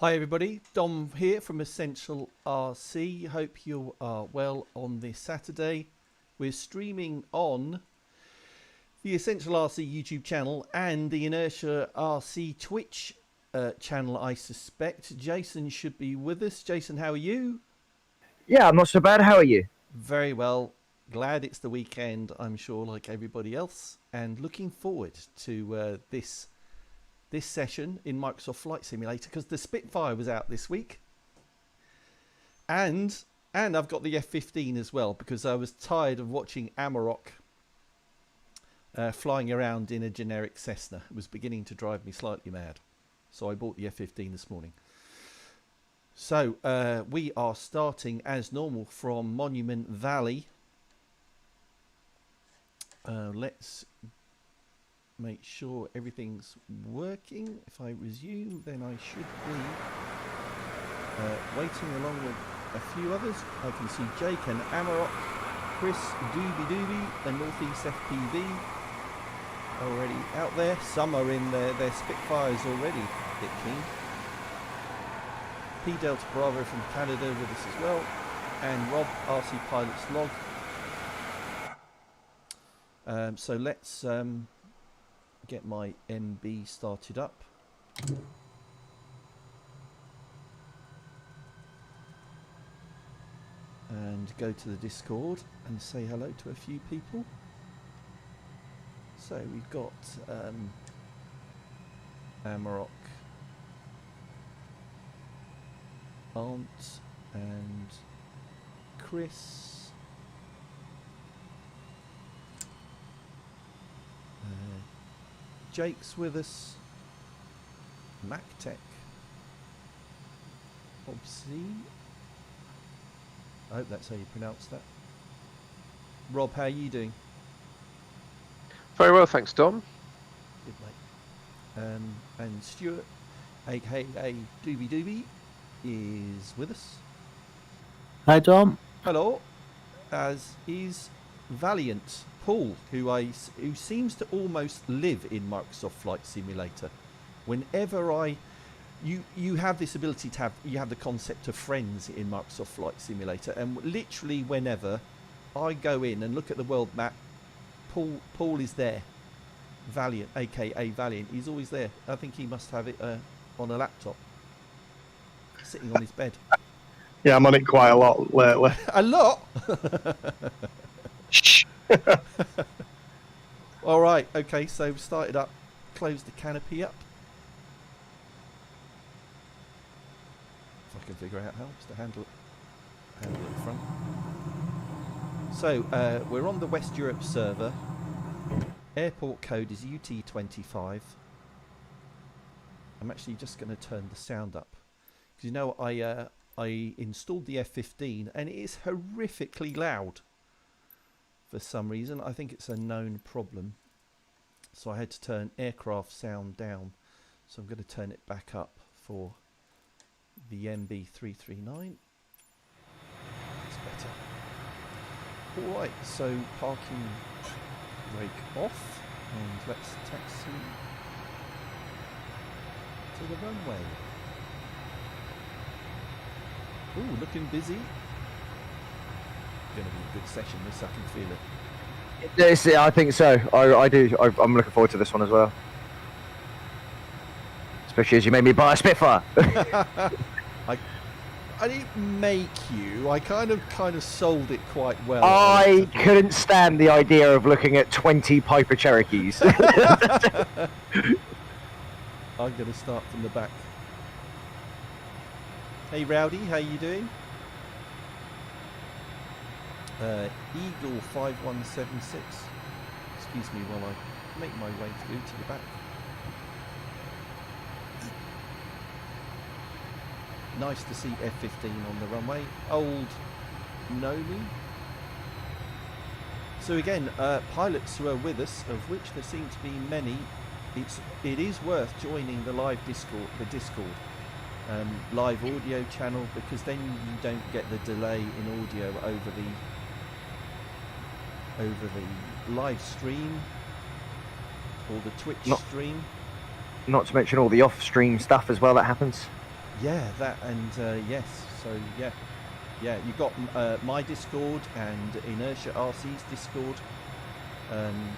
Hi everybody, Dom here from Essential RC. Hope you are well on this Saturday. We're streaming on the Essential RC YouTube channel and the Inertia RC Twitch channel, I suspect. Jason should be with us. Jason, how are you? Yeah, I'm not so bad. How are you? Very well. Glad it's the weekend, I'm sure, like everybody else. And looking forward to this session in Microsoft Flight Simulator, because the Spitfire was out this week, and I've got the F-15 as well, because I was tired of watching Amarok flying around in a generic Cessna. It was beginning to drive me slightly mad, so I bought the F-15 this morning. So we are starting as normal from Monument Valley. Let's make sure everything's working. If I resume, then I should be waiting along with a few others. I can see Jake and Amarok, Chris, Doobie, and Northeast FPV already out there. Some are in their Spitfires already, a bit keen. P Delta Bravo from Canada with us as well, and Rob, RC Pilot's log. So let's get my MB started up. And go to the Discord and say hello to a few people. So we've got Amarok, Aunt, and Chris. Jake's with us, MacTech, Obscene, I hope that's how you pronounce that. Rob, how are you doing? Very well, thanks, Dom. Good, mate. And Stuart, aka Doobie Doobie, is with us. Hi, Tom. Hello, as is Valiant Paul, who seems to almost live in Microsoft Flight Simulator. Whenever you have this ability to have the concept of friends in Microsoft Flight Simulator, and literally whenever I go in and look at the world map, Paul is there. Valiant, aka Valiant, he's always there. I think he must have it on a laptop, sitting on his bed. Yeah, I'm on it quite a lot lately. A lot. All right. Okay. So we've started up. Close the canopy up. If I can figure out how to handle it in front. So we're on the West Europe server. Airport code is UT25. I'm actually just going to turn the sound up because you know I installed the F15 and it is horrifically loud for some reason. I think it's a known problem. So I had to turn aircraft sound down. So I'm going to turn it back up for the MB339. That's better. Alright, so parking brake off and let's taxi to the runway. Ooh, looking busy. Going to be a good session this, I can feel it. I think so. I do. I'm looking forward to this one as well. Especially as you made me buy a Spitfire. I didn't make you. I kind of sold it quite well. I couldn't stand the idea of looking at 20 Piper Cherokees. I'm going to start from the back. Hey Rowdy, how you doing? Eagle 5176. Excuse me while I make my way through to the back. Nice to see F15 on the runway. Old Nomi. So again, pilots who are with us, of which there seem to be many, it is worth joining the live Discord, live audio channel, because then you don't get the delay in audio over the live stream or the Twitch stream. Not to mention all the off-stream stuff as well that happens. Yeah, that and yes, so yeah, you've got my Discord and Inertia RC's Discord.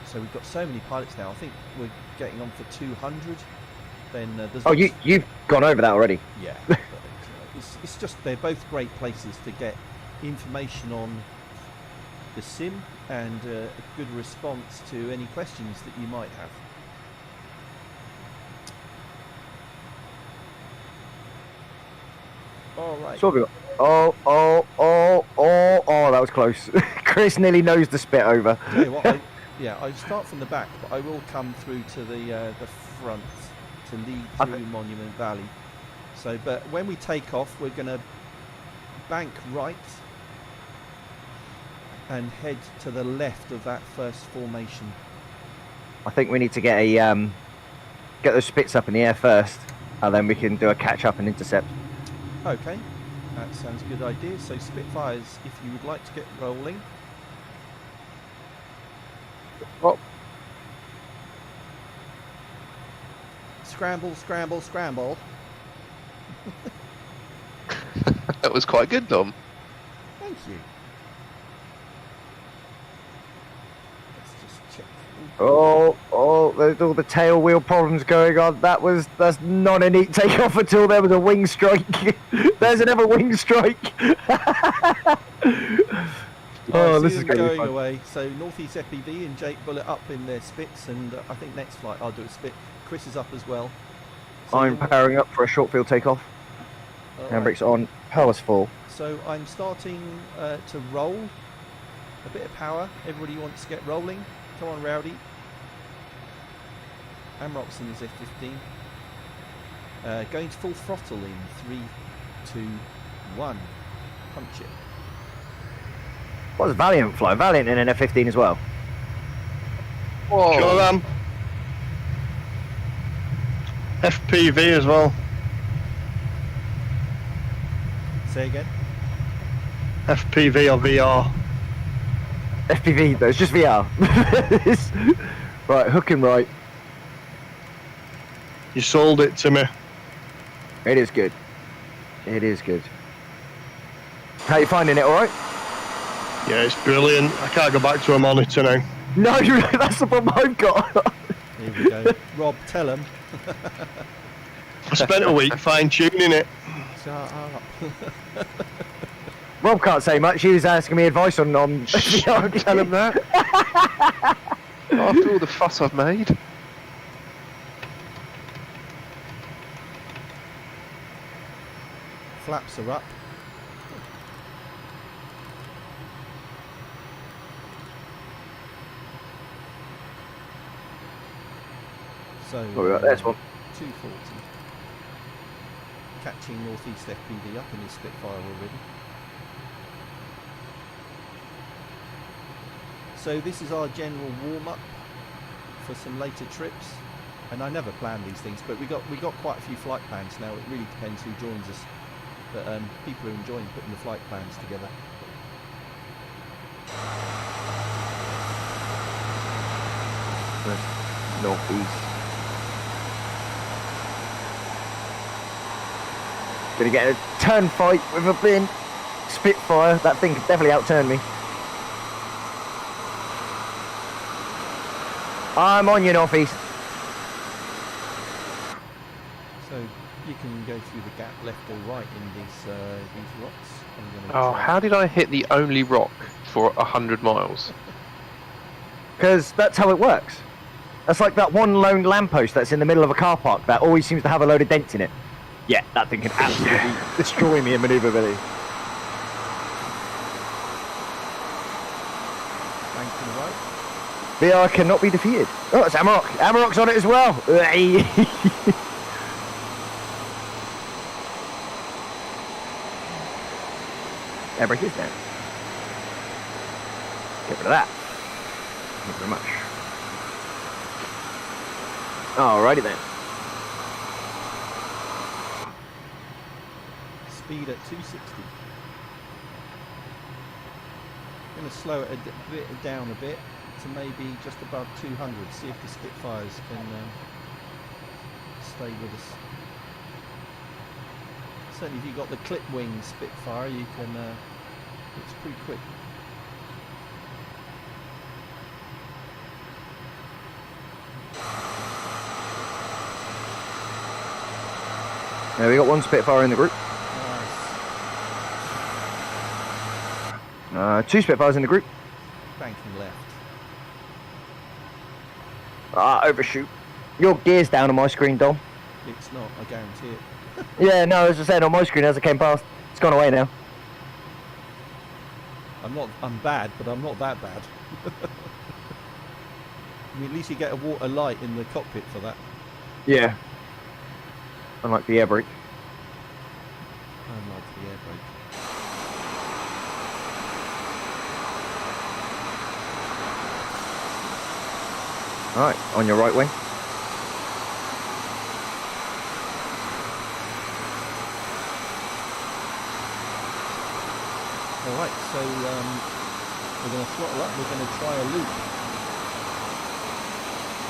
So we've got so many pilots now. I think we're getting on for 200. Then there's you've gone over that already. Yeah, it's just they're both great places to get information on the sim and a good response to any questions that you might have. All right. So oh, that was close. Chris nearly nosed the spit over. Tell you what, I start from the back, but I will come through to the front to lead through Monument Valley. So, but when we take off, we're going to bank right and head to the left of that first formation. I think we need to get those spits up in the air first, and then we can do a catch up and intercept. Okay, that sounds a good idea. So Spitfires, if you would like to get rolling. Oh. Scramble, scramble, scramble. That was quite good, Dom. Thank you. Let's just check. There's all the tail wheel problems going on. That's not a neat takeoff until there was a wing strike. There's another wing strike. This is going away. So Northeast FPV and Jake Bullet up in their spits, and I think next flight I'll do a spit. Chris is up as well. So I'm powering up for a short field takeoff. Handbrakes on, power's full. So I'm starting to roll. A bit of power. Everybody wants to get rolling. Come on, Rowdy. Amrock's in his F15. Going to full throttle in 3, 2, 1. Punch it. What does Valiant fly? Valiant in an F15 as well. Whoa. Sure, FPV as well. Say again. FPV or VR. FPV though, it's just VR. Right, hook and right. You sold it to me. It is good. It is good. How you finding it, alright? Yeah, it's brilliant. I can't go back to a monitor now. No, that's the problem I've got. Here we go. Rob, tell him. I spent a week fine tuning it. Shut up. Rob can't say much. He was asking me advice on Don't tell him that. After all the fuss I've made. Flaps are up. So, Oh, right, there's one. 240. Catching northeast FPV up in his Spitfire already. So this is our general warm-up for some later trips. And I never plan these things, but we got quite a few flight plans now. It really depends who joins us. But people are enjoying putting the flight plans together. Northeast. Gonna get a turn fight with a bin Spitfire. That thing could definitely outturn me. I'm on you, northeast. So you can go through the gap left or right in these rocks. I'm gonna Oh, try- how did I hit the only rock for 100 miles? Because that's how it works. That's like that one lone lamppost that's in the middle of a car park that always seems to have a load of dents in it. Yeah, that thing can absolutely destroy me in manoeuvrability. Banking right. VR cannot be defeated. Oh, it's Amarok. Amarok's on it as well. Air brake is down. Get rid of that. Thank you very much. Alrighty then. Speed at 260. Going to slow it a bit down a bit to maybe just above 200. See if the Spitfires can stay with us. Certainly, if you've got the clip wing Spitfire, you can. It's pretty quick. There we got one Spitfire in the group. Nice. Two Spitfires in the group. Banking left. Overshoot. Your gear's down on my screen, Dom. It's not. I guarantee it. Yeah, no, as I said on my screen as I came past. It's gone away now. I'm bad, but I'm not that bad. I mean, at least you get a light in the cockpit for that. Yeah. Unlike the air brake. Unlike the air brake. Alright, on your right wing. Alright, so we're going to throttle up, we're going to try a loop.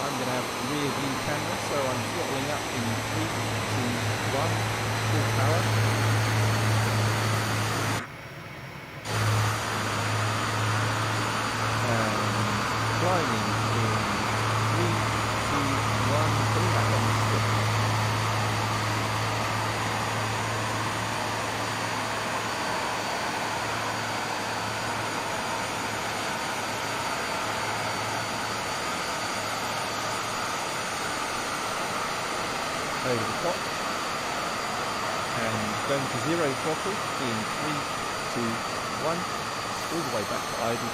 I'm going to have rear view camera, so I'm throttling up in 3, 2, 1, full power. Climbing in 3, 2, 1, putting back on the stick. Over the top and going to zero throttle in 3, 2, 1, all the way back to idle.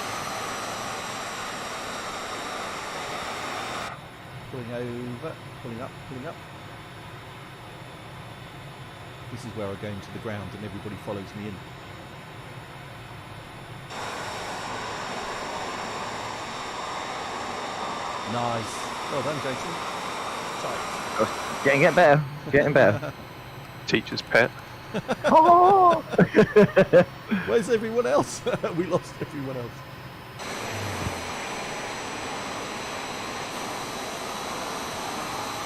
Pulling over, pulling up, pulling up. This is where I go into the ground and everybody follows me in. Nice. Well done, Jason. Tight. Getting better. Getting better. Teacher's pet. Oh! Where's everyone else? We lost everyone else.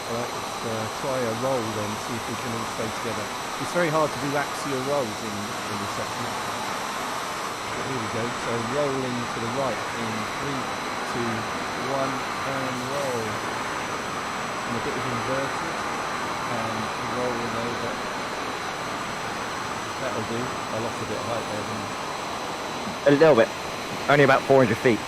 Alright, let's try a roll then, see if we can all stay together. It's very hard to do axial rolls in this section. But here we go, so rolling to the right in 3, 2, 1, and roll. And a bit of inverted, and rolling over. That'll do. I lost a bit of height there, didn't I? A little bit. Only about 400 feet.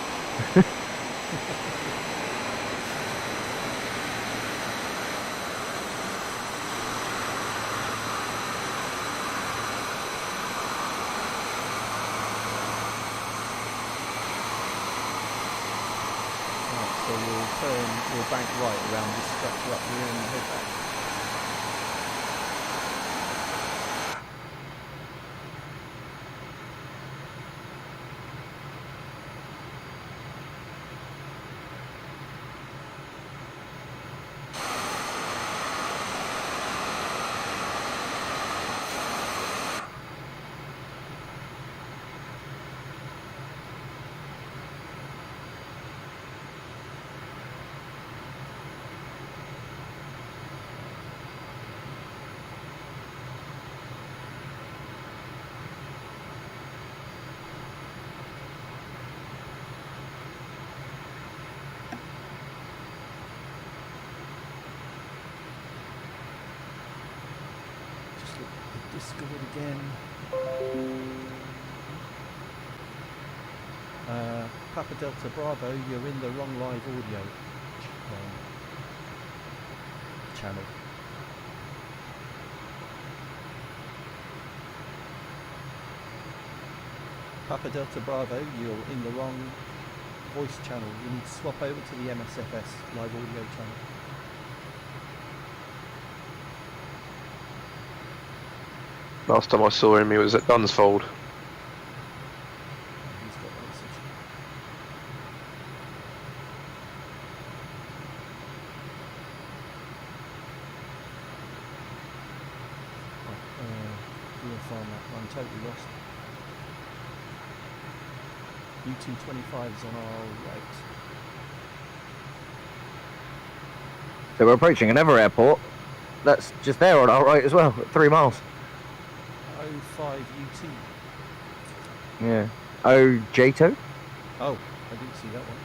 So we'll bank right around this structure up here and head back. Discovered again. Papa Delta Bravo, you're in the wrong live audio channel. Papa Delta Bravo, you're in the wrong voice channel. You need to swap over to the MSFS live audio channel. Last time I saw him, he was at Dunsfold. He's got a message. We'll find that. I'm totally lost. U225 is on our right. So we're approaching another airport. That's just there on our right as well, at 3 miles. 05 UT. Yeah. Oh, Jato? Oh, I didn't see that one.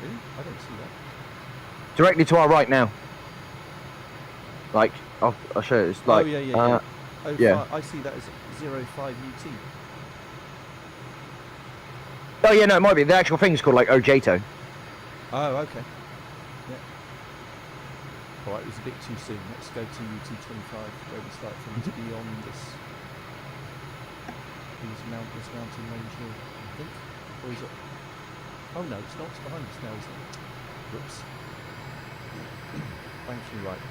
Really? I don't see that. Directly to our right now. Like, I'll show you. It's like, oh, yeah. yeah. I see that as 05 UT. Oh, yeah, no, it might be. The actual thing's called, like, Ojato. Oh, okay. Yeah. Alright, it was a bit too soon. Let's go to UT25, where we start from to be on this mountain range here, I think. Or is it? Oh no, it's not. It's behind us now, isn't it? Whoops. Thank you, right.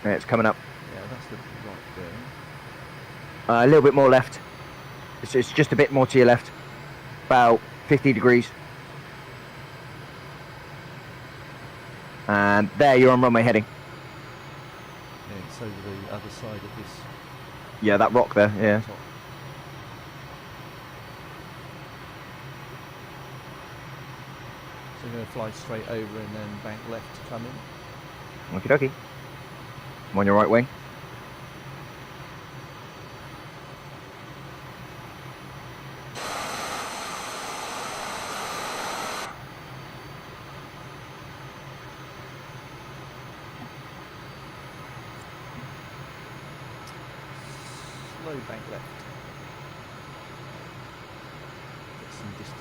Yeah, it's coming up. Yeah, that's the right bearing. A little bit more left. It's just a bit more to your left. About 50 degrees. And there you're on runway heading. Yeah, it's over the other side of this Yeah, that rock there, yeah. top. So you're going to fly straight over and then bank left to come in. Okie dokie. I'm on your right wing. Slow bank left. Get some distance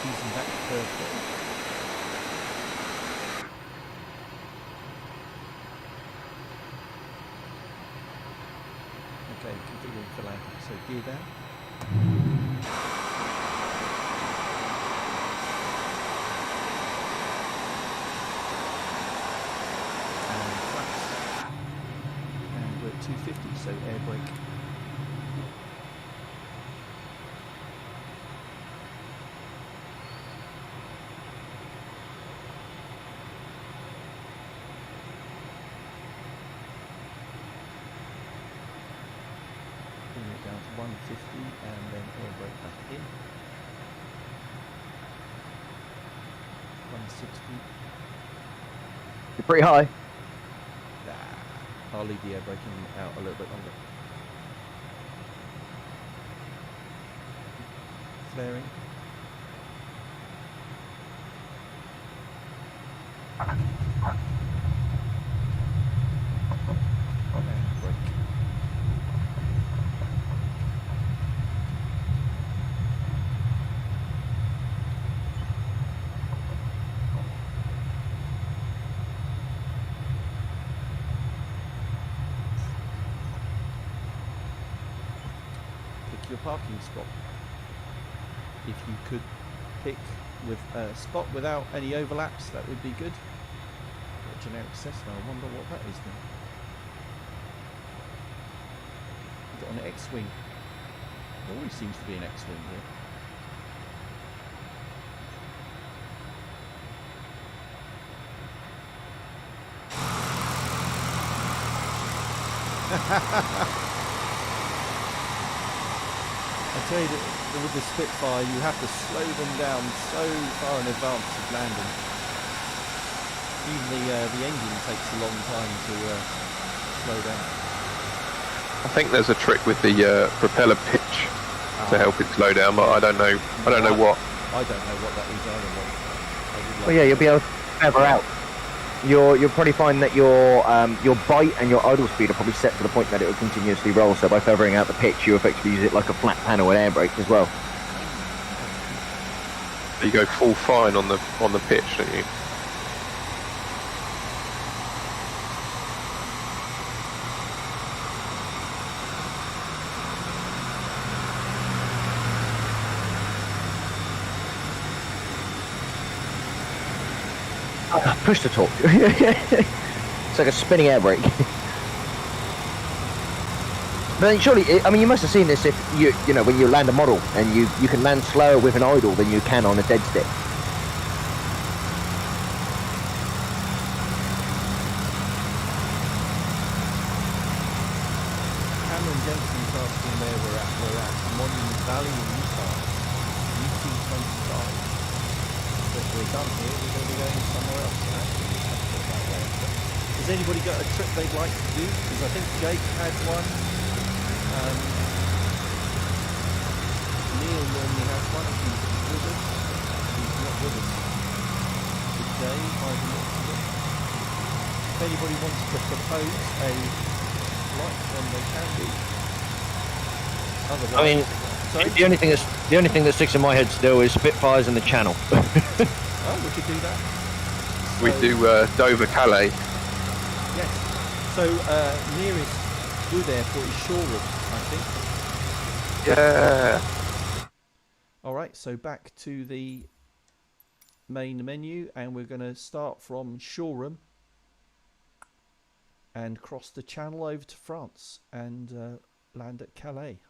easing back the curve there. Okay, configuring for landing. So gear down. And flaps. And we're at 250, so air brake. Bring it down to 150 and then air brake back in. 160. You're pretty high. I'll leave the air braking out a little bit longer. Flaring. And brake. Pick your parking spot. If you could pick with a spot without any overlaps, that would be good. A generic Cessna, I wonder what that is then. We've got an X-Wing. There always seems to be an X-Wing here. I tell you that with the Spitfire you have to slow them down so far in advance of landing. Even the engine takes a long time to slow down. I think there's a trick with the propeller pitch to help it slow down, but I don't know. I don't know what. I don't know what that is either. Well, Well, yeah, you'll be able to feather out. You'll probably find that your bite and your idle speed are probably set to the point that it will continuously roll. So by feathering out the pitch, you effectively use it like a flat panel and air brake as well. You go full fine on the pitch, don't you? Push to torque. It's like a spinning air brake. But then surely, I mean, you must have seen this if you know when you land a model and you can land slower with an idle than you can on a dead stick. Cameron Jensen's asking where we're at Monument Valley in Utah. UT25. But we're done here, we're going to be going somewhere else. Actually, we have to go that way. But has anybody got a trip they'd like to do? Because I think Jake had one. Neil normally has one if he's with us. He's not with us today, by the looks of it. If anybody wants to propose a flight, then they can do. Otherwise, I mean, sorry? the only thing that sticks in my head still is Spitfires in the Channel. Oh, we could do that. We So- do Dover Calais. Yes. So nearest good airport is Shoreham, I think. Yeah. All right. So back to the main menu, and we're going to start from Shoreham and cross the Channel over to France and land at Calais.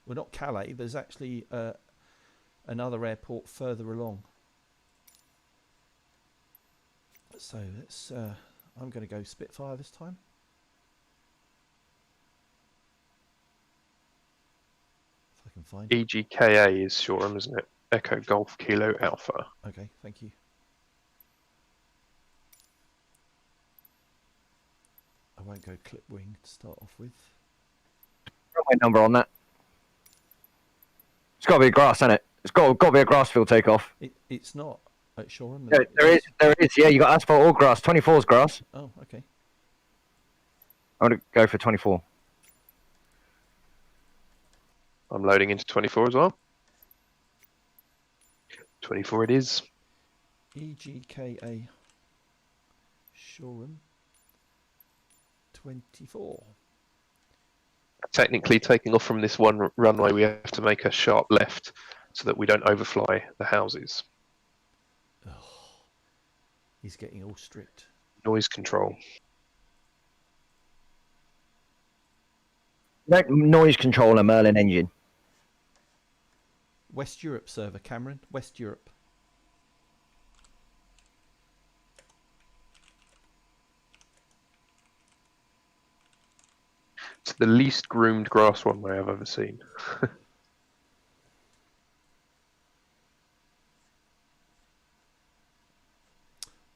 Well, not Calais. There's actually another airport further along. So let's. I'm going to go Spitfire this time. If I can find it. EGKA is Shoreham, isn't it? Echo Golf Kilo Alpha. Okay, thank you. I won't go clip wing to start off with. Runway number on that. It's got to be grass, hasn't it? It's got to be a grass field takeoff. It's not at Shoreham. Yeah, there is. Yeah, you got asphalt or grass. 24 is grass. Oh, okay. I'm gonna go for 24. I'm loading into 24 as well. 24 it is. EGKA Shoreham 24. Technically, taking off from this one runway, we have to make a sharp left so that we don't overfly the houses. He's getting all strict. Noise control. Noise control a Merlin engine. West Europe server, Cameron. West Europe. It's the least groomed grass runway I've ever seen.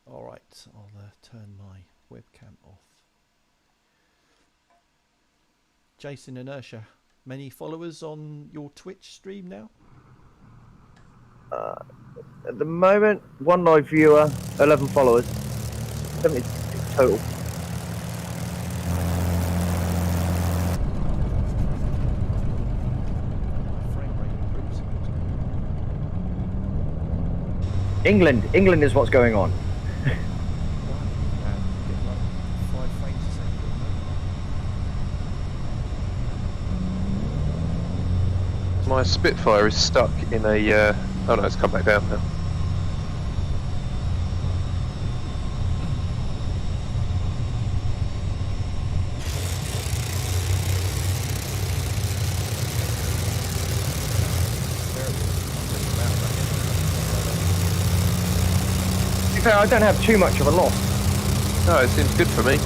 All right, I'll turn my webcam off. Jason Inertia, many followers on your Twitch stream now? At the moment, 1 live viewer, 11 followers, 76 total. Frame rate improves. England is what's going on. Get like 5 frames a second. My Spitfire is stuck in a... oh no, it's come back down now. To be fair, I don't have too much of a loss. No, it seems good for me.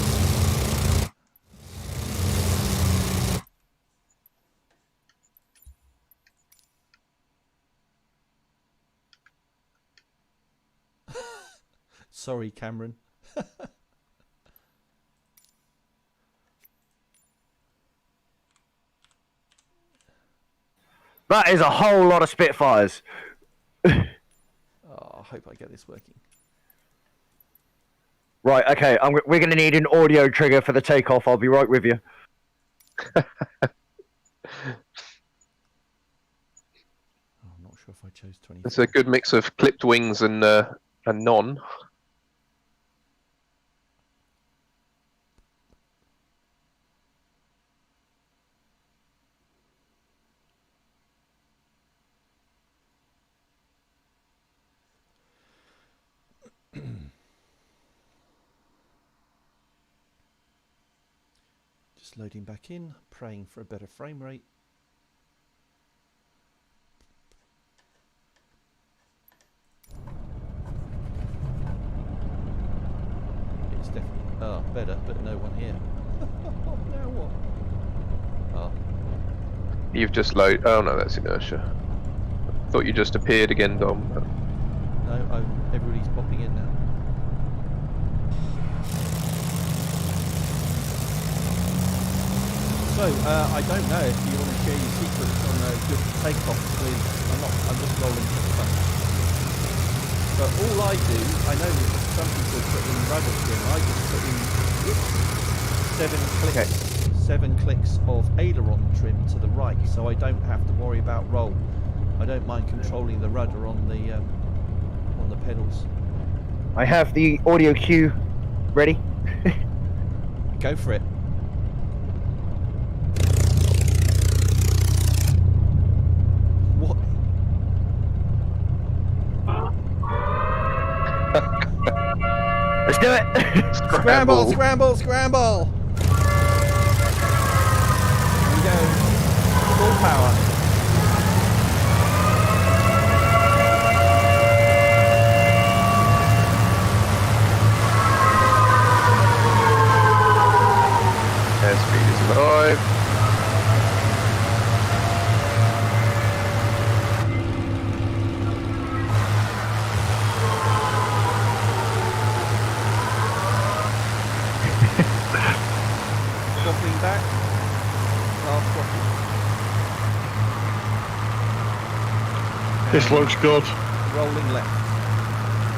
Sorry, Cameron. That is a whole lot of Spitfires. Oh, I hope I get this working. Right, okay, we're going to need an audio trigger for the takeoff. I'll be right with you. Oh, I'm not sure if I chose 20. It's a good mix of clipped wings and non. Just loading back in, praying for a better frame rate. It's definitely better, but no one here. Now what? Oh, You've just loaded... oh no, that's inertia. Thought you just appeared again, Dom. no, everybody's popping in now. So, I don't know if you want to share your secrets on a good takeoff with... I'm just rolling for fun. But all I do, I know that some people put in rudder trim, I just put in 7 clicks of aileron trim to the right, so I don't have to worry about roll. I don't mind controlling the rudder on the pedals. I have the audio cue ready. Go for it. What? Let's do it. Scramble, scramble, scramble! Here we go. Full power. Airspeed is alive. Swapping back. Last swapping. This looks good. Rolling left.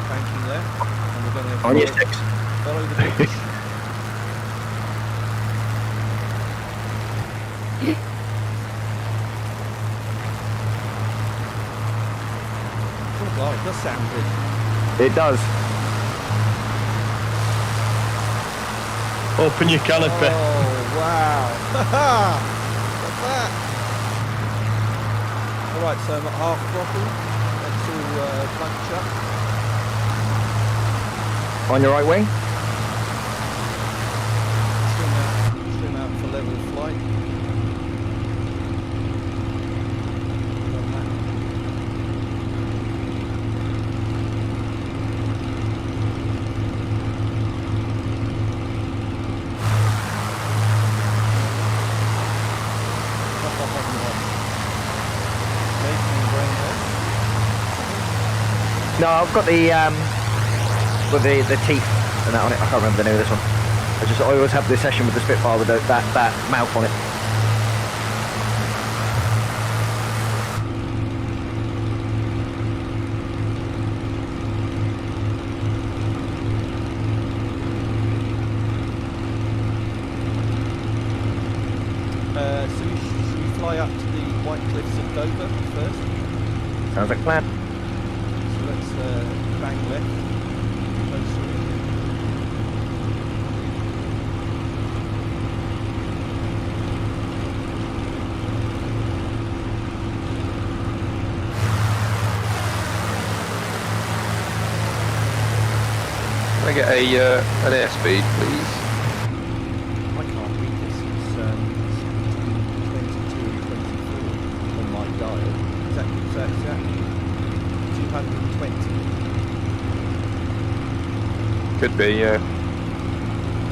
Banking left. And we're going to On your six. follow the beach. Oh, blimey. ever sounded. It does. Open your canopy. Oh, wow. What's that? Alright, so I'm at half throttle. Let's all bunch up. On your right wing. Trim out for level flight. Done that. No, I've got the with the teeth and that on it. I can't remember the name of this one. I always have this session with the Spitfire with that mouth on it. So should we fly up to the White Cliffs of Dover first? Sounds like a plan. So let's bang left. Closer in. Can I get an airspeed, please? I can't read this. It's 22 and 24 on my dial. Is that 220? Could be, yeah.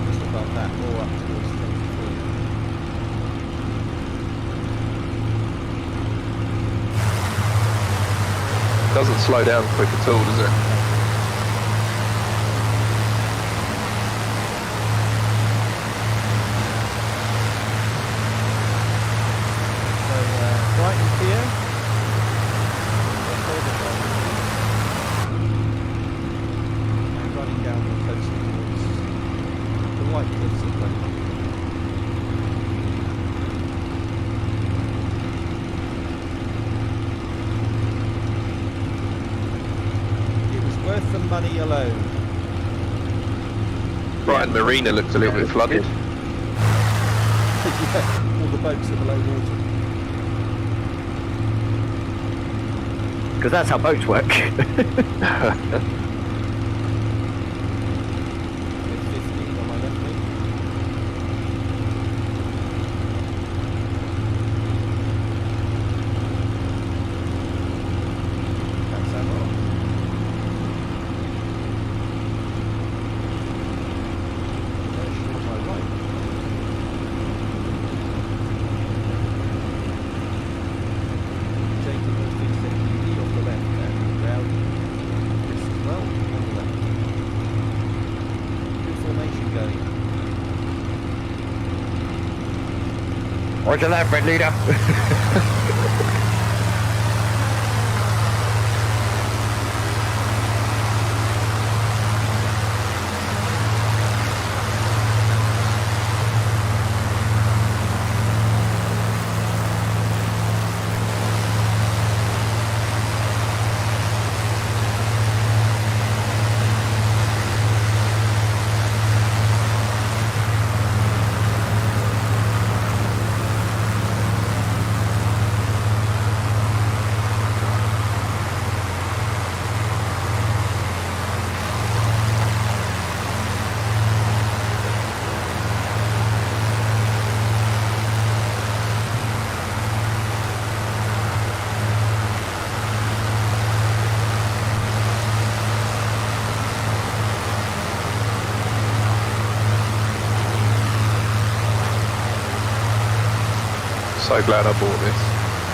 Just above that, or up towards 24. Doesn't slow down quick at all, does it? So, bright and clear. And running down the coast towards the White Cliffs of Dover. It was worth the money alone. Brighton Marina looks a little bit flooded. Yeah, all the boats are below water. Because that's how boats work. 15 on my left wing. That's our roll. On my right. Jacob has fixed it off the left and round this as well on the left. Good formation going. Roger that, Fred leader. So glad I bought this.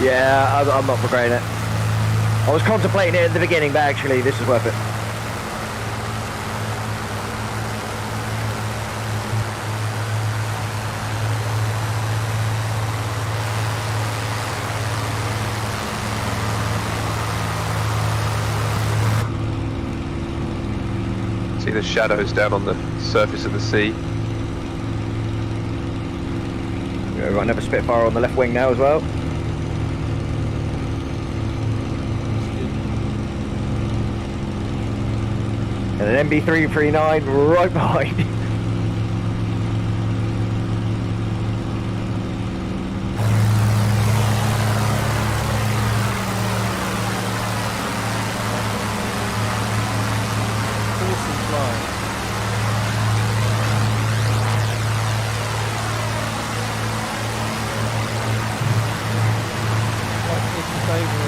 Yeah, I'm not regretting it. I was contemplating it at the beginning, but actually this is worth it. See the shadows down on the surface of the sea. We've got another Spitfire on the left wing now as well. That's good. And an MB339 right behind. Awesome flying. Like taking over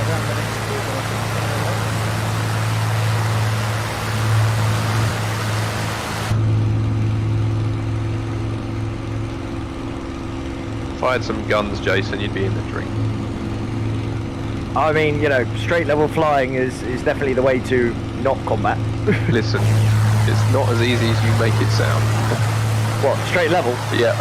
around the next corner, I think. If I had some guns, Jason, you'd be in the drink. I mean, you know, straight level flying is definitely the way to not combat. Listen, it's not as easy as you make it sound. What, straight level? Yeah.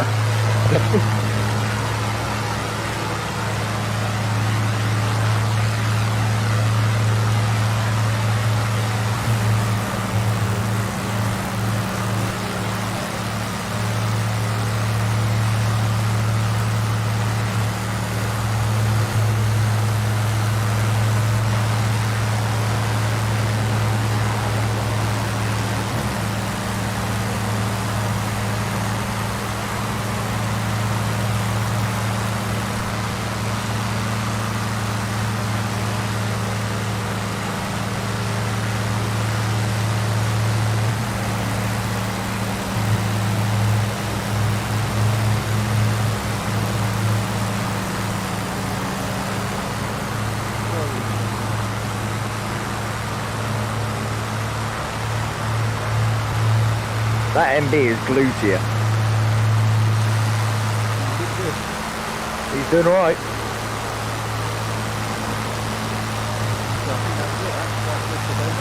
That MB is glued to you. He's doing alright. So I think that's it. That's quite good for them.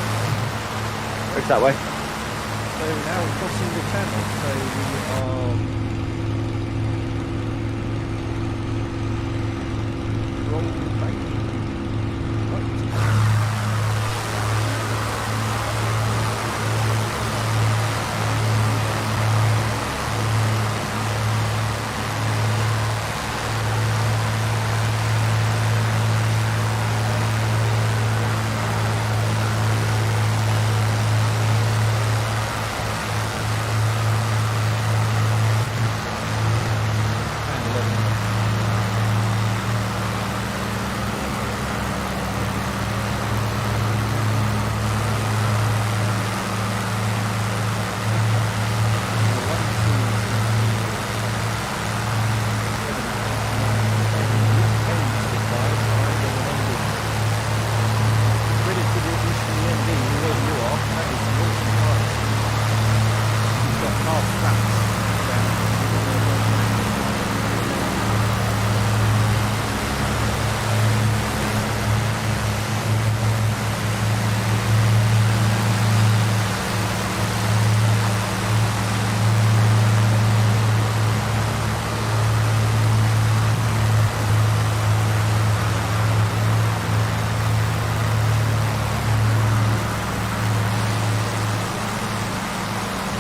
Looks that way. So now we're crossing the channel. So we are rolling back. Right.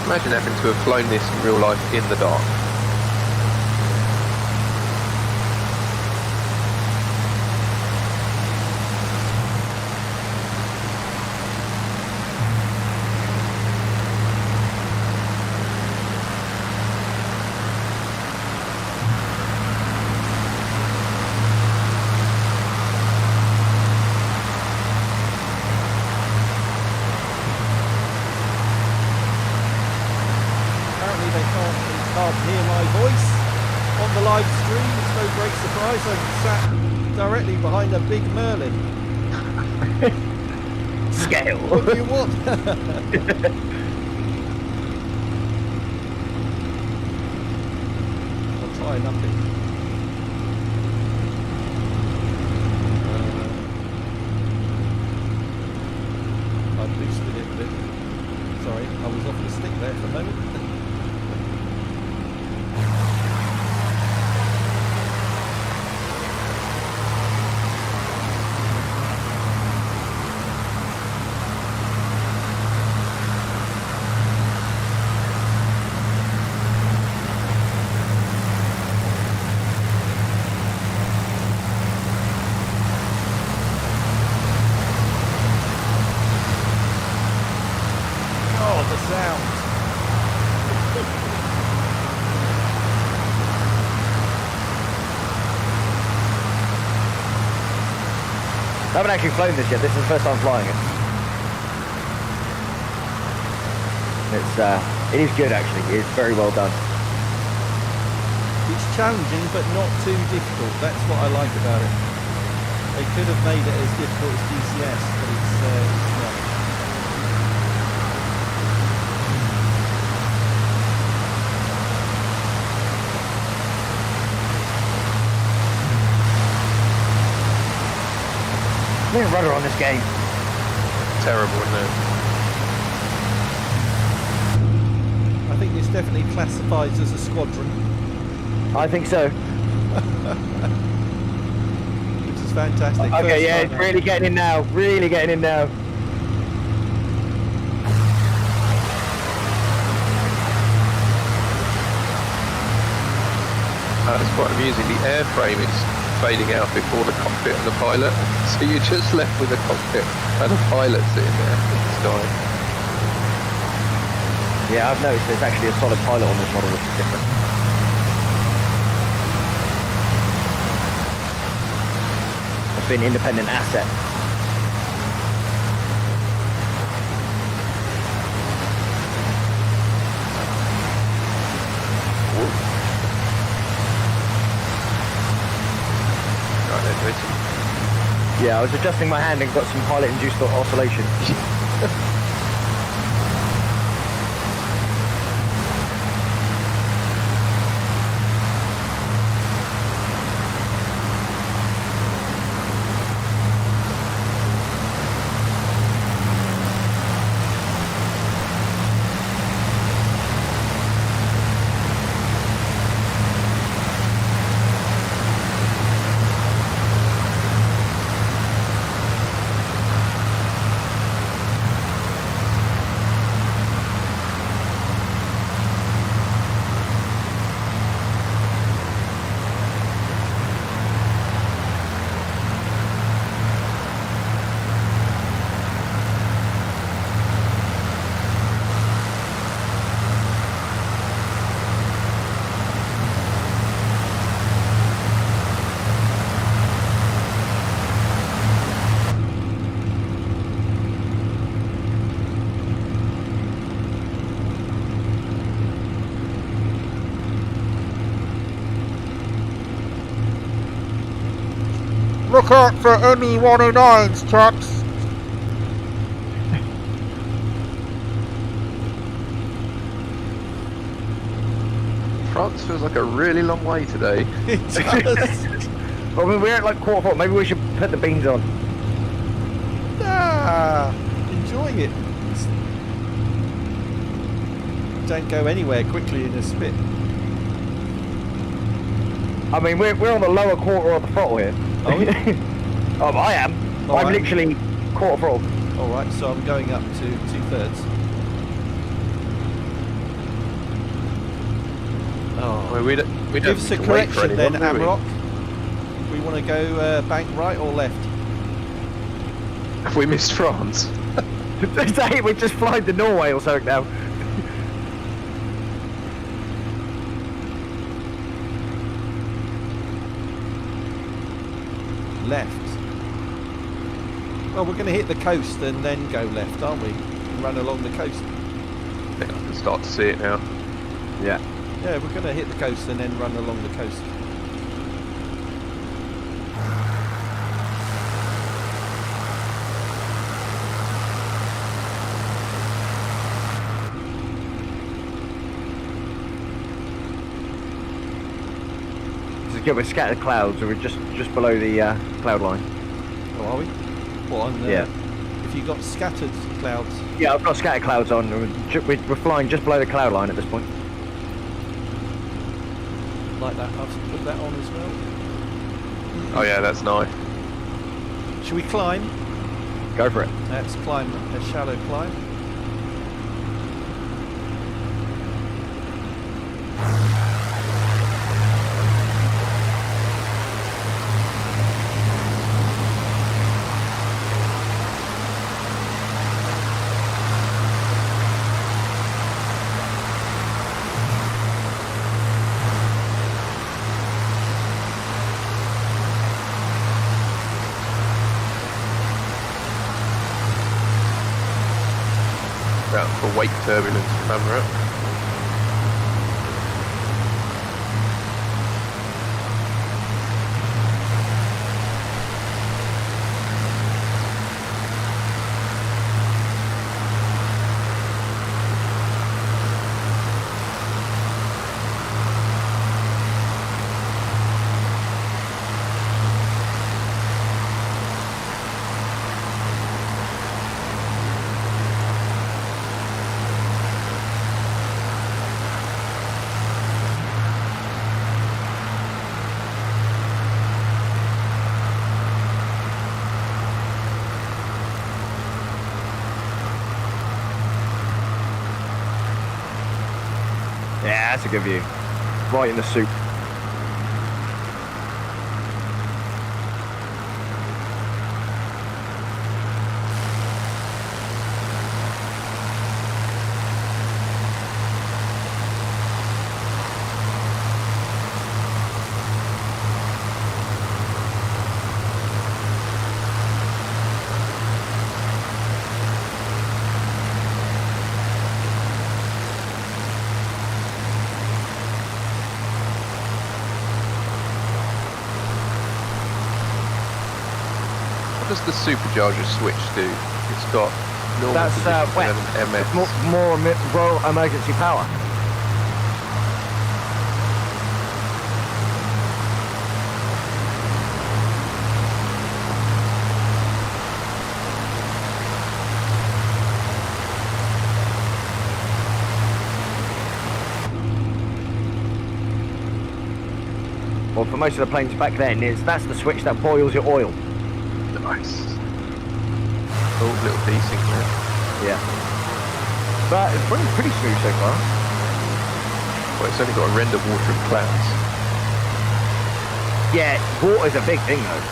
Imagine having to have flown this in real life in the dark. Can't hear my voice on the live stream. It's no great surprise. I'm sat directly behind a big Merlin. Scale. What do you want? I'll try nothing. I boosted it a bit. Sorry, I was off the stick there for a moment. I haven't actually flown this yet. This is the first time flying it. It is good actually. It's very well done. It's challenging, but not too difficult. That's what I like about it. They could have made it as difficult as DCS, but it's not. There's a rudder on this game. Terrible, isn't it? I think this definitely classifies as a squadron, I think so. which is fantastic. Okay, First yeah, time it's out. really getting in now. Really getting in now. It's quite amusing. The airframe is fading out before the cockpit and the pilot, so you're just left with the cockpit and the pilot sitting there in the sky. Yeah, I've noticed there's actually a solid pilot on this model, which is different. It's been an independent asset. Right then, Richie. Yeah, I was adjusting my hand and got some pilot-induced oscillation. Look out for ME 109s, chaps. France feels like a really long way today. It does. Well, I mean, we're at like quarter foot. Maybe we should put the beans on. Enjoying it. Don't go anywhere quickly in a spit. I mean, we're on the lower quarter of the throttle here. Are we? Oh, I am. All I'm right. literally quarter throttle. All right, so I'm going up to 2/3. Oh, Well, we don't give us a need to wait for correction then, anyone, do we? Amrock. We want to go bank right or left? Have we missed France? Say we just flying to Norway or something now. Left. Well, we're going to hit the coast and then go left, aren't we? Run along the coast. I think I can start to see it now. Yeah. Yeah, we're going to hit the coast and then run along the coast. This is good with scattered clouds, or we're just below the cloud line. Oh, are we? What, on, Yeah. If you got scattered clouds. Yeah, I've got scattered clouds on. We're flying just below the cloud line at this point. Like that, I've put that on as well. Oh yeah, that's nice. Should we climb? Go for it. Let's climb a shallow climb. for wake turbulence, remember it? Yeah, that's a good view. Right in the soup. What does the supercharger switch do? It's got normal That's position wet. and MS. More rural emergency power. Well, for most of the planes back then, that's the switch that boils your oil. Nice. Oh, little desync there. Yeah. But it's pretty smooth so far. Well, it's only got to render water and clouds. Yeah, water's a big thing though.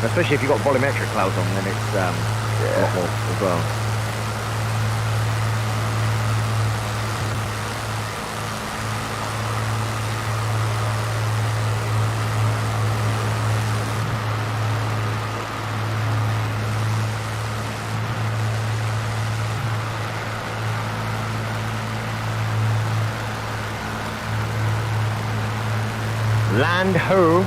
Especially if you've got volumetric clouds on, then it's a lot more as well. Land ho.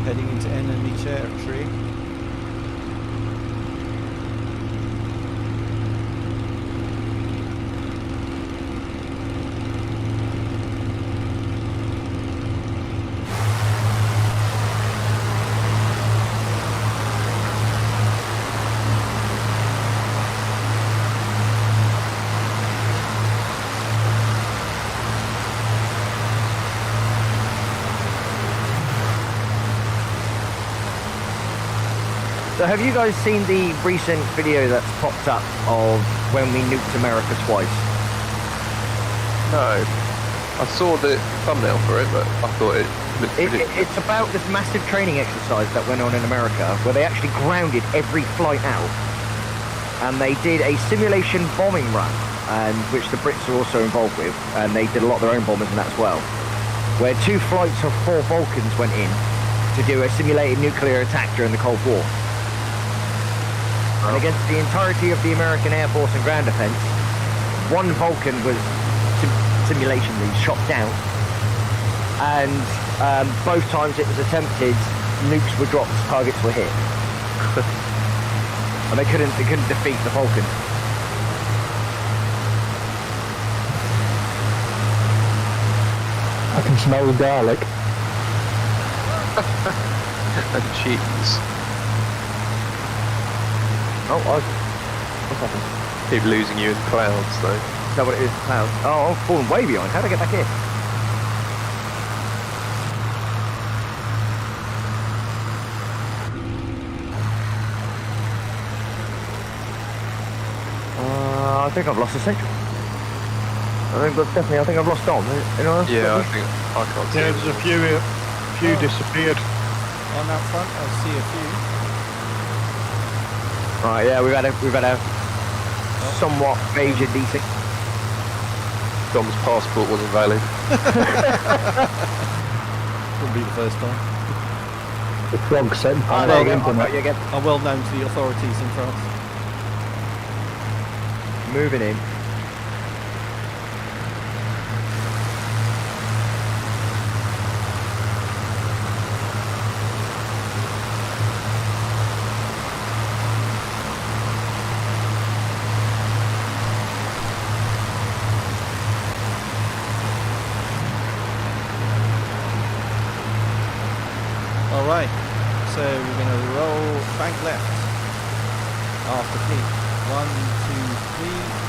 Heading into enemy territory. So have you guys seen the recent video that's popped up of when we nuked America twice? No. I saw the thumbnail for it, but I thought it looked ridiculous. It's about this massive training exercise that went on in America where they actually grounded every flight out and they did a simulation bombing run, and which the Brits are also involved with, and they did a lot of their own bombers in that as well, where 2 flights of 4 Vulcans went in to do a simulated nuclear attack during the Cold War. And against the entirety of the American Air Force and ground defense, 1 Vulcan was simulationally shot down, and both times it was attempted, nukes were dropped, targets were hit, and they couldn't defeat the Vulcan. I can smell the garlic. And cheese. Oh, what's happened? Keep losing you in clouds, though. Is that what it is? Clouds. Oh, I'm falling way behind. How did I get back here? I think I've lost the central. I think I've lost Dom. Yeah, I think I can't see. Yeah, it. there's a few disappeared. On that front, I see a few. Right, yeah, we've had a somewhat major desync. Dom's passport wasn't valid. Wouldn't be the first time. The frog setting Oh, fire there to you the go. I've got internet. you again. I'm well known to the authorities in France. Moving in. All right, so we're going to roll bank left after peak. 1, 2, 3.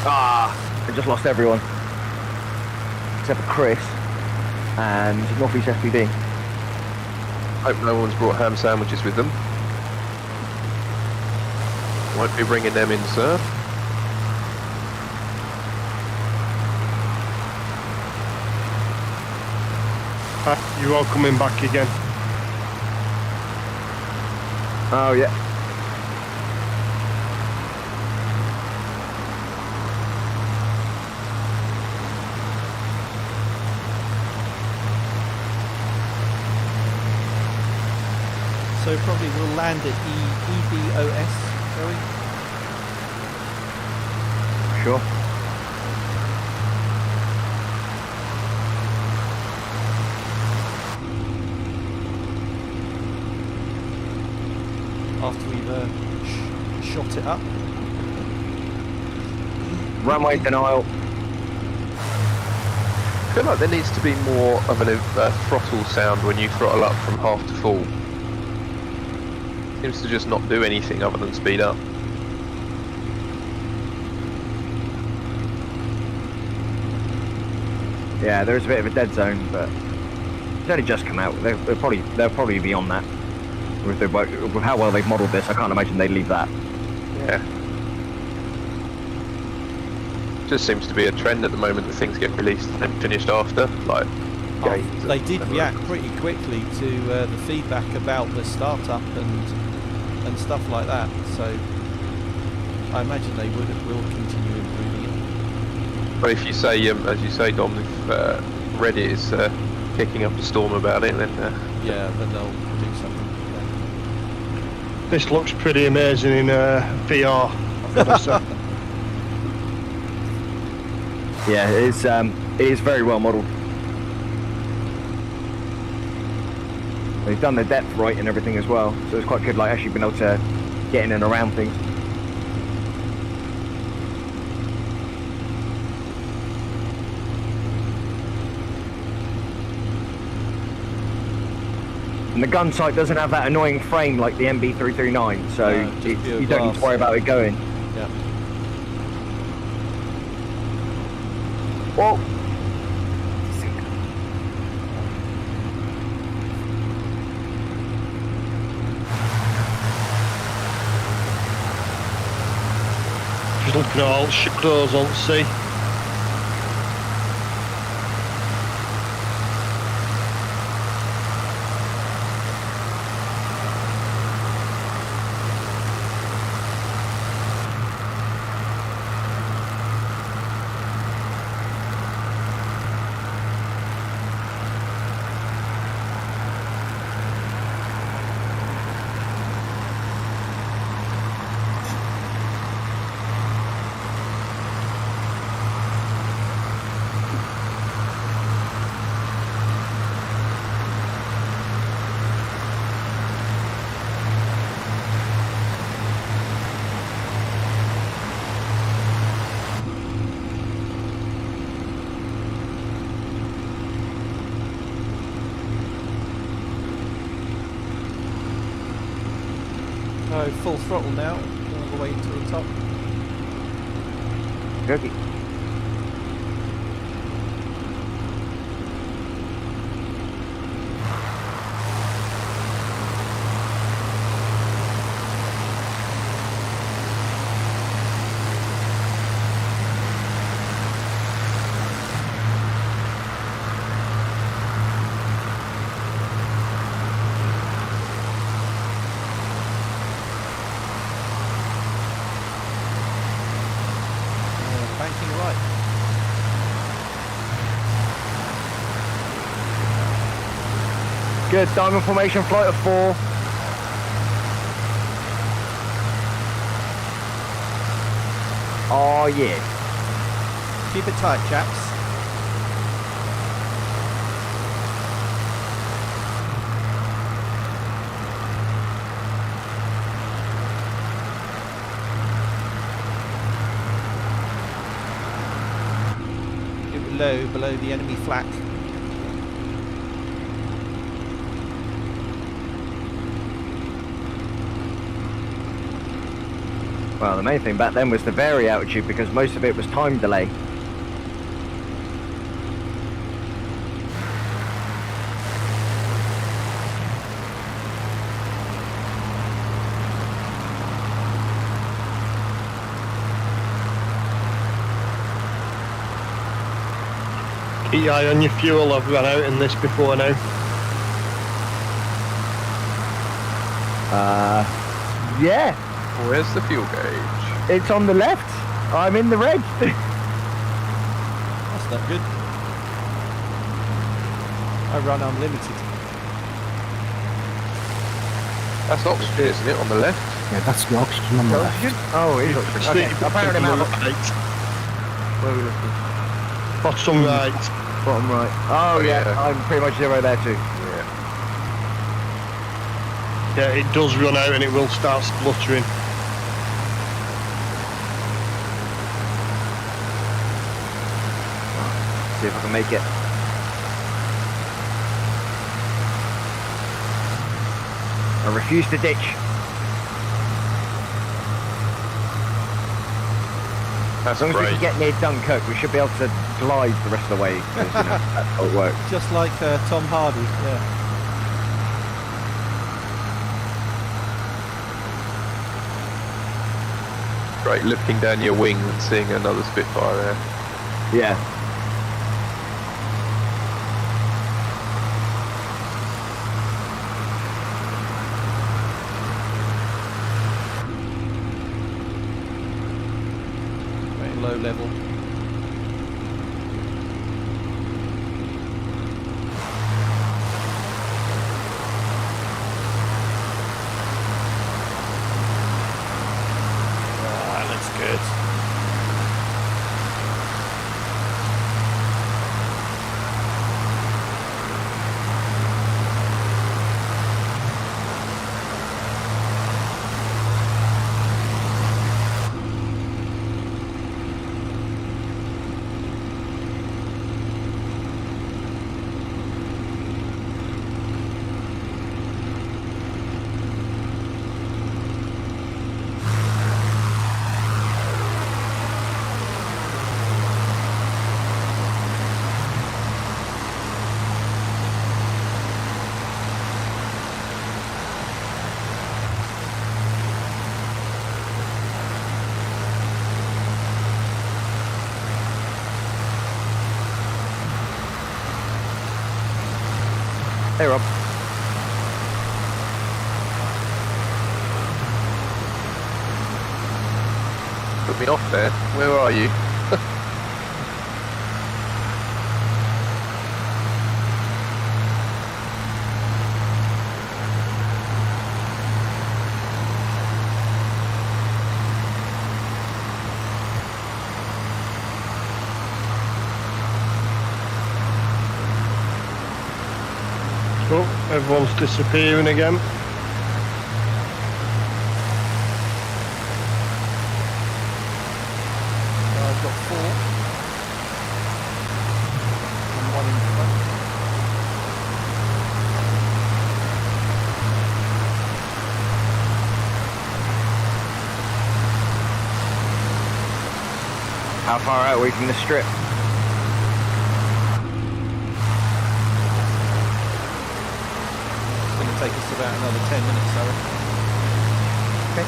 I just lost everyone. Except for Chris and Northeast FPV. Hope no one's brought ham sandwiches with them. Won't be bringing them in, sir. You are coming back again. Oh yeah. So probably we'll land at EBOS, shall we? Sure. After we've shot it up. Runway denial. I feel like there needs to be more of a throttle sound when you throttle up from half to full. Seems to just not do anything other than speed up. Yeah, there is a bit of a dead zone, but it's only just come out. They'll probably be on that. With how well they've modelled this, I can't imagine they'd leave that. Yeah. Just seems to be a trend at the moment that things get released and then finished after, like games. They did react pretty quickly to the feedback about the startup and stuff like that. So I imagine they will continue improving it. But if you say, as you say, Dom, if Reddit is kicking up a storm about it, then Yeah, then they'll do something. Yeah. This looks pretty amazing in VR, I've got to say. Yeah, it is very well modelled. They've done the depth right and everything as well, so it's quite good, like actually being able to get in and around things. And the gun sight doesn't have that annoying frame like the MB339, so No, just pure you don't need to worry about it going. Yeah. Well, Just looking at all the shadows on sea. So full throttle now, all the way to the top. okay. Good, diamond formation, flight of 4. Oh yeah. Keep it tight, chaps. Keep it low, below the enemy flak. Well, the main thing back then was the vary altitude because most of it was time delay. Keep your eye on your fuel. I've run out in this before now. Yeah, Where's the fuel gauge? it's on the left. I'm in the red. That's not good. I run unlimited. That's oxygen, isn't it, on the left? Yeah, that's the oxygen on the left. Oh, it is oxygen. Okay, apparently I'm out of... Right. Where are we looking? Bottom right. Bottom right. Oh, yeah, yeah. I'm pretty much zero there too. Yeah. Yeah, it does run out and it will start spluttering. See if I can make it. I refuse to ditch. That's As long as we great. can get near Dunkirk, we should be able to glide the rest of the way. 'Cause, you know, that's how it works. Just like Tom Hardy, yeah. Great looking down your wing and seeing another Spitfire there. Yeah. Very low level. Ah, looks good. Hey, Rob. Put me off there. Where are you? Oh, everyone's disappearing again. I've got 4. And 1 in front. How far out are we from the strip? It's going to take us about another 10 minutes, I reckon. Okay.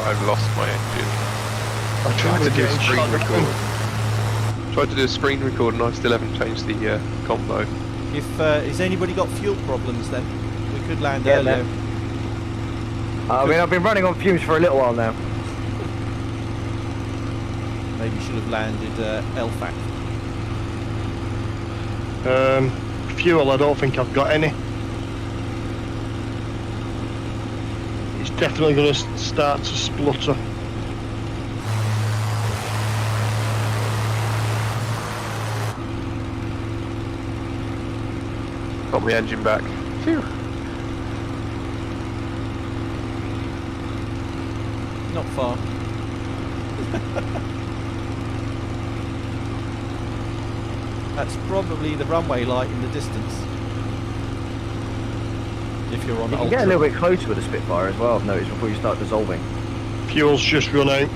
I've lost my engine. I tried to do a get screen shot record. Tried to do a screen record and I still haven't changed the combo. If has anybody got fuel problems, then we could land Yeah, earlier. I mean, I've been running on fumes for a little while now. Maybe you should have landed LFAC. Fuel, I don't think I've got any. It's definitely going to start to splutter. Got my engine back. Phew. Not far. That's probably the runway light in the distance. If you're on You can ultra. get a little bit closer with the Spitfire as well, I've noticed, before you start dissolving. Fuel's just run out.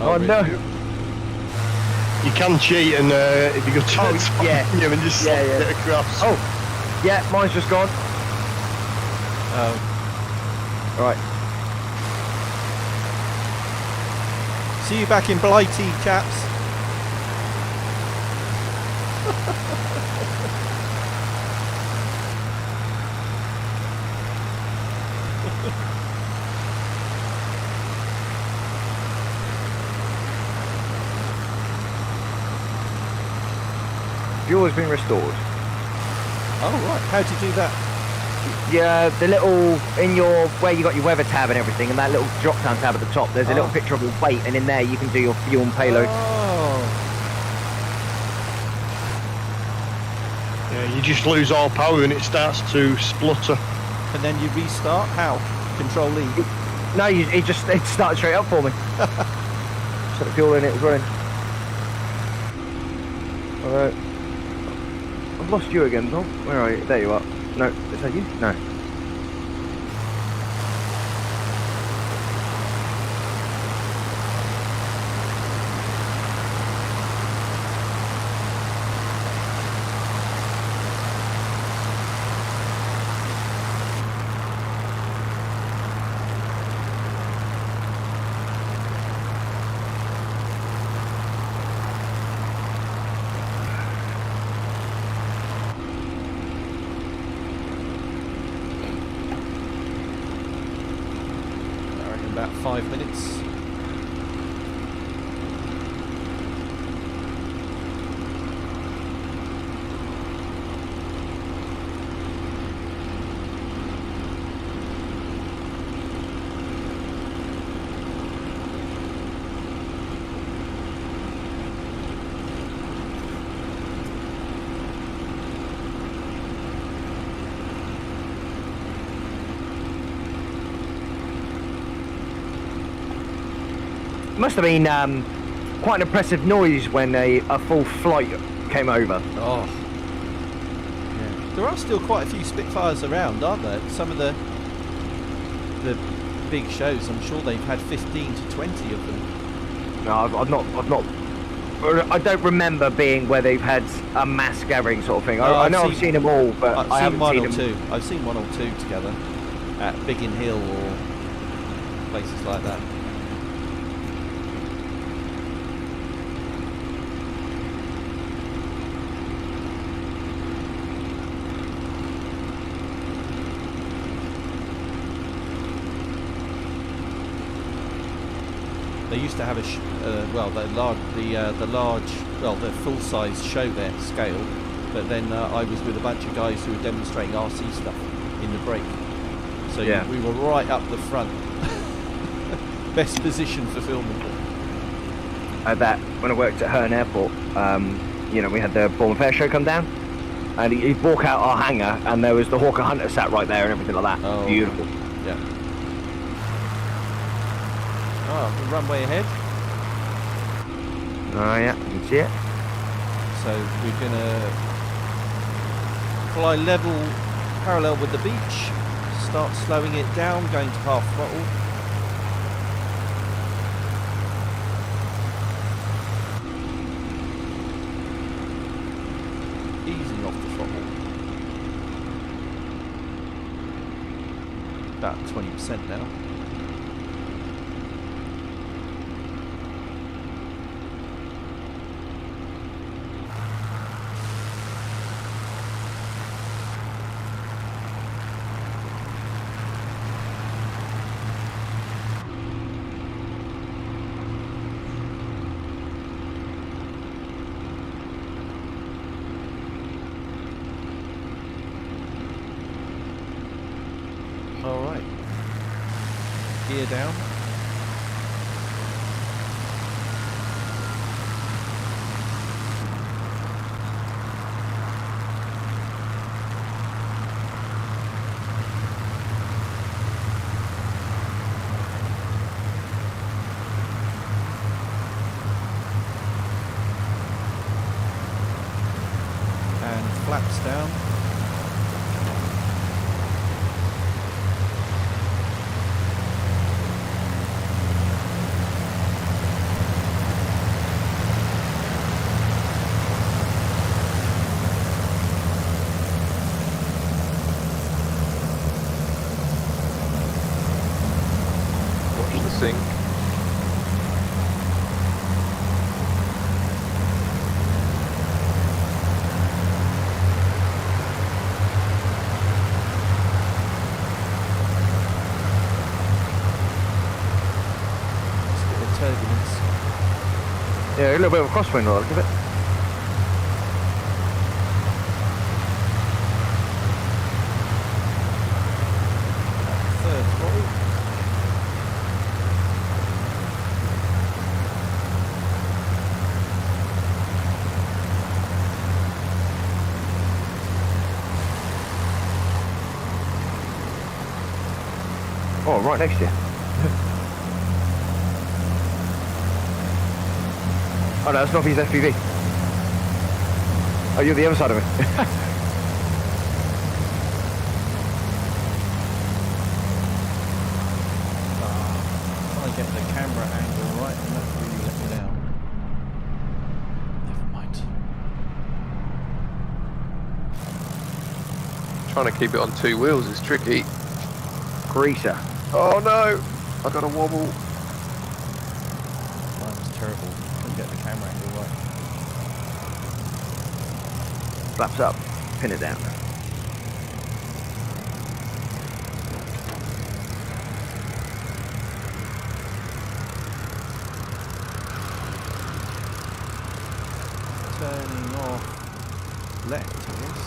Oh, really? no! You can cheat and if you go to yeah. you and just Yeah, slip yeah. it across. Oh! Yeah, mine's just gone. Alright. See you back in Blighty, chaps. Fuel has been restored. Oh right, how'd you do that? Yeah, the little, in your, where you got your weather tab and everything, and that little drop down tab at the top, there's a little picture of your weight, and in there you can do your fuel and payload. Oh, Yeah, you just lose all power and it starts to splutter. and then you restart. How? Control E. No, it started straight up for me. Set the fuel in, it was running. Alright. I've lost you again, Tom. Where are you? There you are. No, is that you? No. I reckon about 5 minutes. Must have been quite an impressive noise when a full flight came over. Oh. Yeah. There are still quite a few Spitfires around, aren't there? Some of the big shows, I'm sure they've had 15 to 20 of them. No, I've not. I don't remember being where they've had a mass gathering sort of thing. I know I've seen them all, but I've I seen haven't one seen or them. two. I've seen one or two together at Biggin Hill or places like that. They used to have a the full-size show there, scale, but then I was with a bunch of guys who were demonstrating RC stuff in the break. So Yeah. we were right up the front, best position for filming. That when I worked at Herne Airport, you know, we had the Bournemouth Air Show come down, and he'd walk out our hangar, and there was the Hawker Hunter sat right there and everything like that. Oh, Beautiful. Yeah. Oh, the runway ahead. Oh yeah, you can see it. So we're gonna fly level, parallel with the beach. Start slowing it down, going to half throttle. Easing off the throttle. About 20% now. gear down. And flaps down. Watch the sink. Just a bit of turbulence. Yeah, a little bit of a crosswind, I'll give it. Third throttle. Oh, right next to you. Oh no, it's not his FPV. Oh, you're the other side of me. Trying to get the camera angle right and that really let me down. Never mind. Trying to keep it on two wheels is tricky. Greaser. Oh no! I got a wobble. Mine was terrible. Couldn't get the camera angle right. Flaps up. Pin it down. Turning off left, I guess.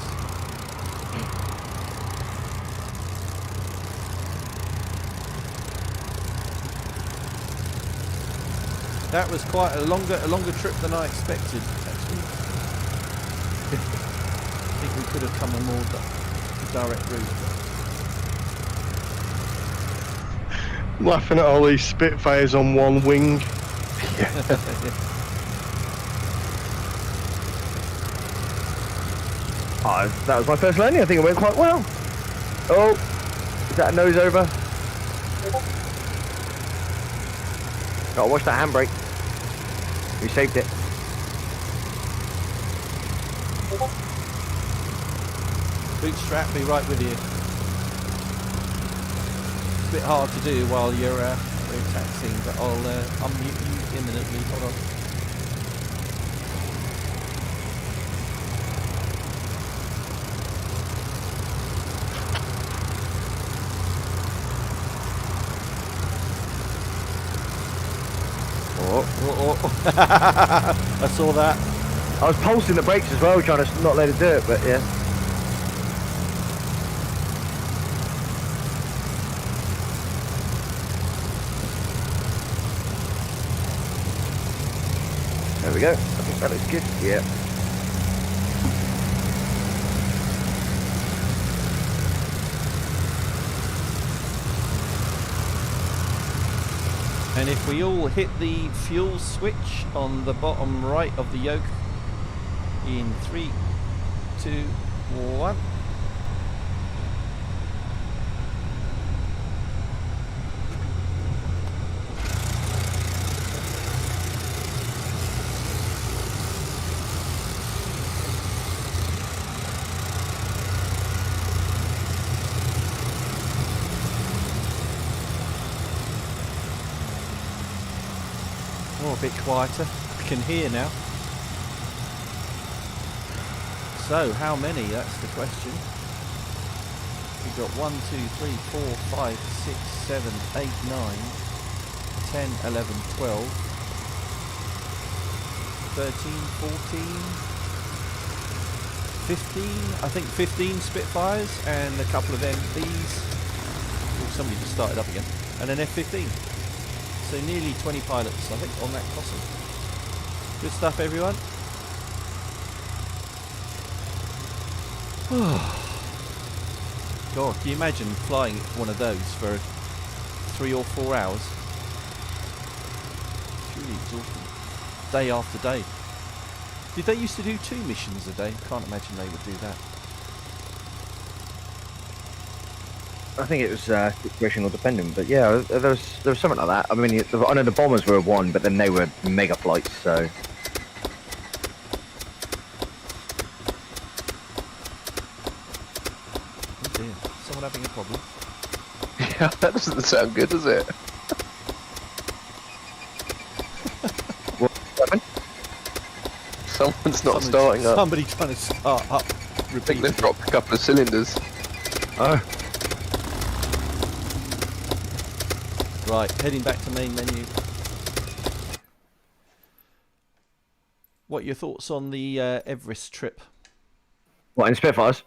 That was quite a longer trip than I expected, actually. I think we could have come a more direct route. I'm laughing at all these Spitfires on one wing. Oh, that was my first landing. I think it went quite well. Oh, is that a nose over? Gotta watch that handbrake. We saved it. Bootstrap, be right with you. It's a bit hard to do while you're taxiing, but I'll unmute you imminently. Hold on. I saw that. I was pulsing the brakes as well, trying to not let it do it, but yeah. There we go. I think that looks good. Yeah. And if we all hit the fuel switch on the bottom right of the yoke in 3, 2, 1. Oh, a bit quieter. I can hear now. So, how many? That's the question. We've got 1, 2, 3, 4, 5, 6, 7, 8, 9, 10, 11, 12, 13, 14, 15. I think 15 Spitfires and a couple of MPs. Oh, somebody just started up again. and an F-15. So nearly 20 pilots, I think, on that crossing. Good stuff, everyone. God, can you imagine flying one of those for 3 or 4 hours? It's really exhausting. Day after day. Did they used to do 2 missions a day? Can't imagine they would do that. I think it was situational dependent, but yeah, there was something like that. I mean, I know the bombers were 1, but then they were mega flights, so. Oh dear, someone having a problem. Yeah, that doesn't sound good, does it? What happened? Someone's not starting up. Somebody trying to start up. I think Repeatedly. they've dropped a couple of cylinders. Oh. Right, heading back to main menu. What are your thoughts on the Everest trip? What, in Spitfires?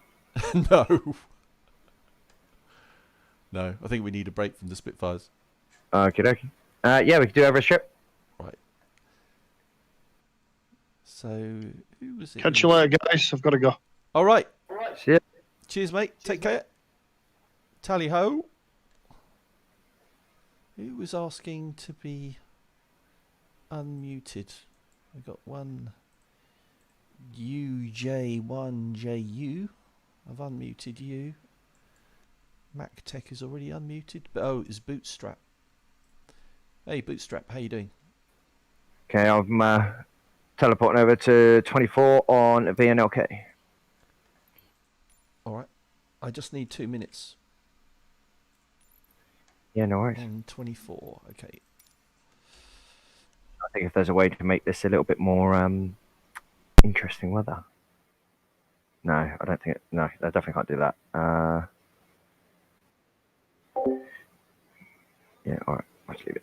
No. No, I think we need a break from the Spitfires. Okie dokie. Yeah, we could do Everest trip. Right. So, who was it? Catch you later, guys. I've got to go. All right. See ya. Cheers, mate. Take care. Tally ho. Who was asking to be unmuted? I got one UJ1JU. I've unmuted you. Mac Tech is already unmuted, but oh, it's Bootstrap. Hey, Bootstrap, how you doing? Okay, I'm teleporting over to 24 on VNLK. All right. I just need 2 minutes. Yeah, no worries. On 24, okay. I think if there's a way to make this a little bit more interesting weather. No, I don't think no, I definitely can't do that. Yeah, alright, let's leave it.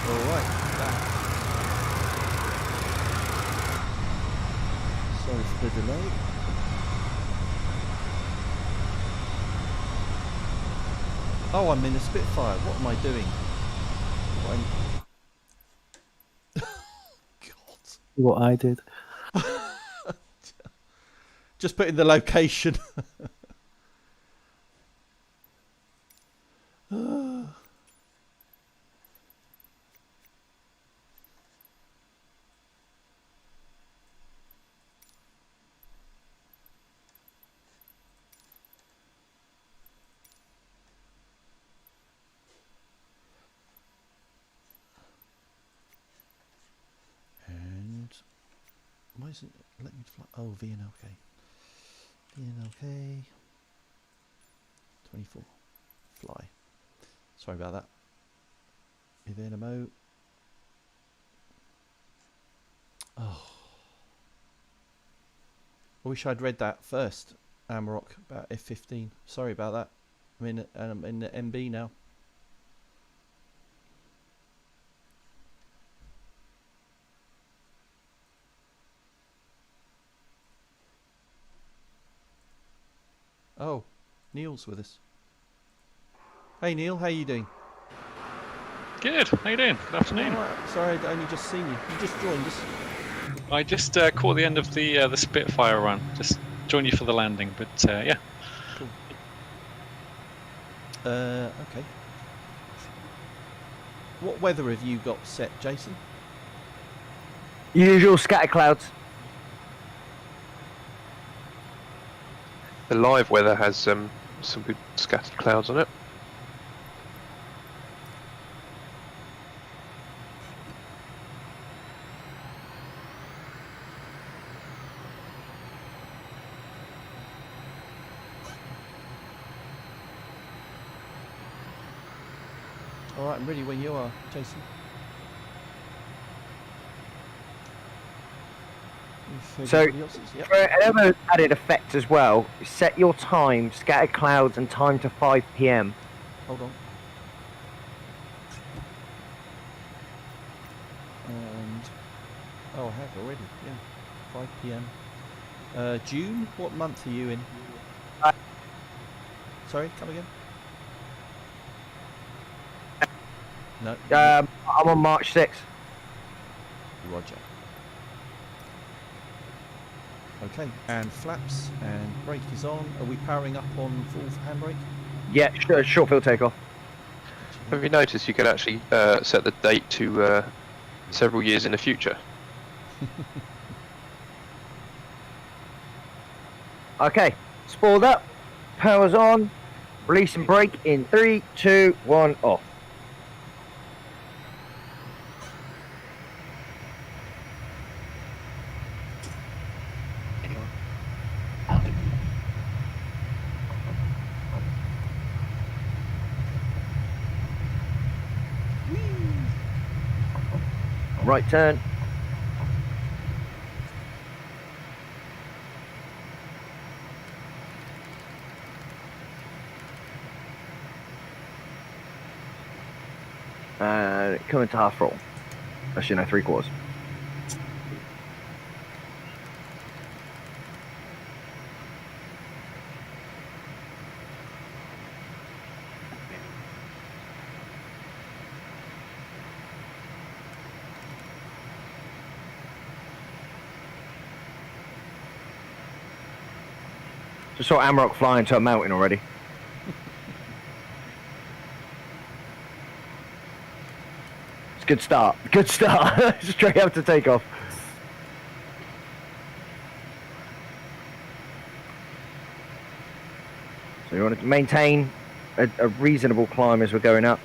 Alright, back. Sorry for the delay. Oh, I'm in a Spitfire. What am I doing? God. What I did. Just put in the location. isn't it? Let me fly. Oh, VNLK. VNLK. 24. Fly. Sorry about that. VNMO. Oh. I wish I'd read that first, Amarok, about F15. Sorry about that. I'm in the MB now. Oh, Neil's with us. Hey Neil, how you doing? Good. How you doing? Good afternoon. Alright, sorry, I'd only just seen you. You just joined us. I just caught the end of the Spitfire run. Just joined you for the landing, but yeah. Cool. Okay. What weather have you got set, Jason? Usual scatter clouds. The live weather has some good scattered clouds on it. Alright, I'm ready when you are, Jason. If So, everybody else is, yep. for another added effect as well, set your time, scattered clouds, and time to 5 p.m. Hold on. And oh, I have already. Yeah, 5 p.m. June. What month are you in? Sorry, come again. No. I'm on March 6th. Roger. Okay, and flaps and brake is on. Are we powering up on full handbrake? Yeah, short field takeoff. Have you noticed you can actually set the date to several years in the future? Okay, spoiled up, powers on, release and brake in 3, 2, 1, off. Right turn. Coming to half roll. Actually, no, 3/4. Just saw Amarok fly into a mountain already. It's a good start. Good start. Straight up to takeoff. So you want to maintain a reasonable climb as we're going up.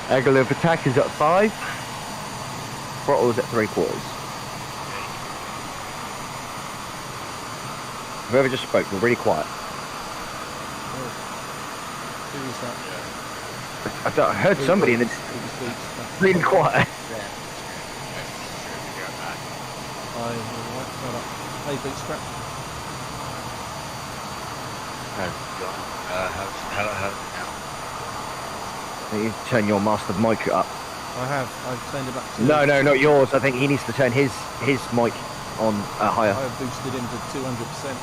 Angle of attack is at 5. Throttle's at 3/4. Whoever just spoke, we're really quiet. Who is that? I heard somebody in the really quiet. Hey, Bootstrap. You turn your master mic up. I have. I've turned it up to... No, not yours. I think he needs to turn his mic on higher. I have boosted him to 200%.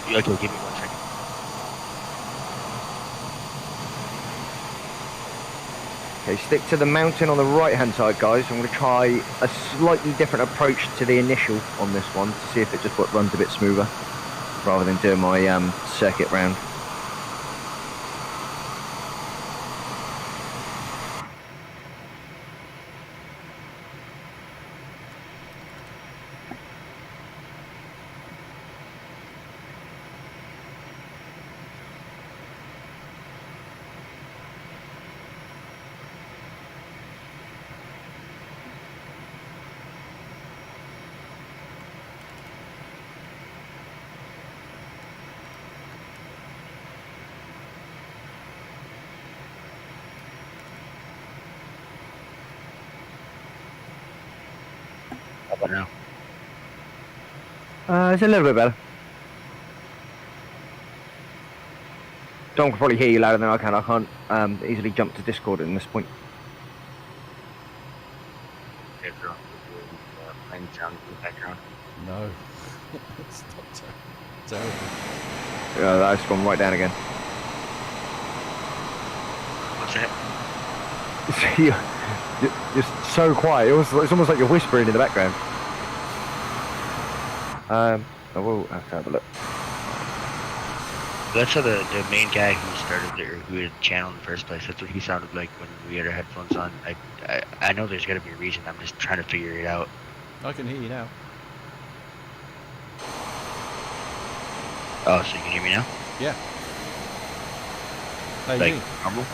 Okay, give me 1 second. Okay, stick to the mountain on the right hand side, guys. I'm going to try a slightly different approach to the initial on this one to see if it just runs a bit smoother rather than doing my circuit round. about now? It's a little bit better. Tom can probably hear you louder than I can. I can't easily jump to Discord at this point. Plane sound in the background. No. It's not terrible. Yeah, that's gone right down again. What's that? You're so quiet. It's almost like you're whispering in the background. I will have to have a look. That's how the main guy who started who had the channel in the first place, that's what he sounded like when we had our headphones on. I know there's got to be a reason. I'm just trying to figure it out. I can hear you now. Oh, so you can hear me now? Yeah. How you Like doing? normal?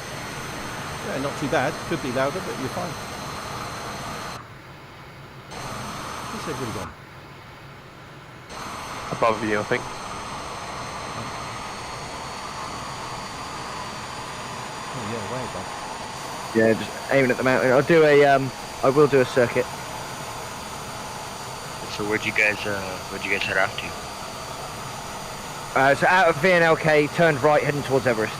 Yeah, not too bad. Could be louder, but you're fine. Where's everybody gone? Above you, I think. Oh yeah, way above. Yeah, just aiming at the mountain. I will do a circuit. So where'd you guys head off to? So out of VNLK, turned right, heading towards Everest.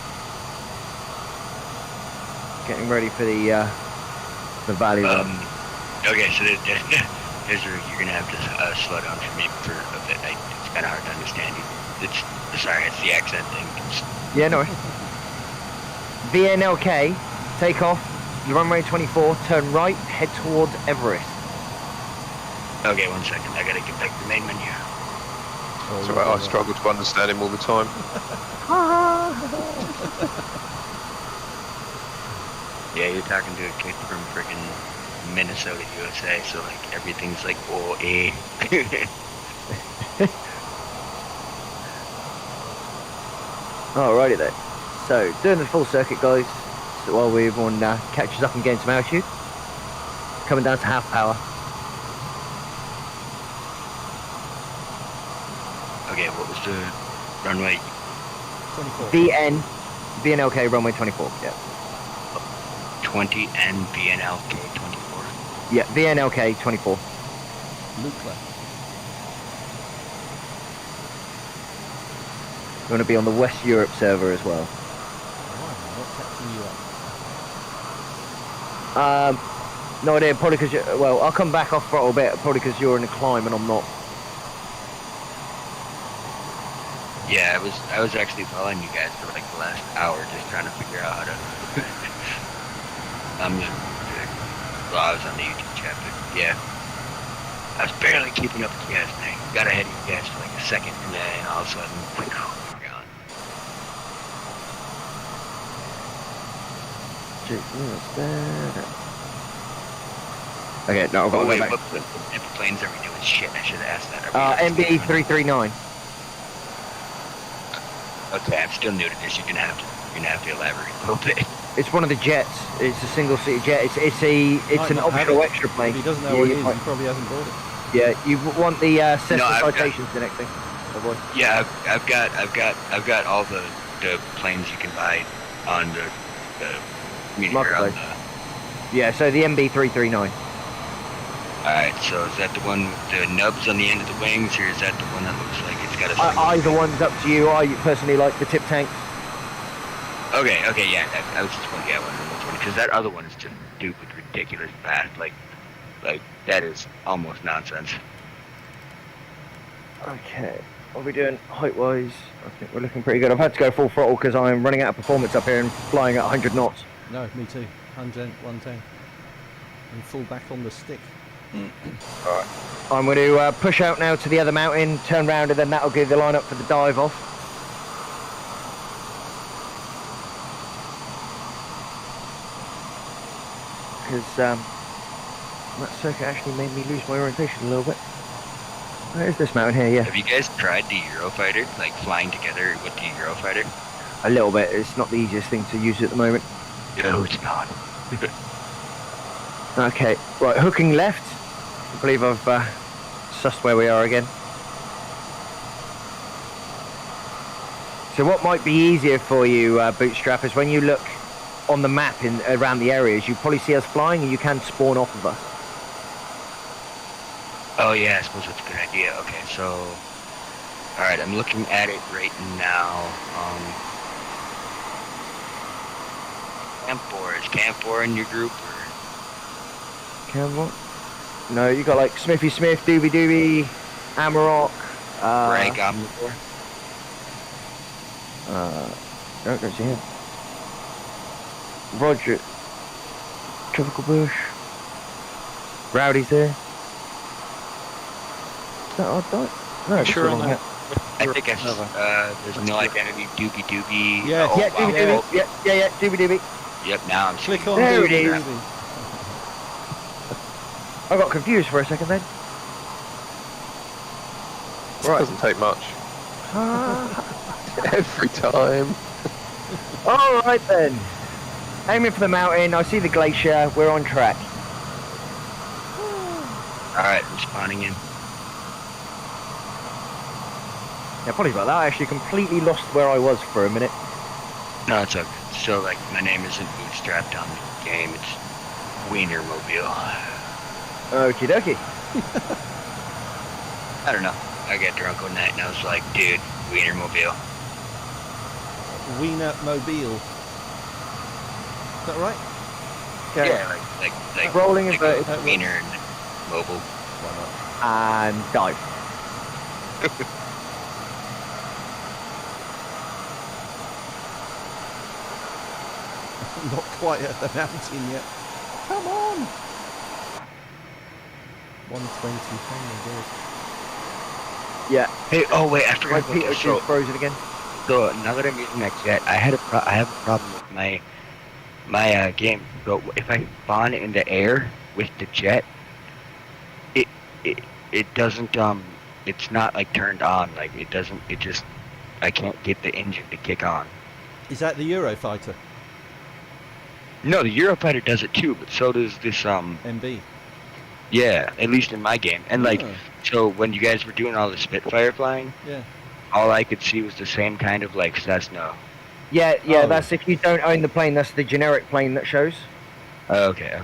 Getting ready for the valley run. Okay, so there's you're gonna have to slow down for me for a bit. It's kind of hard to understand you. Sorry, it's the accent thing. Yeah, no. VNLK, take off. Runway 24, turn right, head towards Everest. Okay, 1 second. I gotta get back to the main menu. Oh, It's alright, I struggle to understand him all the time. Yeah, you're talking to a kid from freaking Minnesota, USA, so like everything's like oh. Alrighty then. So, doing the full circuit, guys. So while everyone catches up and gains some altitude. Coming down to half power. Okay, what was the runway? 24. VNLK runway 24. Yeah. 20 and VNLK 24. Yeah, VNLK 24. Nuclear. We're going to be on the West Europe server as well. Why am I not catching you up? No idea. Probably because well, I'll come back off throttle a bit. Probably because you're in a climb and I'm not. Yeah, I was actually following you guys for like the last hour, just trying to figure out how to. Well, I was on the YouTube chat, but yeah, I was barely keeping up with you guys. And I got ahead of you guys for like a second, and then all of a sudden, you're gone. Okay, no, I've got to Wait, go back. what planes are we doing? Shit, I should have asked that. MB 339. Okay, I'm still new to this. You're gonna have to elaborate a little bit. It's one of the jets. It's a single-seater jet. It's Might an not have optional it. extra plane. If he doesn't know Yeah, what it you is, might- he probably hasn't bought it. Yeah, you want the Cessna No, I've got- Citations, the next thing. Oh boy. Yeah, I've got all the planes you can buy on the Marketplace. Yeah, so the MB 339. Alright, so is that the one with the nubs on the end of the wings, or is that the one that looks like it's got a... Either one's up to you. I personally like the tip tank. Okay, yeah, I was just going to get one of those, because that other one is just stupid, ridiculous fast, like that is almost nonsense. Okay, what are we doing height-wise? I think we're looking pretty good. I've had to go full throttle because I'm running out of performance up here and flying at 100 knots. No, me too. 110, 110. And full back on the stick. Alright. I'm going to push out now to the other mountain, turn round, and then that'll give the line up for the dive off. Because that circuit actually made me lose my orientation a little bit. Where is this mountain here? Yeah. Have you guys tried the Eurofighter, like flying together with the Eurofighter? A little bit. It's not the easiest thing to use at the moment. No, it's not. Okay, right, hooking left. I believe I've sussed where we are again. So what might be easier for you, Bootstrap, is when you look on the map around the areas, you probably see us flying and you can spawn off of us. Oh yeah, I suppose that's a good idea. Okay, so, all right, I'm looking at it right now. Camp 4 in your group, or? Campbell? No, you got like Smithy Smith, Doobie Doobie, Amarok. Ray Goblin 4. Don't go see him. Roger. Tropical Bush. Rowdy's there. Is that our diet? No, it's Sure the on wrong that. hat. I think there's no identity. Doobie Doobie. Yes. Yeah, wow. Doobie Doobie. Yeah, Doobie Doobie. Yep. Now I'm Click seeing on There it Doobie is. Doobie. I got confused for a second then. Right. Doesn't take much. Every time. Alright then. Aiming for the mountain, I see the glacier, we're on track. All right, I'm spawning in. Yeah, apologies about that, I actually completely lost where I was for a minute. No, it's okay. So like, my name isn't bootstrapped on the game. It's Wienermobile. Okie dokie. I don't know. I got drunk one night and I was like, dude, Wienermobile. Wiener Mobile. Is that right? Okay. Yeah, like Rolling like inverted. Wiener and mobile. And dive. Not quite at the mountain yet. Come on! 120, oh Yeah. Hey, oh wait, I forgot My about Peter this. just frozen again. So now that I'm using that jet, I have a problem with my game. So if I spawn in the air with the jet, it doesn't it's not like turned on. Like it doesn't. It just I can't get the engine to kick on. god. Is that the Eurofighter? No, the Eurofighter does it too, but so does this MB? Yeah, at least in my game. And like, Oh. so when you guys were doing all the Spitfire flying, Yeah. all I could see was the same kind of like Cessna. Yeah, Oh. that's if you don't own the plane, that's the generic plane that shows. Okay.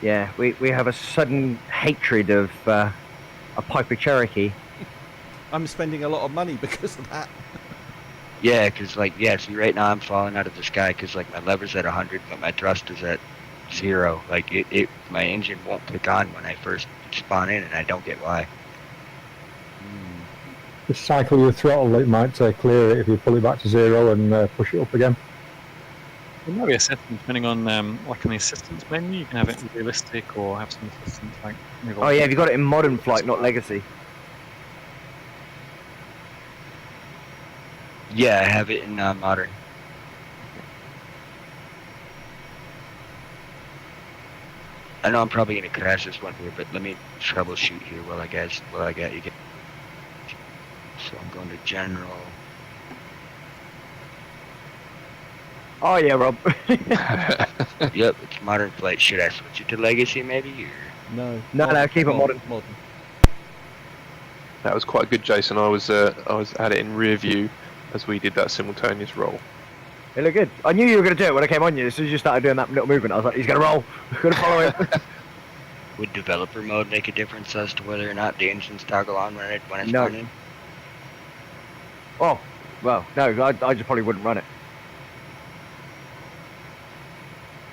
Yeah, we have a sudden hatred of a Piper Cherokee. I'm spending a lot of money because of that. Yeah, because like, yeah, see right now I'm falling out of the sky because like my lever's at 100, but my thrust is at 0. Like my engine won't kick on when I first spawn in, and I don't get why. Just cycle your throttle, it might clear it if you pull it back to 0 and push it up again. There might be a setting depending on like an assistance menu. You can have it realistic or have some assistance like. Oh yeah, have you got it in modern flight, not legacy? Yeah, I have it in modern. I know I'm probably gonna crash this one here, but let me troubleshoot here while I got you. So I'm going to general. Oh yeah, Rob. Yep, it's modern flight. Should I switch it to legacy maybe? Or? No. No, keep it modern. That was quite good, Jason. I was at it in rear view as we did that simultaneous roll. It looked good. I knew you were going to do it when I came on you. As soon as you started doing that little movement, I was like, he's going to roll. We're going to follow him. Would developer mode make a difference as to whether or not the engines toggle on when it's No. running? Oh, well, no, I just probably wouldn't run it.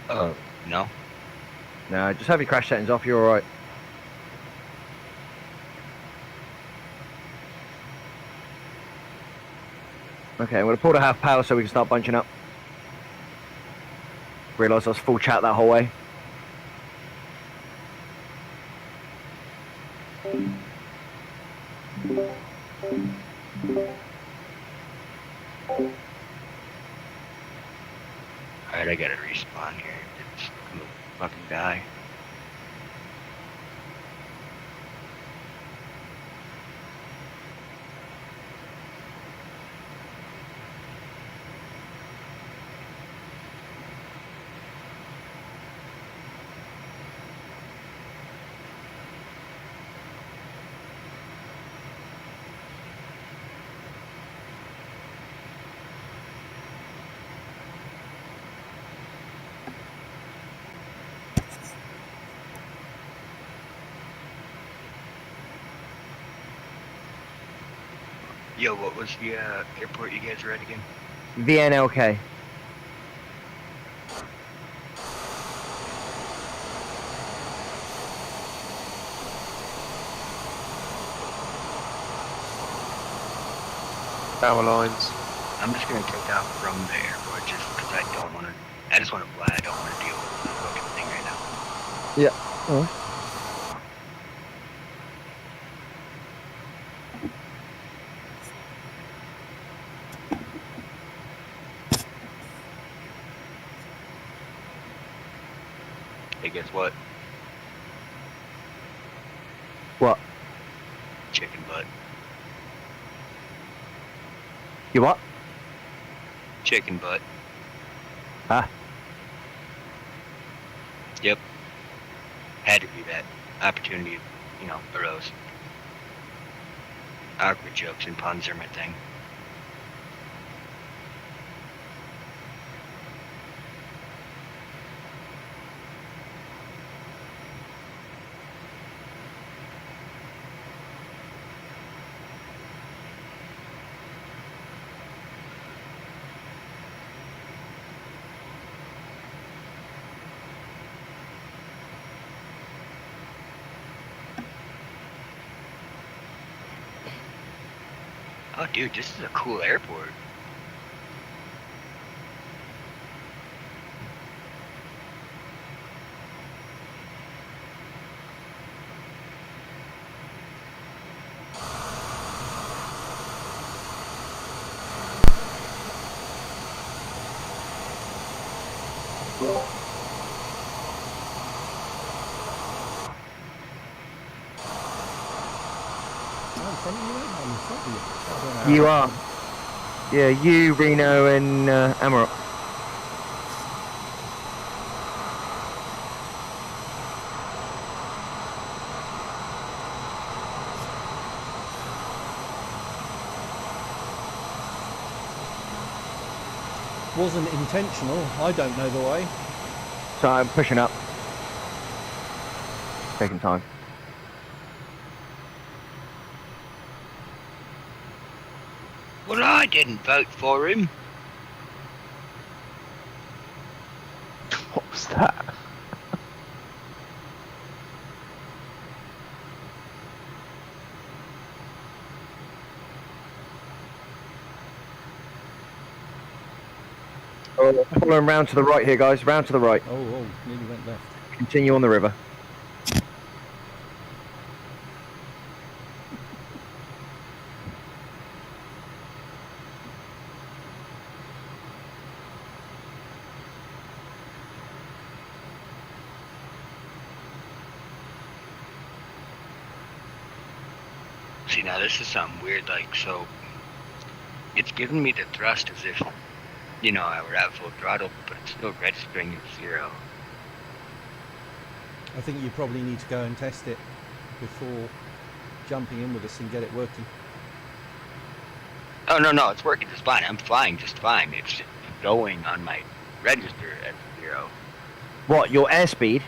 Oh, no. No, just have your crash settings off, you're alright. Okay, I'm going to pull to half power so we can start bunching up. Realised I was full chat that whole way. Alright, I gotta respawn here. I'm a fucking guy. Yo, what was the airport you guys were at again? VNLK. Power lines. I'm just gonna take off from the airport just because I don't want to. I just want to fly. I don't want to deal with the fucking thing right now. Yeah. Oh. Hey, guess what? What? Chicken butt. You what? Chicken butt. Huh? Yep. Had to be that opportunity, arose. Awkward jokes and puns are my thing. Oh, dude, this is a cool airport. You are. Yeah, you, Reno, and Amarok. Wasn't intentional. I don't know the way. So I'm pushing up. Taking time. Well, I didn't vote for him. What was that? Oh, following round to the right here, guys. Round to the right. Oh, nearly went left. Continue on the river. See, now this is something weird, like, so it's giving me the thrust as if, I were at full throttle, but it's still registering at 0. I think you probably need to go and test it before jumping in with us and get it working. Oh, no, it's working just fine. I'm flying just fine. It's just going on my register at 0. What, your airspeed?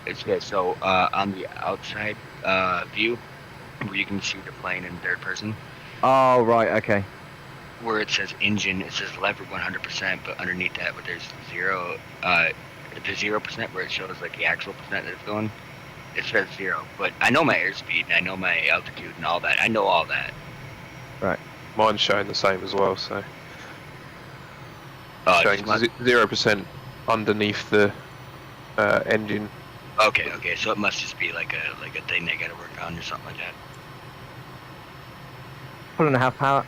It's good. So, on the outside view, where you can see the plane in third person, Oh, right, okay. where it says engine, it says lever 100%, but underneath that, where there's 0, the 0% where it shows like the actual percent that it's going, it says 0. But I know my airspeed and I know my altitude and all that. I know all that. Right. Mine's showing the same as well, so It showing must- 0% underneath the engine. Okay. So it must just be like a thing they gotta work on or something like that. 1.5 power.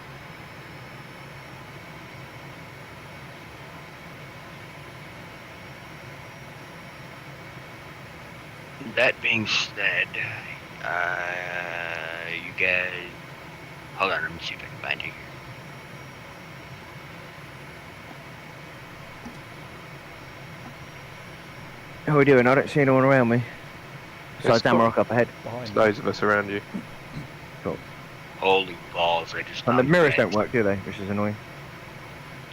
That being said, you guys, hold on. Let me see if I can find you here. How are we doing? I don't see anyone around me. Besides It's Amarok up ahead. Behind There's you. loads of us around you. Holy balls! I just And the found mirrors that. don't work, do they? Which is annoying.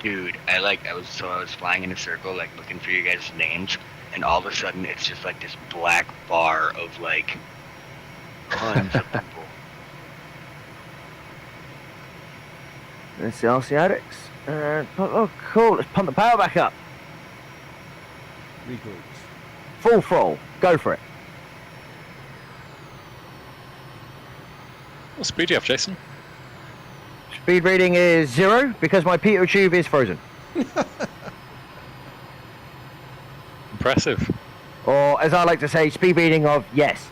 Dude, I was flying in a circle, like looking for you guys' names, and all of a sudden it's just like this black bar of like tons of people. There's the RCOtics. Oh, cool. Let's pump the power back up. Regroup. Full throttle. Go for it. What speed do you have, Jason? Speed reading is 0 because my pitot tube is frozen. Impressive. Or, as I like to say, speed reading of yes.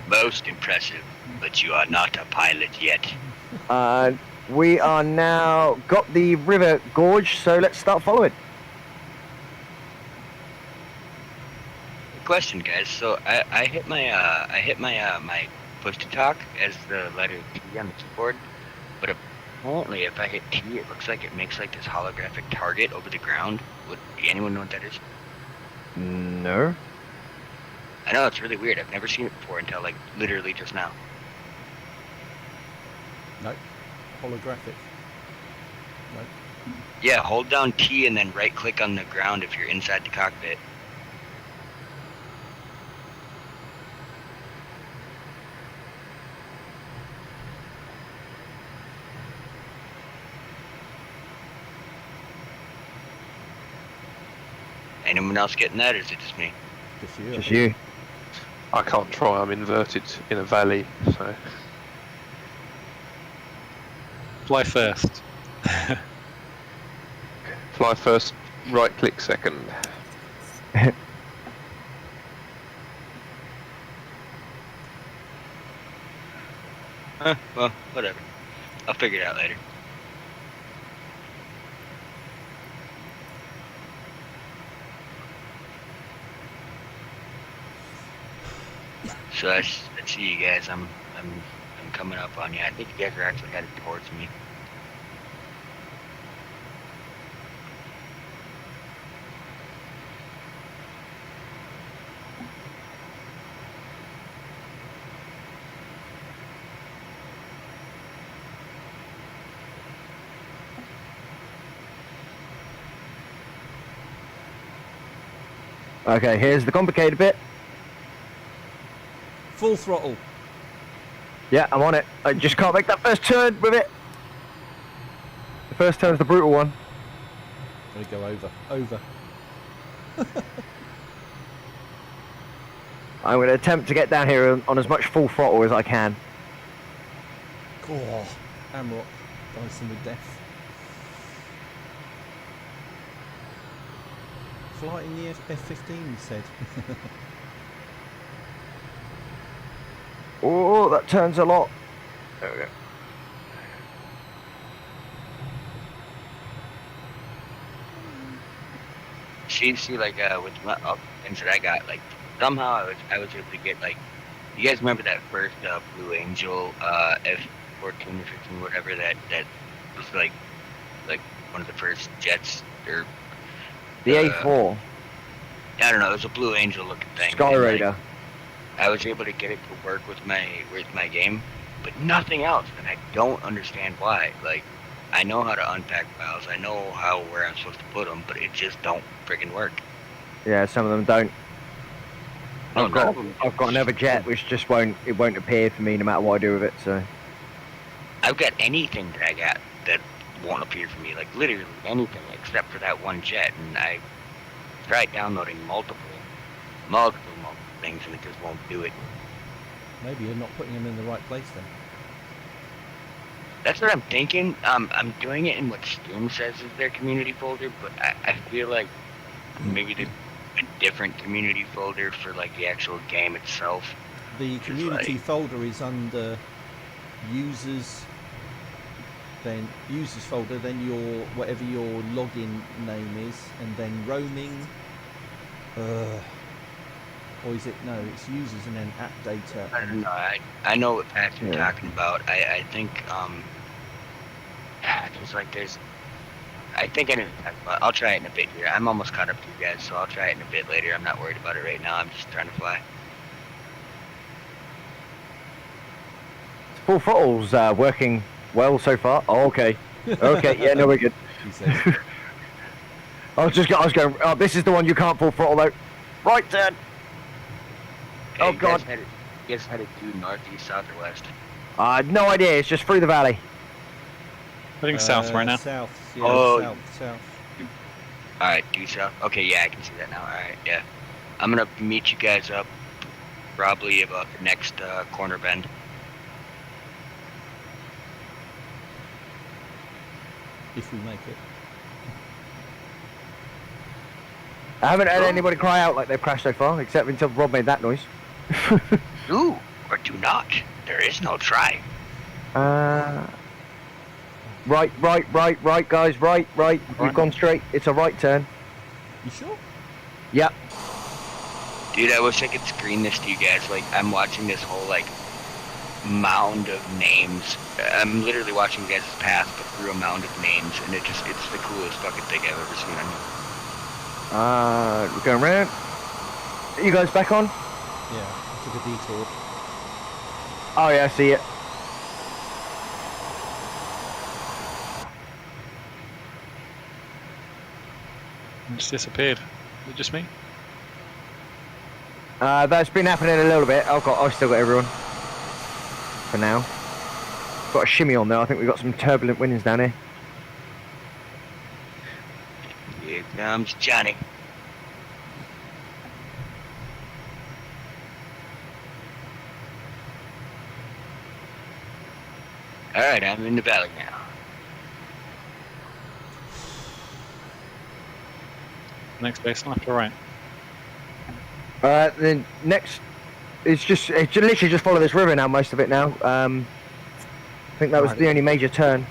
Most impressive, but you are not a pilot yet. We are now got the river gorge, so let's start following. Question, guys. So I hit my my push to talk as the letter T on the keyboard, but apparently if I hit T, it looks like it makes like this holographic target over the ground. Would anyone know what that is? No. I know, it's really weird. I've never seen it before until like literally just now. Nope. Holographic. Nope. Yeah, hold down T and then right click on the ground if you're inside the cockpit. Anyone else getting that, or is it just me? Just you. Just you. I can't try. I'm inverted in a valley, so Fly first. fly first, right click second. Well, whatever. I'll figure it out later. So I see you guys. I'm coming up on you. I think you guys are actually headed towards me. Okay, here's the complicated bit. Full throttle. Yeah, I'm on it. I just can't make that first turn with it. The first turn's the brutal one. Gonna go over. Over. I'm going to attempt to get down here on as much full throttle as I can. Oh, Amrock. Dyson with death. Flight in the F-15, you said. Oh, that turns a lot. There we go. See, like with my things that I got, like somehow I was able to get like, you guys remember that first Blue Angel F-14 or 15, whatever that was like one of the first jets or The A4. I don't know, it was a Blue Angel looking thing. Sky And, Raider. like, I was able to get it to work with my game, but nothing else, and I don't understand why. Like, I know how to unpack files, I know where I'm supposed to put them, but it just don't friggin' work. Yeah, some of them don't. No, I've none got of them. I've got another jet which just won't appear for me no matter what I do with it. So I've got anything that I got that won't appear for me, like literally anything except for that one jet, and I tried downloading multiple things and it just won't do it. Maybe you're not putting them in the right place then. That's what I'm thinking. I'm doing it in what Steam says is their community folder, but I feel like maybe a different community folder for like the actual game itself. The community folder is under users, then users folder, then your whatever your login name is, and then roaming. Or is it no? It's users and then app data. I don't know. I know what Pat's been talking about. I think I think I know what you're talking about. I'll try it in a bit here. I'm almost caught up to you guys, so I'll try it in a bit later. I'm not worried about it right now. I'm just trying to fly. full throttle's working well so far. Oh, okay. Okay, yeah, no, we're good. He says. I was going. Oh, this is the one you can't full throttle though. Right turn. Hey, Oh, you guys God. You guys headed due north, east, south, or west? No idea. It's just through the valley. Heading south right now. South, yeah, Oh. south. Alright, due south. Okay, yeah, I can see that now. Alright, yeah. I'm gonna meet you guys up probably about the next corner bend. If we make it. I haven't heard anybody cry out like they've crashed so far, except until Rob made that noise. Do or do not. There is no try. Right, guys, right. You've gone straight. It's a right turn. You sure? Yep. Dude, I wish I could screen this to you guys. Like, I'm watching this whole, like, mound of names. I'm literally watching you guys pass, but through a mound of names, and it's the coolest fucking thing I've ever seen on here. We're going round. Are you guys back on? Yeah, I took a detour. Oh yeah, I see it. It just disappeared. Is it just me? That's been happening a little bit. I've still got everyone. For now. Got a shimmy on there. I think we've got some turbulent winds down here. Here comes Johnny. Alright, I'm in the valley now. Next base, left or right? Then next, it's literally just follow this river now. Most of it now. I think that was the only major turn.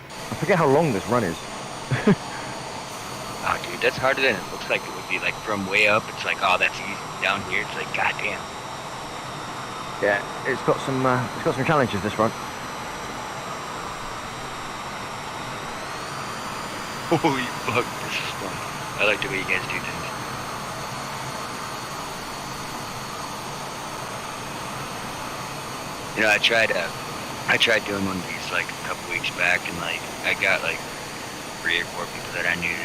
I forget how long this run is. Oh, dude, that's harder than it looks like it would be. Like, from way up, it's like, oh, that's easy. Down here, it's like, goddamn. Yeah, it's got some challenges this run. Holy fuck, this is fun. I like the way you guys do things. You know, I tried doing one of these like a couple weeks back, and like I got like 3 or 4 people that I knew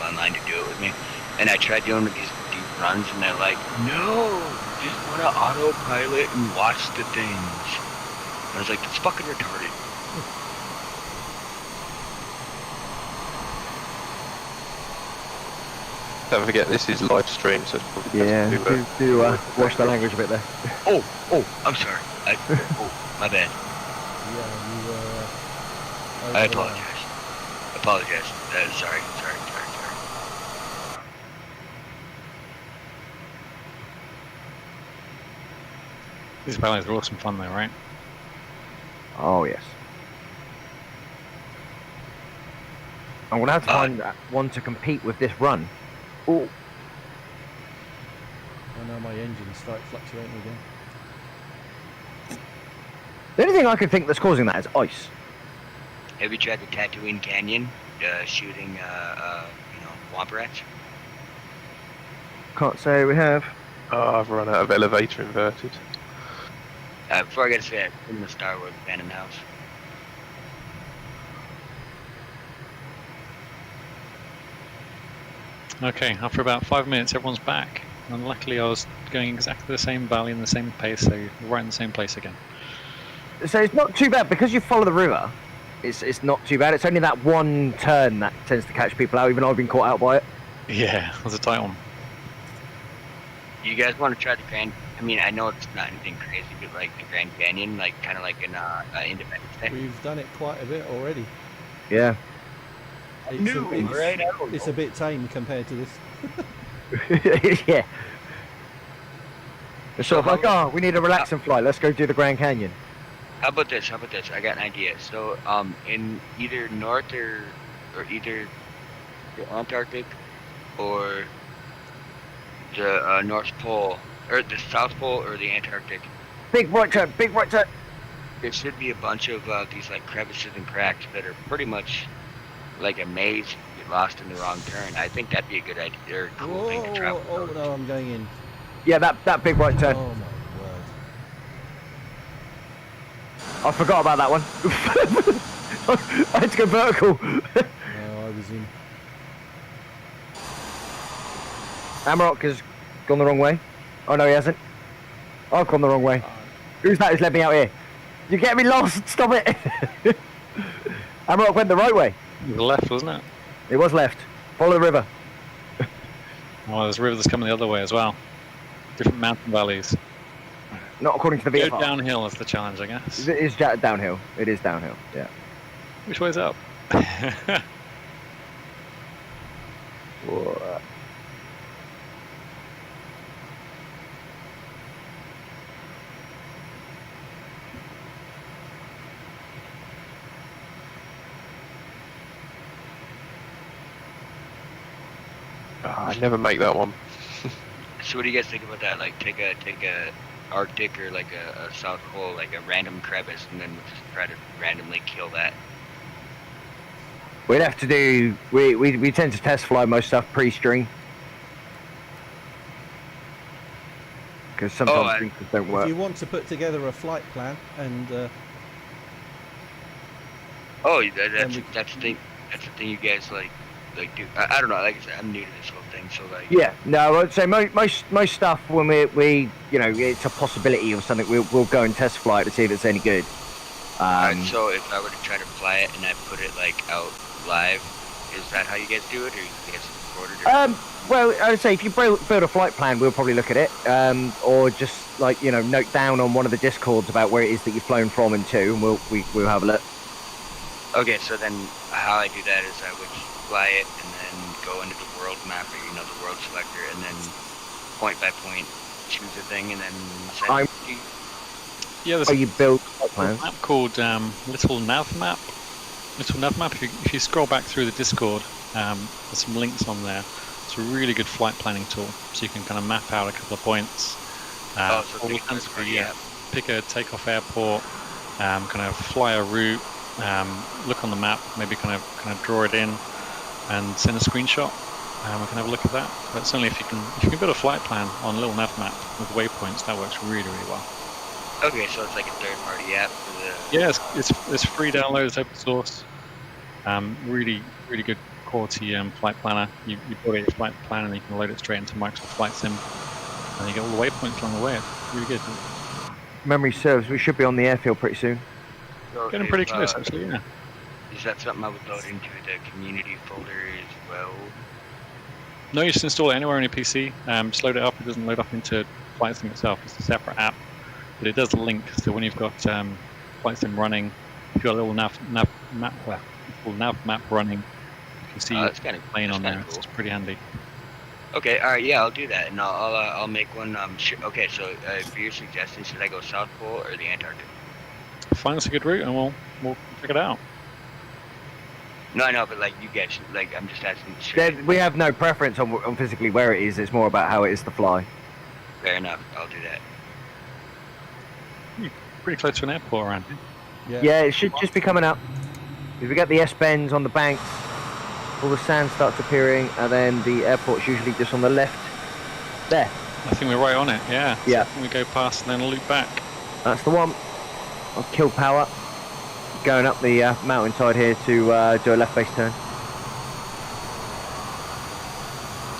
online to do it with me, and I tried doing these deep runs, and they're like, no, just want to autopilot and watch the things. I was like, that's fucking retarded. Don't forget, this is live stream, so it's probably Yeah, best to do watch the language a bit there. Oh, I'm sorry. My bad. Yeah, I apologize. Sorry. These valleys are awesome fun though, right? Oh yes. I'm gonna have to find one to compete with this run. Oh, I know my engine started fluctuating again. the only thing I could think that's causing that is ice. Have you tried the Tatooine Canyon, shooting, swamp rats? Can't say we have. Oh, I've run out of elevator inverted. Before I get to say, I'm in the Star Wars abandoned house. Okay, after about 5 minutes, everyone's back. And luckily, I was going exactly the same valley in the same pace, so we're right in the same place again. So it's not too bad because you follow the river. It's not too bad. It's only that one turn that tends to catch people out. Even though I've been caught out by it. Yeah, that was a tight one. You guys want to try the Grand? I mean, I know it's not anything crazy, but like the Grand Canyon, like kind of like an Independence Day. We've done it quite a bit already. Yeah. It's a bit tame compared to this. Yeah. It's sort of like, oh, we need a relaxing flight. Let's go do the Grand Canyon. How about this? I got an idea. So, in either North or either the Antarctic or the North Pole, or the South Pole or the Antarctic, Big right turn. there should be a bunch of these like crevices and cracks that are pretty much like a maze. If you get lost in the wrong turn, I think that'd be a good idea or a cool thing to travel. Oh no, I'm going in. Yeah, that big right turn. Oh my word. I forgot about that one. I had to go vertical. No, I was in. Amarok has gone the wrong way. Oh no, he hasn't. I've gone the wrong way. Who's that who's led me out here? You're getting me lost. Stop it. Amarok went the right way. The left, wasn't it? It was left. Follow the river. Oh, there's a river that's coming the other way as well. Different mountain valleys. Not according to the Go VFR. downhill is the challenge, I guess. It is downhill. It is downhill. Yeah. Which way's up? Whoa. I never make that one. So what do you guys think about that? Like take a Arctic or like a South Pole, like a random crevice, and then just try to randomly kill that. We'd have to do. We tend to test fly most stuff pre-string because sometimes things just don't If work. you want to put together a flight plan and Oh, Then we- that's the thing. That's the thing you guys like do. I don't know. Like I said, I'm new to this whole thing, so like. Yeah, no, I'd say most stuff when we you know it's a possibility or something, we'll go and test fly it to see if it's any good. Alright, so if I were to try to fly it and I put it like out live, is that how you guys do it, or you guys record it? Or Well, I would say if you build a flight plan, we'll probably look at it, or just like note down on one of the discords about where it is that you've flown from and to, and we'll have a look. Okay, so then how I do that is I would fly it and then go into the world map, or the world selector, and then point by point choose a thing, and then send it to you. Yeah, there's Oh, you build flight a plans. map called Little Nav Map. Little Nav Map. If you scroll back through the Discord, there's some links on there. It's a really good flight planning tool, so you can kind of map out a couple of points. So All think kinds third of party yeah. app. Pick a takeoff airport, kind of fly a route, look on the map, maybe kind of draw it in, and send a screenshot. We can have a look at that. But certainly, if you can build a flight plan on a little nav map with waypoints, that works really, really well. Okay, so it's like a third-party app for the. Yeah, it's free download. It's open source. Really, really good quality flight planner. You build a flight plan and you can load it straight into Microsoft Flight Sim, and you get all the waypoints along the way. It's really good. Memory serves, we should be on the airfield pretty soon. So Getting if, pretty close, actually. Yeah. Is that something I would load into the community folder as well? No, you just install it anywhere on your PC. Just load it up. It doesn't load up into Flight Sim itself. It's a separate app, but it does link. So when you've got Flight Sim running, if you've got a little nav map running, you can see your That's kind of plane on there. cool. It's pretty handy. Okay, all right, yeah, I'll do that, and I'll make one. Okay, so for your suggestion, should I go South Pole or the Antarctic? Find us a good route and we'll check it out. No, I know, but like you guys, like I'm just asking. We have no preference on physically where it is. It's more about how it is to fly. Fair enough. I'll do that. You're pretty close to an airport around here. Yeah, it should just be coming up. If we get the S-bends on the banks, all the sand starts appearing, and then the airport's usually just on the left. There. I think we're right on it. Yeah. Yeah. So we go past and then loop back. That's the one. I'll kill power. Going up the mountainside here to do a left base turn.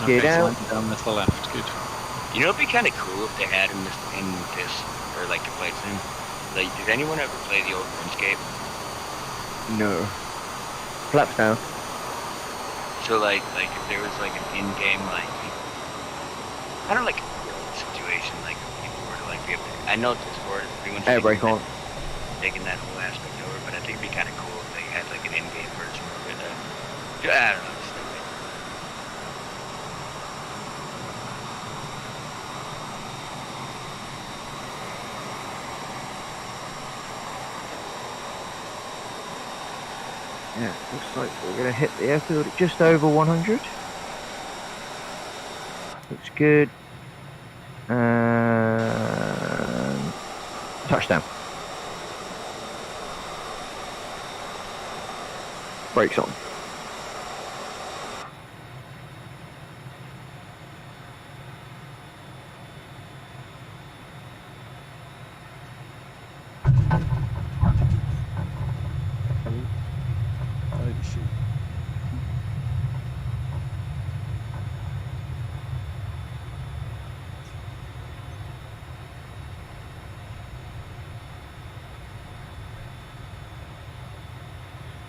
Gear down. So down to the left. Good. You know, it'd be kind of cool if they had in this, or like the flight sim. Like, did anyone ever play the old RuneScape? No. Flaps down. So like if there was like an in-game like, kind of like a real situation, like if people were to like be able to, I know Discord is pretty much Air brake on. taking that whole aspect over, but I think it'd be kind of cool if they had like an in-game version of it. I don't know. Just thinking. Yeah, looks like we're going to hit the airfield at just over 100. Looks good. And touchdown. Brakes on. oh shoot.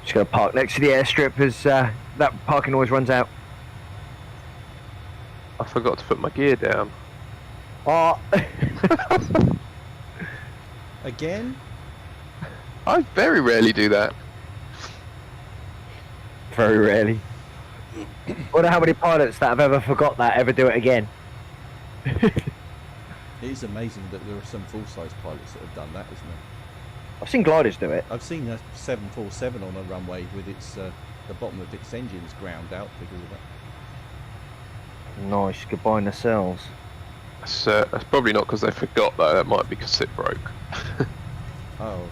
Just going to park next to the airstrip as that parking always runs out. I forgot to put my gear down. Oh. Again? I very rarely do that. Very rarely. I wonder how many pilots that have ever forgot that ever do it again. It is amazing that there are some full-size pilots that have done that, isn't it? I've seen gliders do it. I've seen a 747 on a runway with its the bottom of its engines ground out because of that. Nice, goodbye nacelles. That's probably not because they forgot though. That might be because it broke. Oh, okay.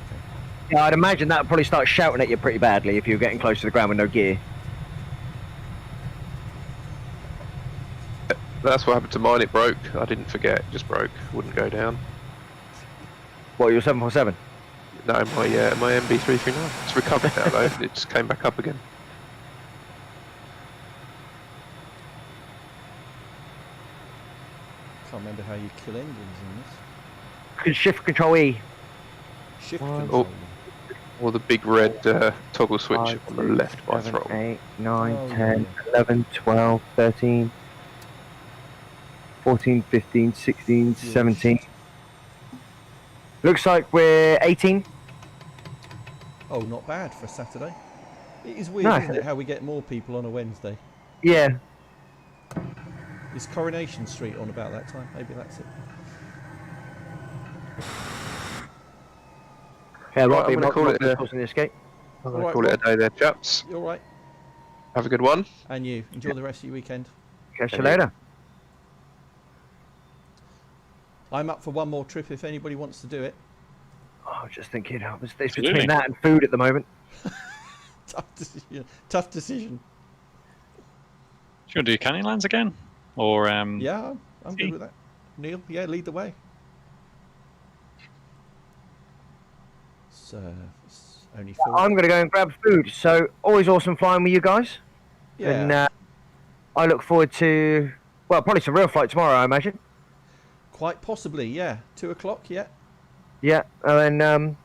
Yeah, I'd imagine that would probably start shouting at you pretty badly if you were getting close to the ground with no gear. That's what happened to mine. It broke. I didn't forget. It just broke. Wouldn't go down. What, your 747? No, my MB339. It's recovered now though. It just came back up again. Can't remember how you kill engines in this. Shift Control E. Shift One. control. Or the big red toggle switch 5, on the 6, left by 7, throttle. 8, 9, Oh, 10, yeah. 11, 12, 13, 14, 15, 16, 17. Looks like we're 18. Oh, not bad for a Saturday. It is weird, No. isn't it, how we get more people on a Wednesday? Yeah. Is Coronation Street on about that time? Maybe that's it. Yeah, Right, right, I'm gonna call it a- causing the escape. I'm going to Alright, call it a Rob. day there, chaps. You're right. Have a good one. And you. Enjoy the rest of your weekend. Catch you later. I'm up for one more trip if anybody wants to do it. Oh, just thinking, it's Absolutely. between that and food at the moment. Tough decision. Tough decision. Do you want to do Canyonlands again? Or Yeah, I'm good with that. Neil, yeah, lead the way. So, it's only 4. I'm going to go and grab food. So, always awesome flying with you guys. Yeah. And I look forward to, well, probably some real flight tomorrow, I imagine. Quite possibly, yeah. 2 o'clock, yeah. Yeah, and then,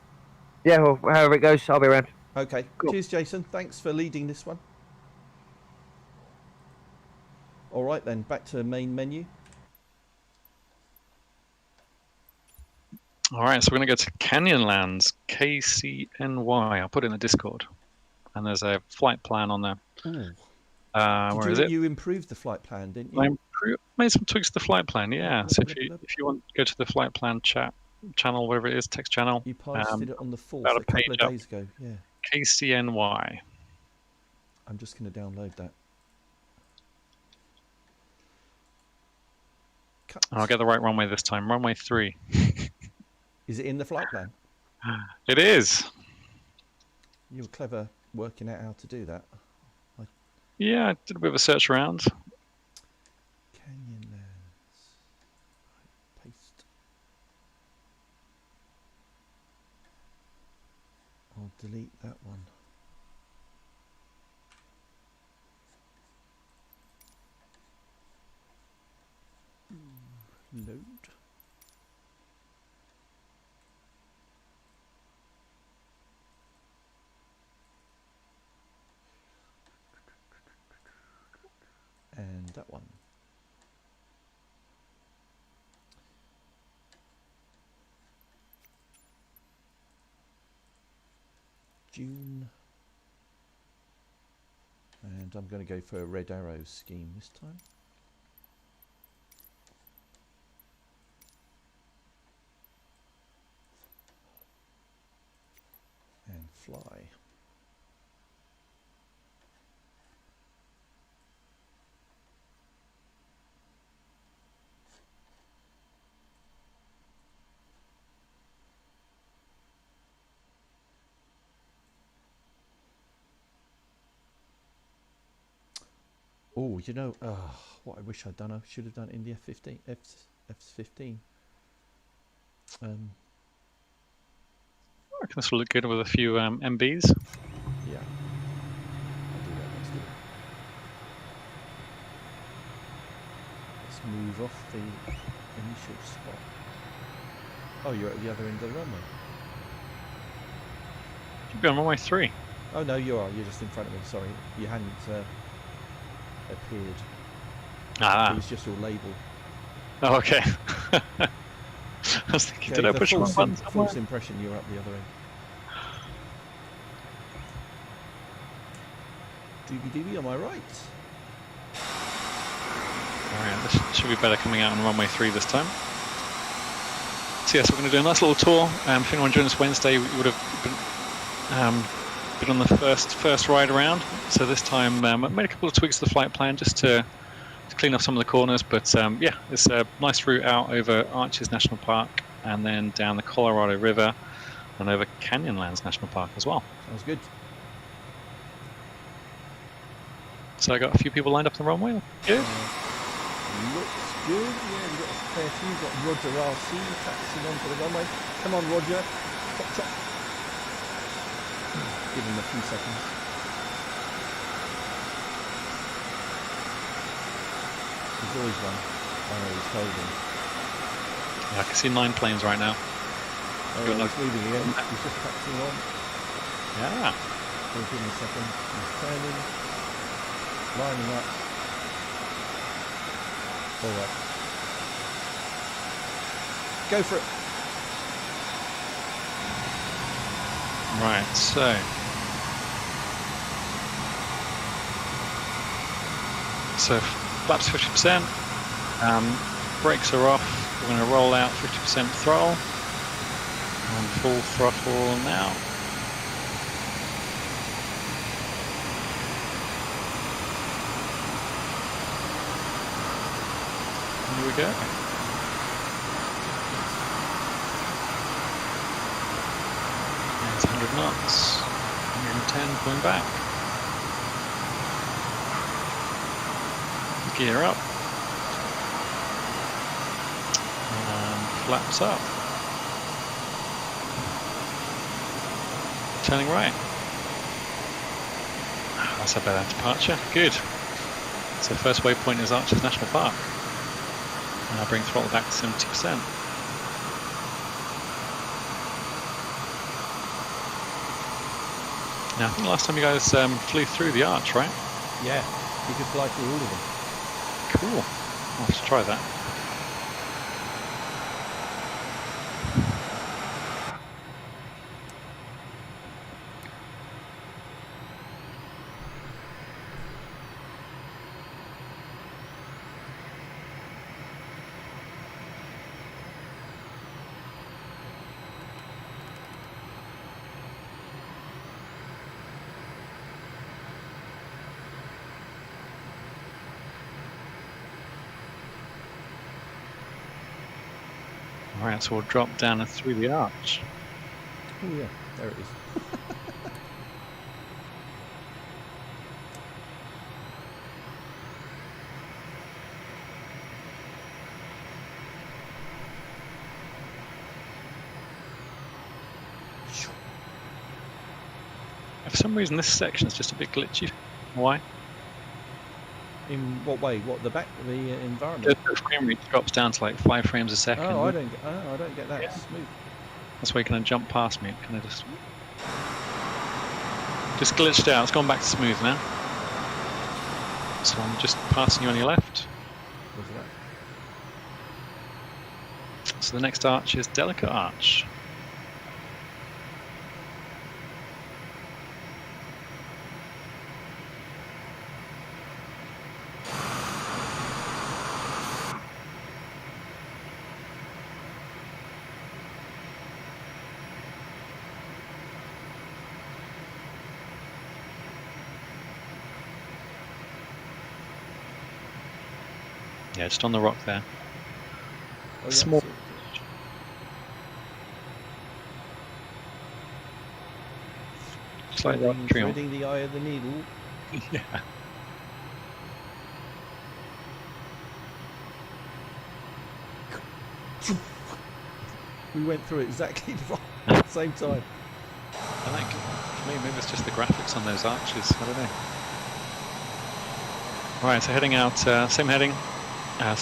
yeah, well, however it goes, I'll be around. Okay. Cool. Cheers, Jason. Thanks for leading this one. All right, then. Back to main menu. all right, so we're going to go to Canyonlands, KCNY. I'll put it in the Discord, and there's a flight plan on there. Ooh. Where is it? You improved the flight plan, didn't you? I made some tweaks to the flight plan. Yeah. So if you want to go to the flight plan channel, whatever it is, text channel. You posted it on the 4th, about a couple page of up. days ago. Yeah. KCNY. I'm just going to download that. Cut. I'll get the right runway this time. Runway 3. Is it in the flight plan? It is. You were clever working out how to do that. Yeah, I did a bit of a search around. Canyonlands. Right, paste. I'll delete that one. Load. And that one. June. And I'm going to go for a red arrow scheme this time. And fly. Oh, you know, what I wish I'd done. I should have done it in the F-15. F-15. I reckon this will look good with a few MBs. Yeah. I'll do that next week. Let's move off the initial spot. Oh, you're at the other end of the runway. Should be on runway 3. Oh no, you are. You're just in front of me. Sorry, you hadn't appeared. Ah. It was just your label. Oh, okay. I was thinking, did I push one button? False impression you're up the other end. Doobie, am I right? Alright, this should be better coming out on runway 3 this time. So yes, we're going to do a nice little tour. If anyone joined us Wednesday, we would have been on the first ride around. So this time I made a couple of tweaks to the flight plan just to clean up some of the corners. But yeah, it's a nice route out over Arches National Park and then down the Colorado River and over Canyonlands National Park as well. Sounds good. So I got a few people lined up on the runway. Good. Looks good. Yeah, we've got a fair few. We've got Roger RC taxiing onto the runway. Come on, Roger. Chop, chop. Give him a few seconds. There's always one. Oh, he's holding. Yeah, I can see 9 planes right now. Oh, he's moving again. He's just taxiing on. Yeah. We'll give him a second. He's turning. Lining up. All right. Go for it. Right, so flaps 50%, brakes are off, we're going to roll out 50% throttle, and full throttle now. Here we go. It's 100 knots, 110 pulling back. Gear up. And flaps up. Turning right. That's a better departure. Good. So first waypoint is Arches National Park. And I'll bring throttle back to 70%. Now, I think last time you guys flew through the arch, right? Yeah, you could fly through all of them. Cool. I'll have to try that. Alright, so we'll drop down and through the arch. Oh yeah, there it is. For some reason this section is just a bit glitchy. Why? In what way? What, the environment? The frame rate drops down to like 5 frames a second. Oh, I don't get that. Yeah. Smooth. That's why you can jump past me. It kind of just glitched out. It's gone back to smooth now. So I'm just passing you on your left. What's that? So the next arch is Delicate Arch. Yeah, just on the rock there. Oh, yeah, Small. so- Slight rock tree on. Threading the eye of the needle. Yeah. We went through it exactly the same time. I think maybe it's just the graphics on those arches. I don't know. Right, so heading out, same heading, turning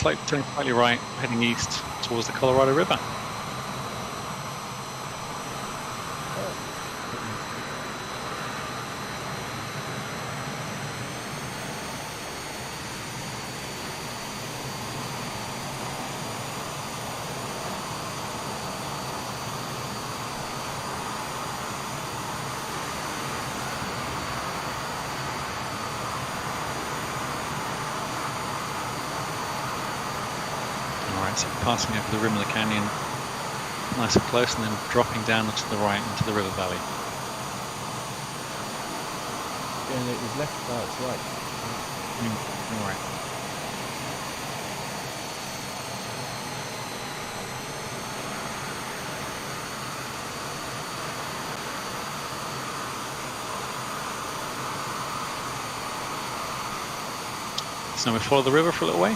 slightly right, heading east towards the Colorado River. So passing over the rim of the canyon nice and close, and then dropping down to the right into the river valley. And it was left, it's right. All right. So now we follow the river for a little way.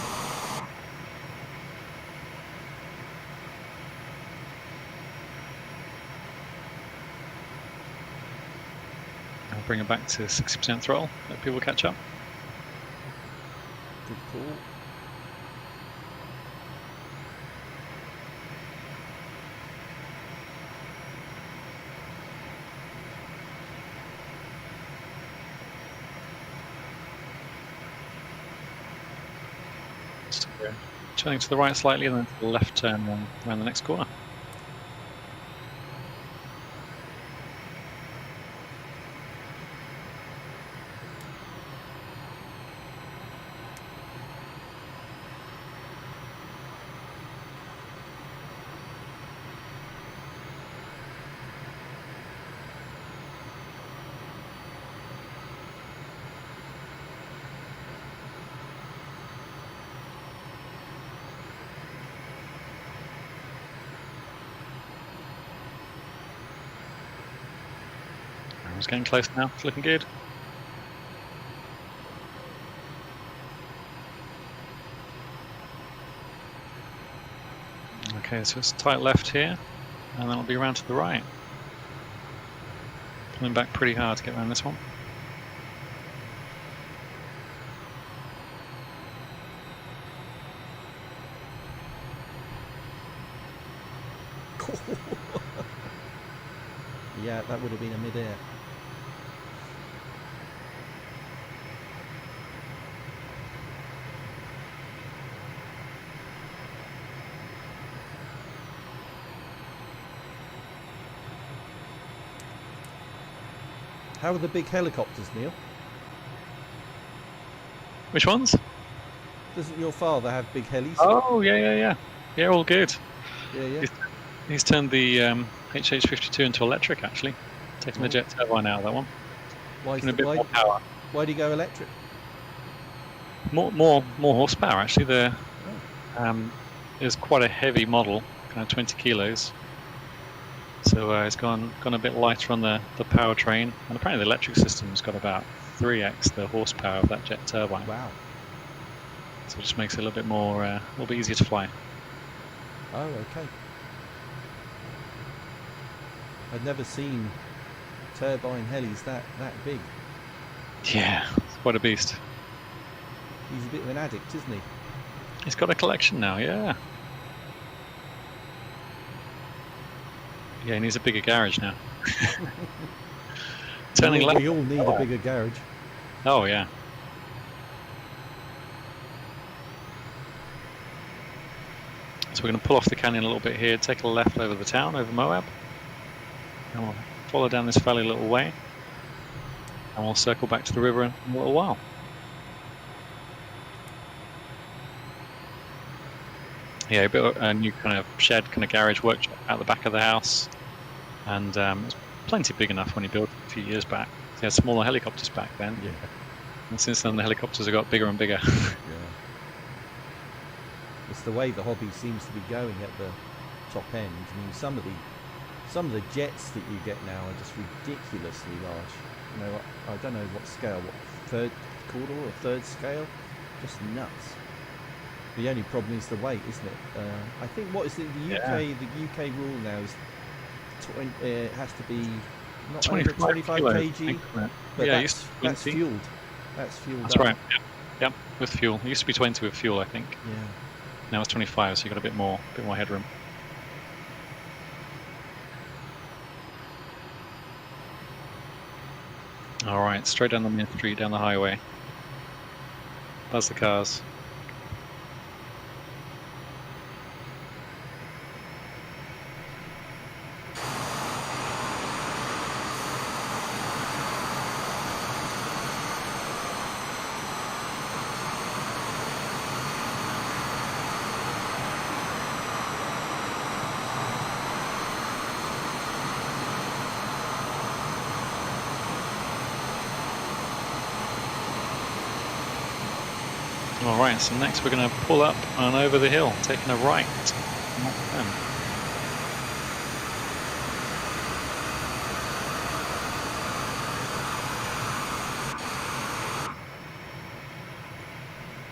I'll bring it back to 60% throttle, let people catch up. Good call. So we're turning to the right slightly and then to the left turn around the next corner. It's getting close now, it's looking good. Okay, so it's tight left here, and then it'll be around to the right. Pulling back pretty hard to get around this one. Yeah, that would have been a mid-air. How are the big helicopters, Neil? Which ones? Doesn't your father have big helis? Oh, yeah. Yeah, all good. Yeah. He's turned the HH52 into electric, actually. Taking the jet turbine out of that one. Why Giving a bit more power. Why do you go electric? More horsepower, actually. Is quite a heavy model, kind of 20 kilos. So it's gone a bit lighter on the powertrain, and apparently the electric system's got about 3x the horsepower of that jet turbine. Wow. So it just makes it a little bit more, a little bit easier to fly. Oh, okay. I'd never seen turbine helis that big. Yeah, it's quite a beast. He's a bit of an addict, isn't he? He's got a collection now, yeah. Yeah, he needs a bigger garage now. Turning left. We all need a bigger garage. Oh, yeah. So we're going to pull off the canyon a little bit here, take a left over the town, over Moab. And we'll follow down this valley a little way. And we'll circle back to the river in a little while. Yeah, a bit of a new kind of shed, kind of garage workshop out the back of the house. And it's plenty big enough when he built it a few years back. He had smaller helicopters back then. Yeah. And since then the helicopters have got bigger and bigger. Yeah. It's the way the hobby seems to be going at the top end. I mean, some of the jets that you get now are just ridiculously large. You know, I don't know what scale, third quarter or third scale, just nuts. The only problem is the weight, isn't it? I think what is it? The UK rule now is it has to be not over 25 kg. But yeah, that's fueled. That's fueled. That's right. Yep, with fuel. It used to be 20 with fuel, I think. Yeah. Now it's 25, so you got a bit more headroom. All right, straight down the main street, down the highway. Buzz the cars. All right, so next we're going to pull up and over the hill, taking a right.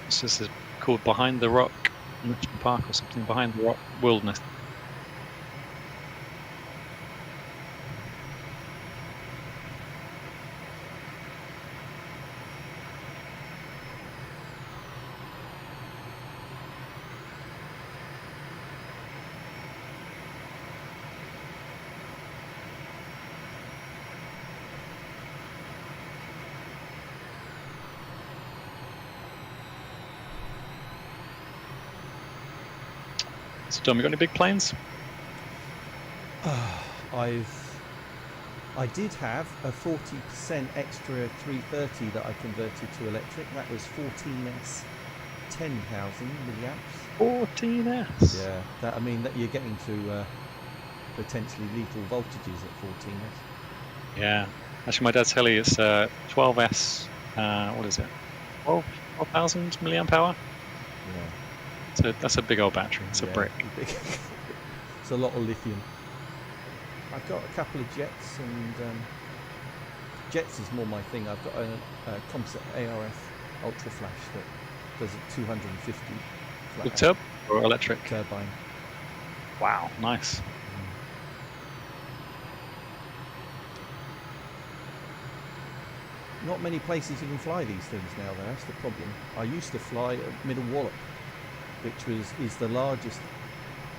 This is called Behind the Rock National Park or something, Behind the Rock Wilderness. So Dom, you got any big planes? I did have a 40% extra 330 that I converted to electric. That was 14S, 10,000 milliamps. 14S. Yeah, that, I mean that you're getting to potentially lethal voltages at 14S. Yeah, actually, my dad's heli is 12S. What is it? 12,000 milliamp hour. Yeah. So that's a big old battery. It's a brick. It's a lot of lithium. I've got a couple of jets, and jets is more my thing. I've got a composite ARF ultra flash that does a 250 flat With turbo or electric? turbine. Wow, nice. Not many places you can fly these things now, though. That's the problem. I used to fly at Middle Wallop, which is the largest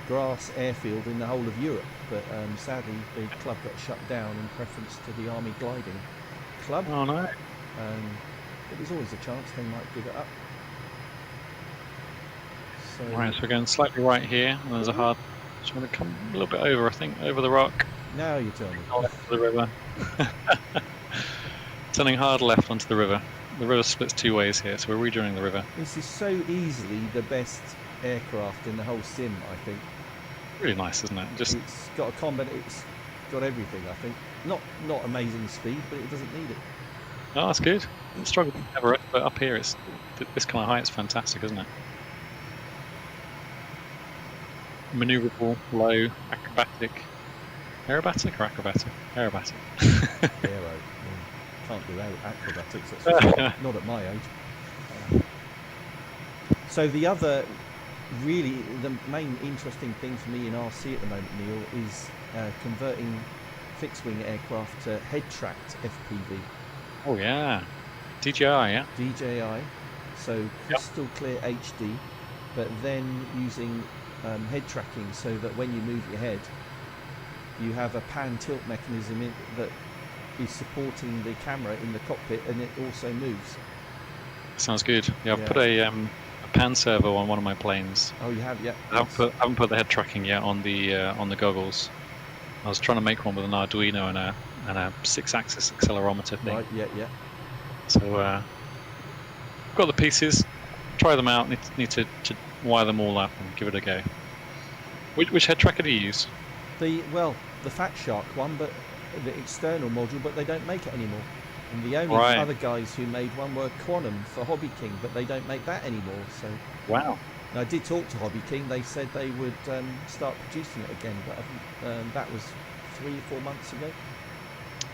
grass airfield in the whole of Europe, but sadly the club got shut down in preference to the Army Gliding Club. Oh no. But there's always a chance they might give it up. So, Right, so we're going slightly right here, and there's a hard. Just want to come a little bit over, I think, over the rock. now you tell me. Left to the river. Turning hard left onto the river. The river splits two ways here, so we're rejoining the river. This is so easily the best aircraft in the whole sim, I think. Really nice, isn't it? Just It's got a combat. It's got everything, I think. Not amazing speed, but it doesn't need it. oh, that's good. I struggled with Everest, but up here, it's this kind of height is fantastic, isn't it? Maneuverable, low, acrobatic. Aerobatic or acrobatic? Aerobatic. Aero. Can't do acrobatics. That's not at my age. So the other, really, the main interesting thing for me in RC at the moment, Neil, is converting fixed-wing aircraft to head-tracked FPV. Oh yeah, DJI, yeah. DJI, so crystal clear HD, but then using head tracking so that when you move your head, you have a pan tilt mechanism that is supporting the camera in the cockpit, and it also moves. Sounds good. Yeah, I've put a pan servo on one of my planes. Oh, you have, yeah. I haven't put the head tracking yet on the goggles. I was trying to make one with an Arduino and a 6-axis accelerometer thing. Right, yeah. So got the pieces. Try them out. Need to wire them all up and give it a go. Which head tracker do you use? The Fat Shark one, but the external module, but they don't make it anymore. And the only other guys who made one were Quantum for Hobby King, but they don't make that anymore. So wow. And I did talk to Hobby King. They said they would start producing it again, but that was 3 or 4 months ago.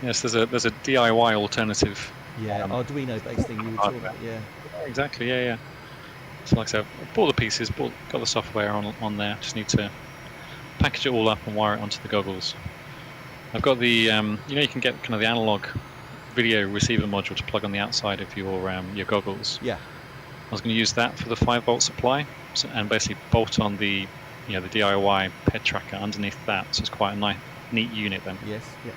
Yes, there's a DIY alternative. Yeah, Arduino-based thing you were talking about. Yeah. Exactly. Yeah. So like I said, I bought the pieces, got the software on there. Just need to package it all up and wire it onto the goggles. I've got the you can get kind of the analog video receiver module to plug on the outside of your goggles. Yeah. I was going to use that for the 5-volt supply, and basically bolt on the the DIY head tracker underneath that. So it's quite a neat unit then. Yes. Yeah.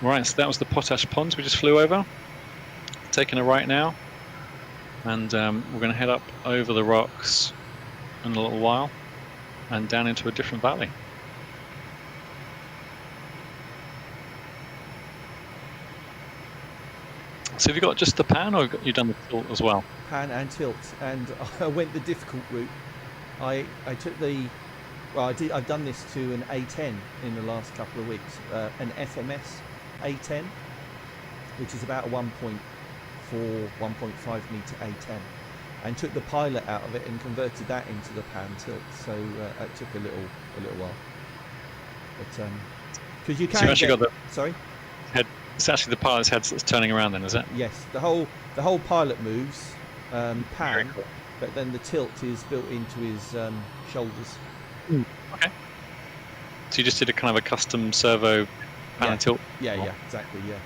Right, so that was the Potash Ponds we just flew over. Taking a right now, and we're going to head up over the rocks in a little while and down into a different valley. So have you got just the pan, or have you done the tilt as well? Pan and tilt, and I went the difficult route. I took I've done this to an A10 in the last couple of weeks, an FMS A10, which is about a 1.5 1.5 meter A10, and took the pilot out of it and converted that into the pan tilt. So it took a little while, but because you So can you actually get, got sorry. head. It's actually the pilot's head that's turning around, then, is it? Yes, the whole pilot moves Very pan, cool. but then the tilt is built into his shoulders. Okay. So you just did a kind of a custom servo pan Yeah. and tilt. Yeah, exactly. Yeah.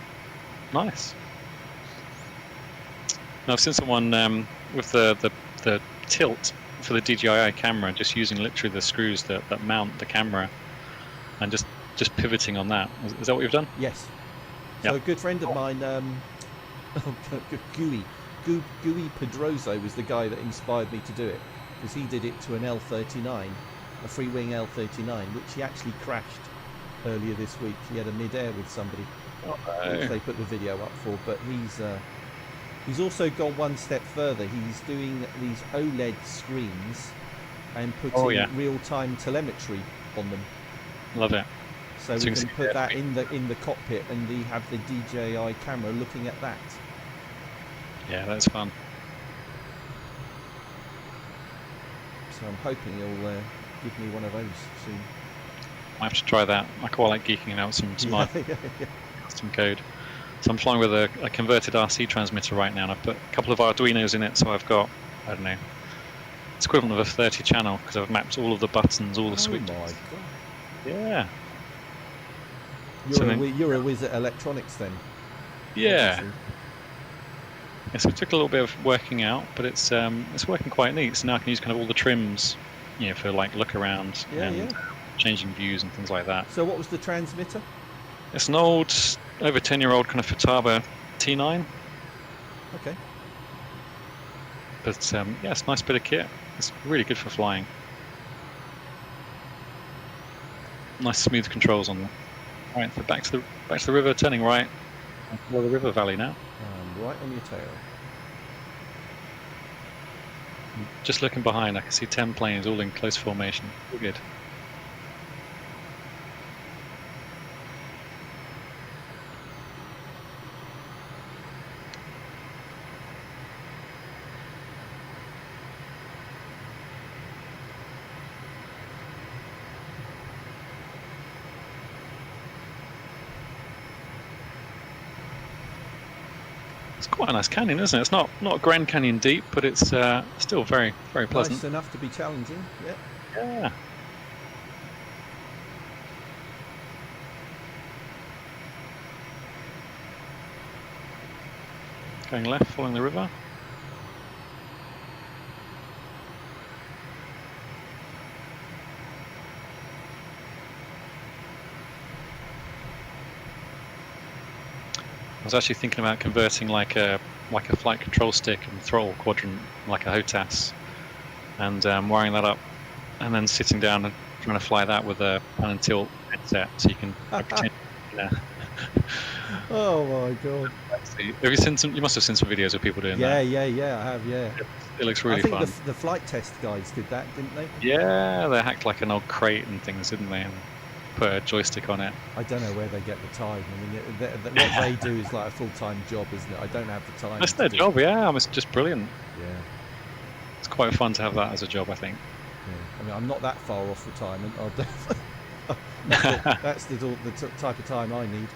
Nice. Now I've seen someone with the tilt for the DJI camera, just using literally the screws that mount the camera, and just pivoting on that. Is that what you've done? Yes. Yeah. So a good friend of mine, Gooey Pedroso was the guy that inspired me to do it, because he did it to an L39, a free-wing L39, which he actually crashed earlier this week. He had a mid-air with somebody, which they put the video up for. But he's also gone one step further. He's doing these OLED screens and putting real-time telemetry on them. Love it. So we can put that in the cockpit, and have the DJI camera looking at that. Yeah, that's fun. So I'm hoping he'll give me one of those soon. I have to try that. I quite like geeking out some smart custom code. So I'm flying with a converted RC transmitter right now, and I've put a couple of Arduinos in it, so I've got, I don't know, it's equivalent of a 30 channel, because I've mapped all of the buttons, all the switches. Oh my god. Yeah. You're a whiz at electronics then. Yeah. Yeah, so it took a little bit of working out, but it's working quite neat. So now I can use kind of all the trims, for like look around and changing views and things like that. So what was the transmitter? It's an old, over 10-year-old kind of Futaba T9. Okay. But it's a nice bit of kit. It's really good for flying. Nice smooth controls on them. All right, so back to the river, turning right. Follow the river valley now. Right on your tail. Just looking behind, I can see 10 planes all in close formation. All good. It's quite a nice canyon, isn't it? It's not Grand Canyon deep, but it's still very, very pleasant. Nice enough to be challenging. Yeah. Yeah. Going left, following the river. I was actually thinking about converting like a flight control stick and throttle quadrant, like a HOTAS, and wiring that up, and then sitting down and trying to fly that with a pan and tilt headset, so you can pretend. Oh my god! Have you seen some? You must have seen some videos of people doing that. Yeah, I have. Yeah. It looks really fun. fun. The flight test guys did that, didn't they? Yeah, they hacked like an old crate and things, didn't they? And put a joystick on it. I don't know where they get the time. I mean, what they do is like a full-time job, isn't it? I don't have the time. That's their job, yeah. It's just brilliant. Yeah. It's quite fun to have that as a job, I think. Yeah. I mean, I'm not that far off retirement. That's the type of time I need.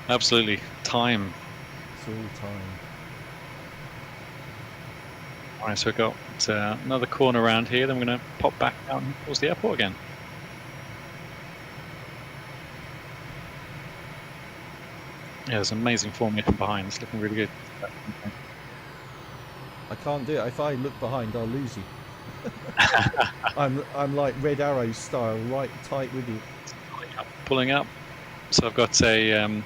Absolutely. Time. It's all time. Alright, so we've got another corner around here, then we're going to pop back out towards the airport again. Yeah, there's an amazing formation behind. It's looking really good. I can't do it. If I look behind, I'll lose you. I'm like Red Arrow style, right tight with you. Pulling up. So I've got a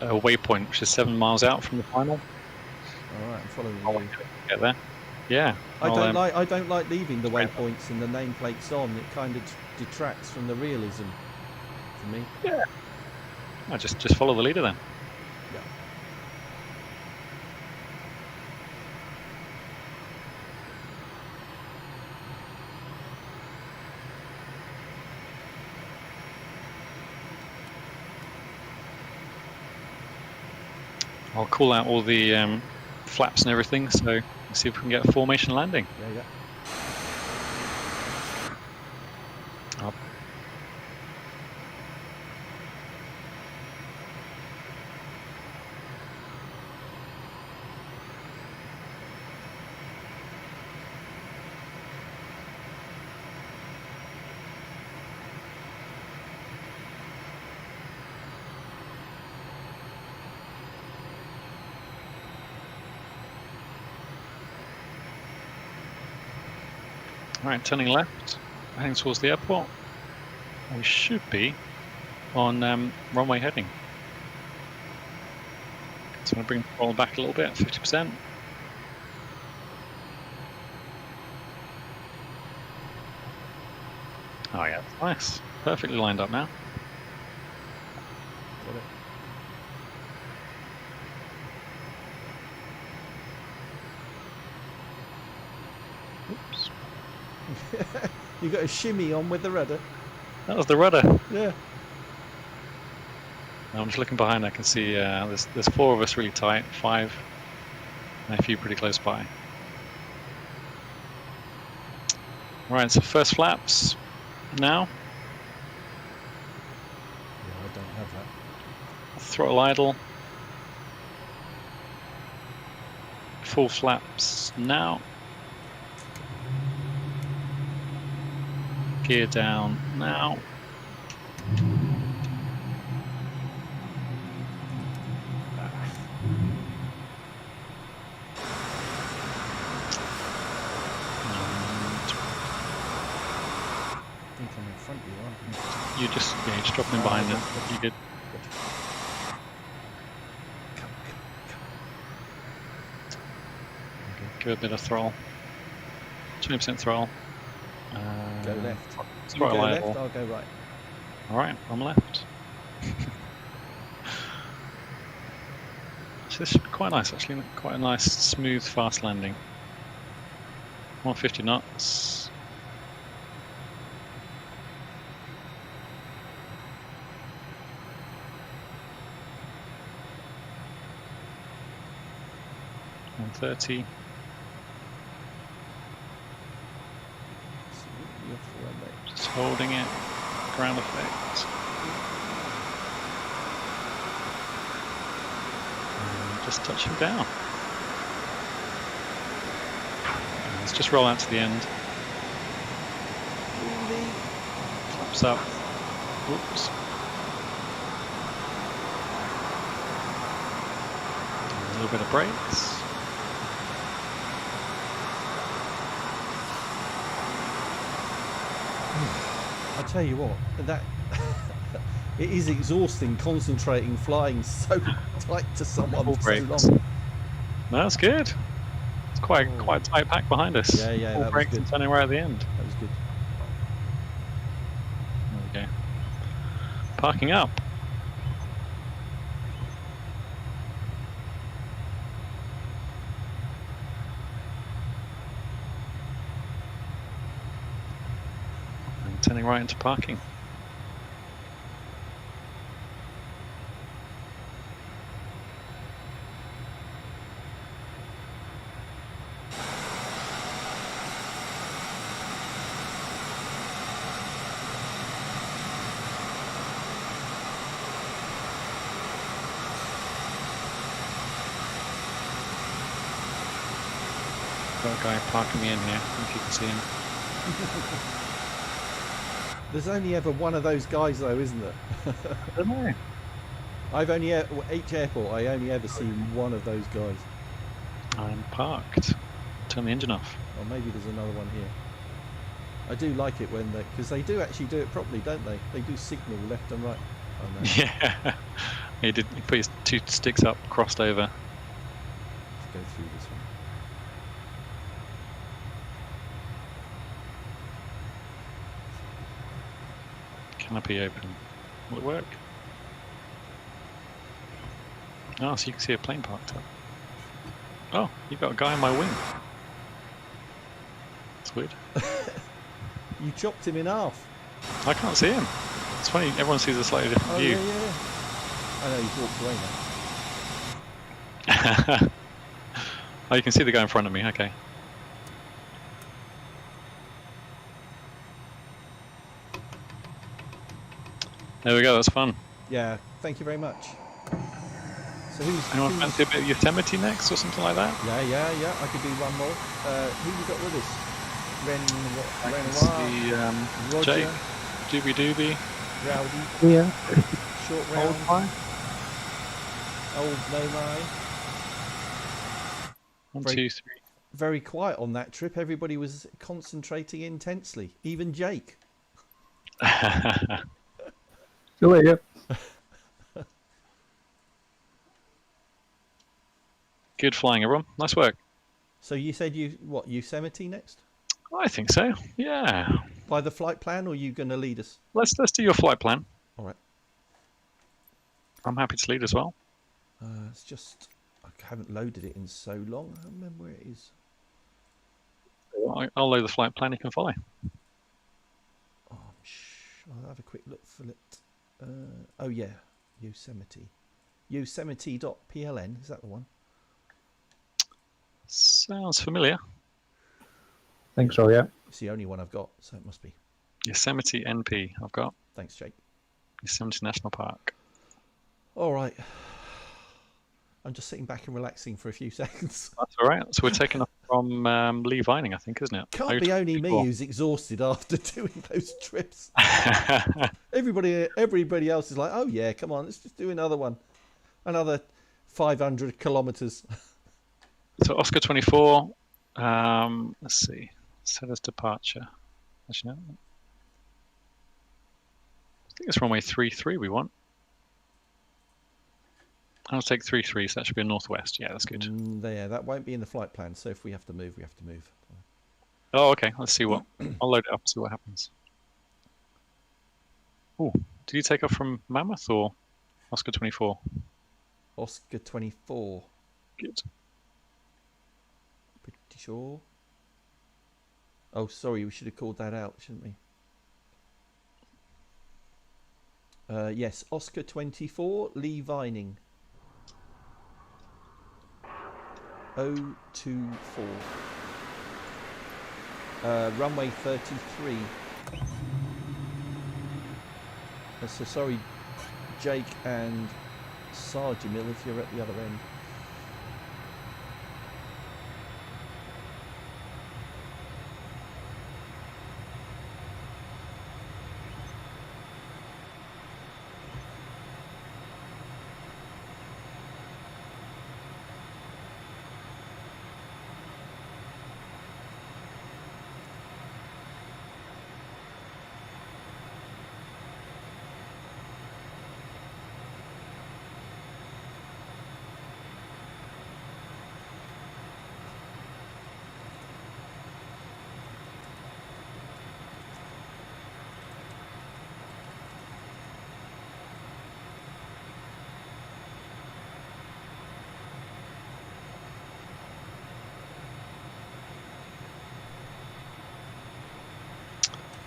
waypoint which is 7 miles out from the final. All right, I'm following you. Get there. Yeah. I don't like leaving the waypoints and the nameplates on. It kind of detracts from the realism for me. Yeah. I just follow the leader then. Yeah. I'll call out all the flaps and everything, so let's see if we can get a formation landing. Yeah. Up. Alright, turning left, heading towards the airport. We should be on runway heading. So I'm going to bring the throttle back a little bit, 50%. Oh yeah, nice. Perfectly lined up now. Got it. Oops. You got a shimmy on with the rudder. That was the rudder. Yeah. I'm just looking behind. I can see there's 4 of us really tight, 5, and a few pretty close by. Right, so first flaps now. Yeah, I don't have that. Throttle idle. Full flaps now. Gear down now. I think I'm in front of you, aren't I? You just drop in behind it. You did. Give a bit of throttle. 20% throttle. Go left. You Throttle go idle. left, I'll go right. Alright, I'm left. So this should be quite nice actually, quite a nice, smooth, fast landing. 150 knots. And 30. You have to run there. Just holding it. Ground effect. And just touching down. And let's just roll out to the end. Flaps up. Whoops. A little bit of brakes. I tell you what, that it is exhausting concentrating flying so tight to someone Full for so brakes. long. No, that's good. It's quite a tight pack behind us. Yeah, yeah, Full that was brakes good. and turning right at the end. That was good. There we go. Parking up. And turning right into parking. Got a guy parking me in here. I think you can see him. There's only ever one of those guys though, isn't there? I don't know. I've only each airport I only ever seen one of those guys. I'm parked. Turn the engine off. Or maybe there's another one here. I do like it when because they do actually do it properly, don't they? They do signal left and right. Oh no. Yeah. He did. He put his 2 sticks up, crossed over. Let's go through this one. Canopy open. Will it work? Oh, so you can see a plane parked up. Oh, you've got a guy on my wing. That's weird. You chopped him in half. I can't see him. It's funny, everyone sees a slightly different Oh view. yeah, yeah. I know he's walked away now. Oh, you can see the guy in front of me. Okay. There we go. That's fun. Yeah, thank you very much. So Anyone fancy a bit of Yosemite next or something like that? Yeah. I could do one more. Who you got with us? I can Renoir, see Roger, Jake, Doobie Doobie, Rowdy, Yeah. Short Old Round, Pie. Old Nomai. 1, Very- 2, 3. Very quiet on that trip. Everybody was concentrating intensely. Even Jake. Still here. Good flying, everyone. Nice work. So you said Yosemite next? I think so. Yeah. By the flight plan, or are you going to lead us? Let's do your flight plan. All right. I'm happy to lead as well. It's just I haven't loaded it in so long. I don't remember where it is. I'll load the flight plan. You can follow. I'll have a quick look for it. Oh yeah, Yosemite. Yosemite.pln, is that the one? Sounds familiar. I think so, yeah. It's the only one I've got, so it must be. Yosemite NP. I've got Thanks, Jake. Yosemite National Park. All right. I'm just sitting back and relaxing for a few seconds. That's all right. So we're taking off from Lee Vining, I think, isn't it? Can't be only me who's exhausted after doing those trips. Everybody else is like, oh yeah, come on, let's just do another one. Another 500 kilometers. So Oscar 24. Let's see. Set as departure. Actually, no. I think it's runway 33 we want. I'll take 33, so that should be a northwest. Yeah, that's good. Yeah, that won't be in the flight plan, so if we have to move, we have to move. Oh, okay. Let's see what. I'll load it up and see what happens. Oh, did you take off from Mammoth or Oscar 24? Oscar 24. Good. Pretty sure. Oh, sorry, we should have called that out, shouldn't we? Yes, Oscar 24, Lee Vining. 024. Runway 33. So sorry, Jake and Sargimil, if you're at the other end.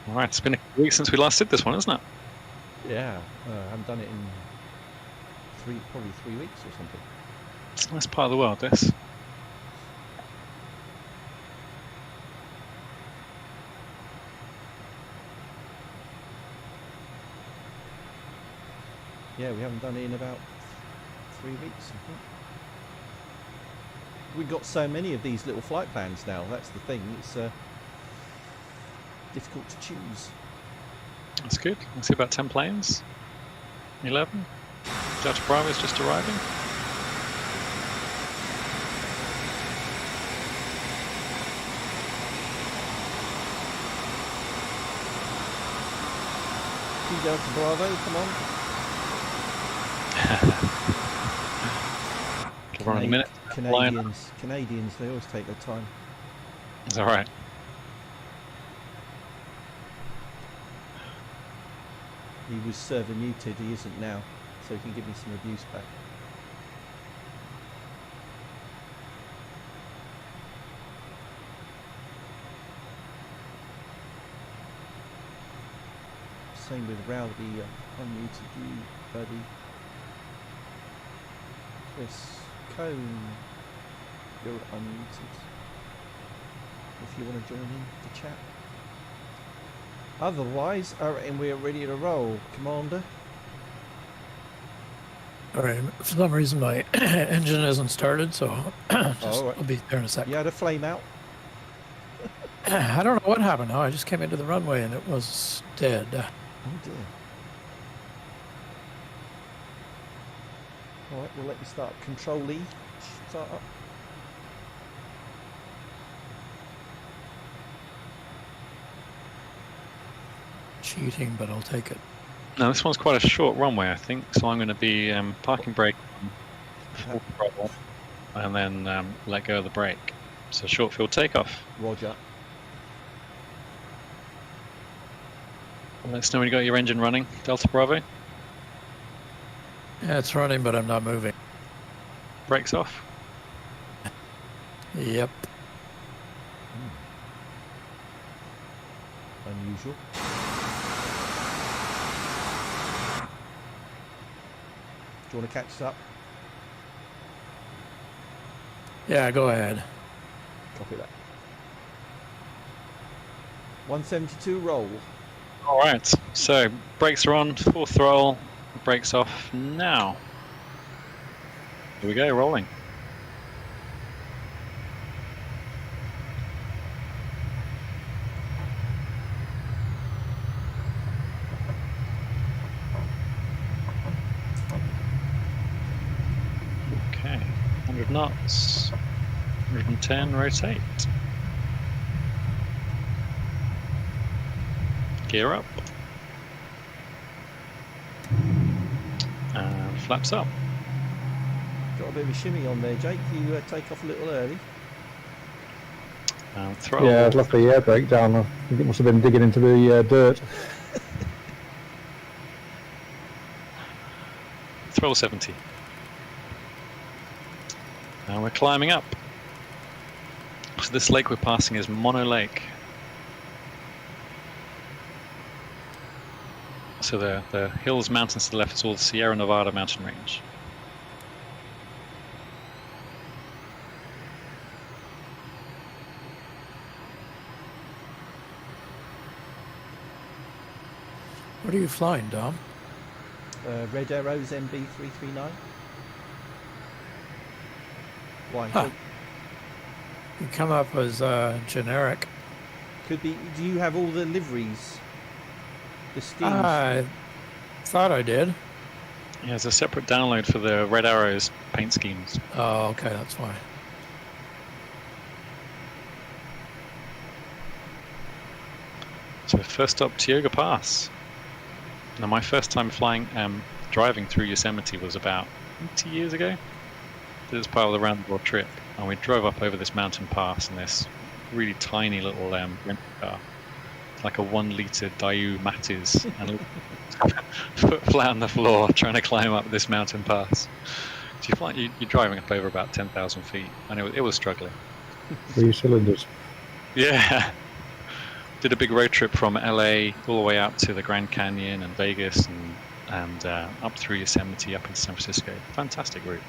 All right, it's been a week since we last did this one, isn't it? Yeah, I haven't done it in probably 3 weeks or something. It's a nice part of the world, this. Yeah, we haven't done it in about 3 weeks, I think. We've got so many of these little flight plans now, that's the thing. It's difficult to choose. That's good. I see about 10 planes. 11. Delta Bravo is just arriving. Delta Bravo, come on. Give her on a minute. Canadians, they always take their time. It's all right. He was server muted, he isn't now, so he can give me some abuse back. Same with Rowdy, unmuted you, buddy. Chris, Cone. You're unmuted. If you want to join in the chat. Otherwise, I reckon we're ready to roll, Commander. Alright, for some reason my engine isn't started, so I'll be there in a sec. You had a flame out? I don't know what happened. No, I just came into the runway and it was dead. Oh dear. Alright, we'll let you start. Control E. Start up. Cheating, but I'll take it. No, this one's quite a short runway, I think, so I'm going to be parking brake full throttle and then let go of the brake. So short field takeoff. Roger. Let us know when you got your engine running, Delta Bravo. Yeah, it's running, but I'm not moving. Brakes off. Yep. Unusual. Do you want to catch us up? Yeah, go ahead. Copy that. 172 roll. Alright, so brakes are on, full throttle, brakes off now. Here we go, rolling. Okay, 100 knots, 110, rotate. Gear up. And flaps up. Got a bit of a shimmy on there, Jake. You take off a little early. And throttle. Yeah, I'd left the air brake down. I think it must have been digging into the dirt. Throttle 70. And we're climbing up. So this lake we're passing is Mono Lake. So the hills, mountains to the left is all the Sierra Nevada mountain range. What are you flying, Dom? Red Arrows MB339. Why? Huh. You come up as generic. Could be. Do you have all the liveries? The schemes? I thought I did. Yeah, there's a separate download for the Red Arrows paint schemes. Oh, okay, that's fine. So first stop, Tioga Pass. Now my first time flying, driving through Yosemite was about 20 years ago. This was part of the round the world trip, and we drove up over this mountain pass in this really tiny little rental car, like a 1 litre Daewoo Matiz, and foot flat on the floor trying to climb up this mountain pass. So you're driving up over about 10,000 feet, and it was struggling. 3 cylinders. Yeah. Did a big road trip from LA all the way out to the Grand Canyon and Vegas and up through Yosemite up into San Francisco. Fantastic route.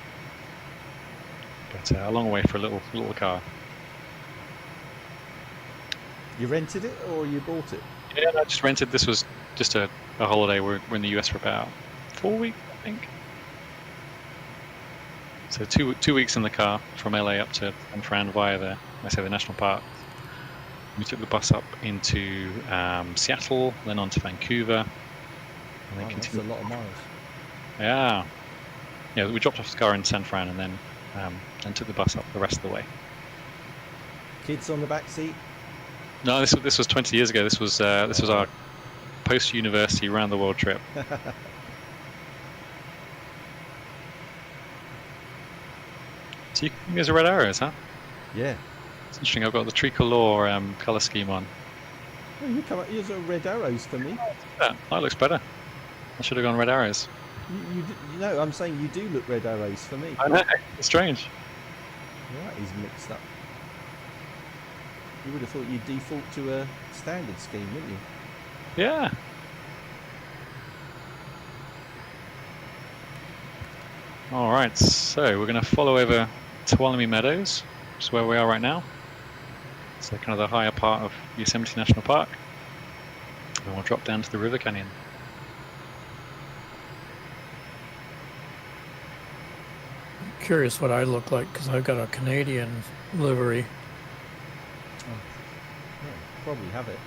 But a long way for a little car. You rented it or you bought it? Yeah, I just rented. This was just a holiday. We're in the US for about 4 weeks, I think. So two weeks in the car from LA up to San Fran via the national park. We took the bus up into Seattle, then on to Vancouver, and then That's continued. a lot of miles. Yeah. We dropped off the car in San Fran, and then took the bus up the rest of the way. Kids on the back seat? No, this was 20 years ago. This was our post-university round the world trip. So you guys are Red Arrows, huh? Yeah. It's interesting. I've got the tricolor color scheme on. Well, you come up. Yours are Red Arrows for me. That looks better. I should have gone Red Arrows. You know, I'm saying you do look Red Arrows for me. I know. It's strange. That is mixed up. You would have thought you'd default to a standard scheme, wouldn't you? Yeah. All right, so we're going to follow over Tuolumne Meadows, which is where we are right now. So kind of the higher part of Yosemite National Park. And we'll drop down to the river canyon. I'm curious what I look like because I've got a Canadian livery. Oh, yeah, probably have it.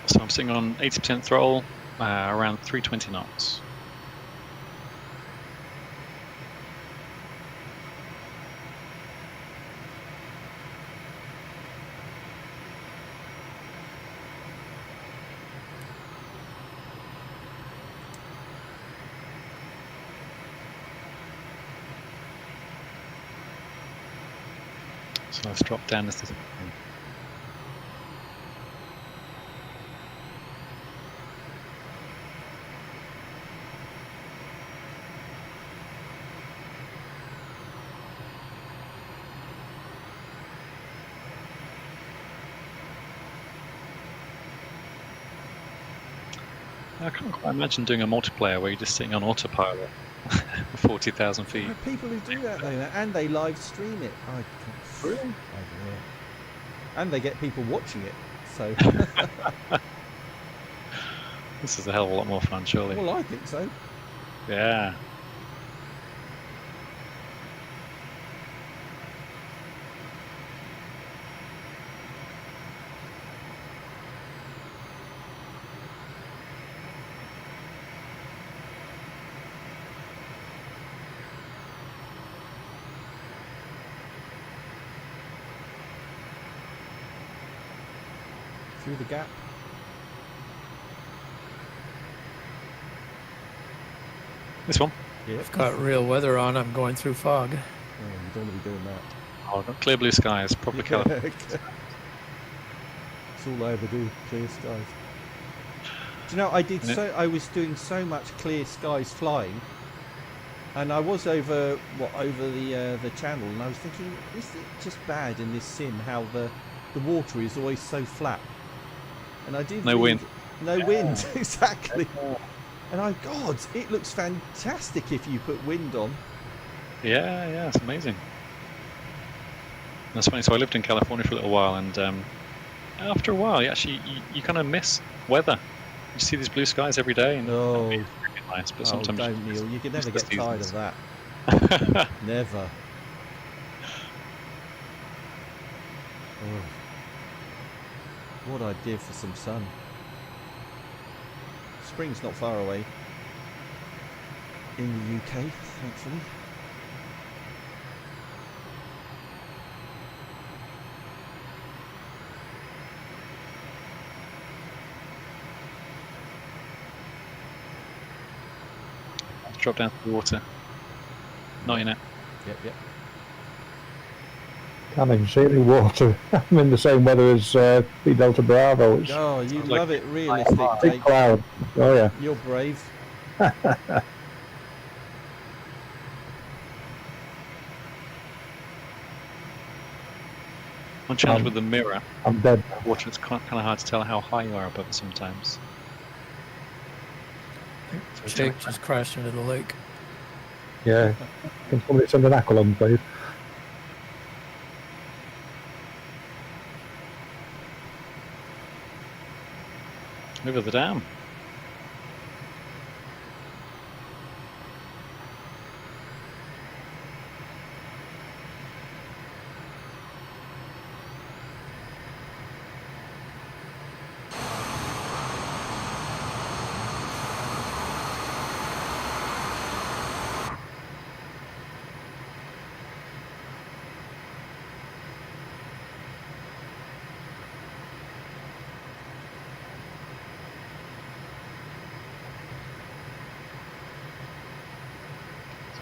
So I'm sitting on 80% throttle, around 320 knots. So let's drop down this. I can't quite imagine doing a multiplayer where you're just sitting on autopilot at 40,000 feet. There are people who do that though, and they live stream it. Really? I don't know. And they get people watching it. So. This is a hell of a lot more fun, surely. Well, I think so. Yeah. Through the gap. This one? Yeah. I've got real weather on. I'm going through fog. Oh, you don't want to be doing that. Oh, I've got clear blue skies, probably California. That's all I ever do, clear skies. Do you know, I was doing so much clear skies flying, and I was over the channel, and I was thinking, is it just bad in this sim how the water is always so flat? And I did No wind. No wind, exactly. And God, it looks fantastic if you put wind on. Yeah, it's amazing. That's funny. So I lived in California for a little while, and after a while, you kind of miss weather. You see these blue skies every day, and Oh, it's really nice. But sometimes don't, Neil. You can never get tired of that. Never. Oh. What I'd give for some sun. Spring's not far away in the UK, thankfully. drop down to the water. Not in it. Yep. Can't even see any water. I'm in the same weather as B Delta Bravo. It's Oh, you Sounds love like it realistic, big Jake. cloud. Oh yeah. You're brave. One challenge with the mirror, I'm dead. water, it's kind of hard to tell how high you are above it sometimes. Jake just crashed into the lake. Yeah. Can somebody send an aqualung, please? Over the dam.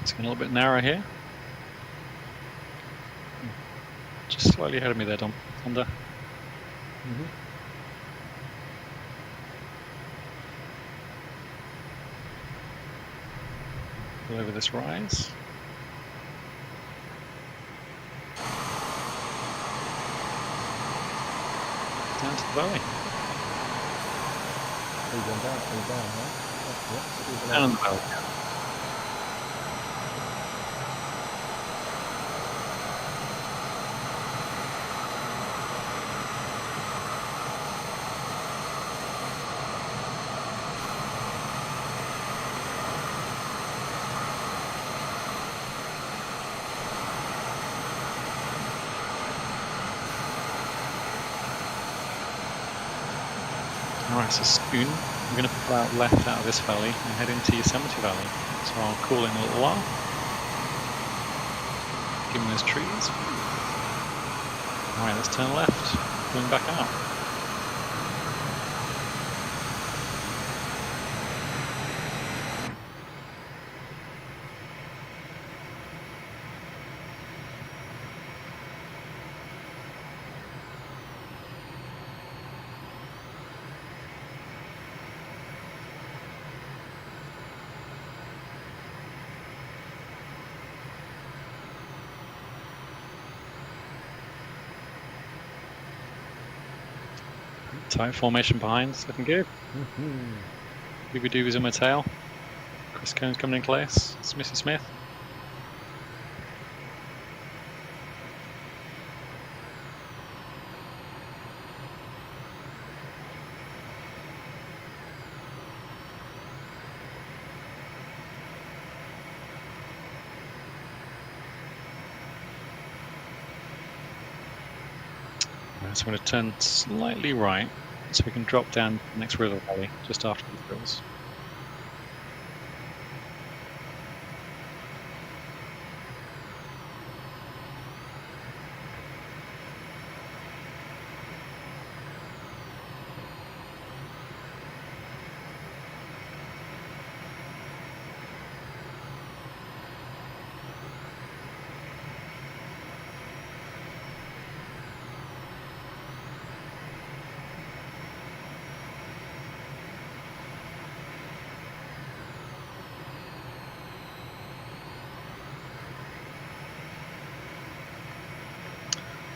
It's getting a little bit narrow here. Just slightly ahead of me there, Dom. Under. Pull over this rise. Down to the valley. Down, huh? Down the valley. Alright, so soon I'm going to pull out left out of this valley and head into Yosemite Valley. So I'll call in a little while. Give them those trees. Alright, let's turn left. Pulling back out. Tight formation behind, it's looking good. Doobie Doobies in my tail. Chris Cone's coming in close. Smithy Smith. So I'm going to turn slightly right so we can drop down the next river valley just after the hills.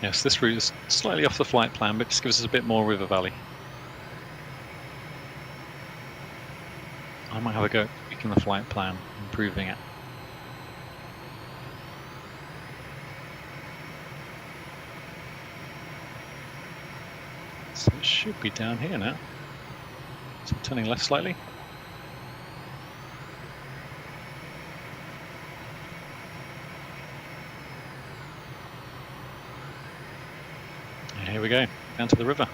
Yes, this route is slightly off the flight plan, but just gives us a bit more river valley. I might have a go at tweaking the flight plan, improving it. So it should be down here now. So turning left slightly. Here we go, down to the river.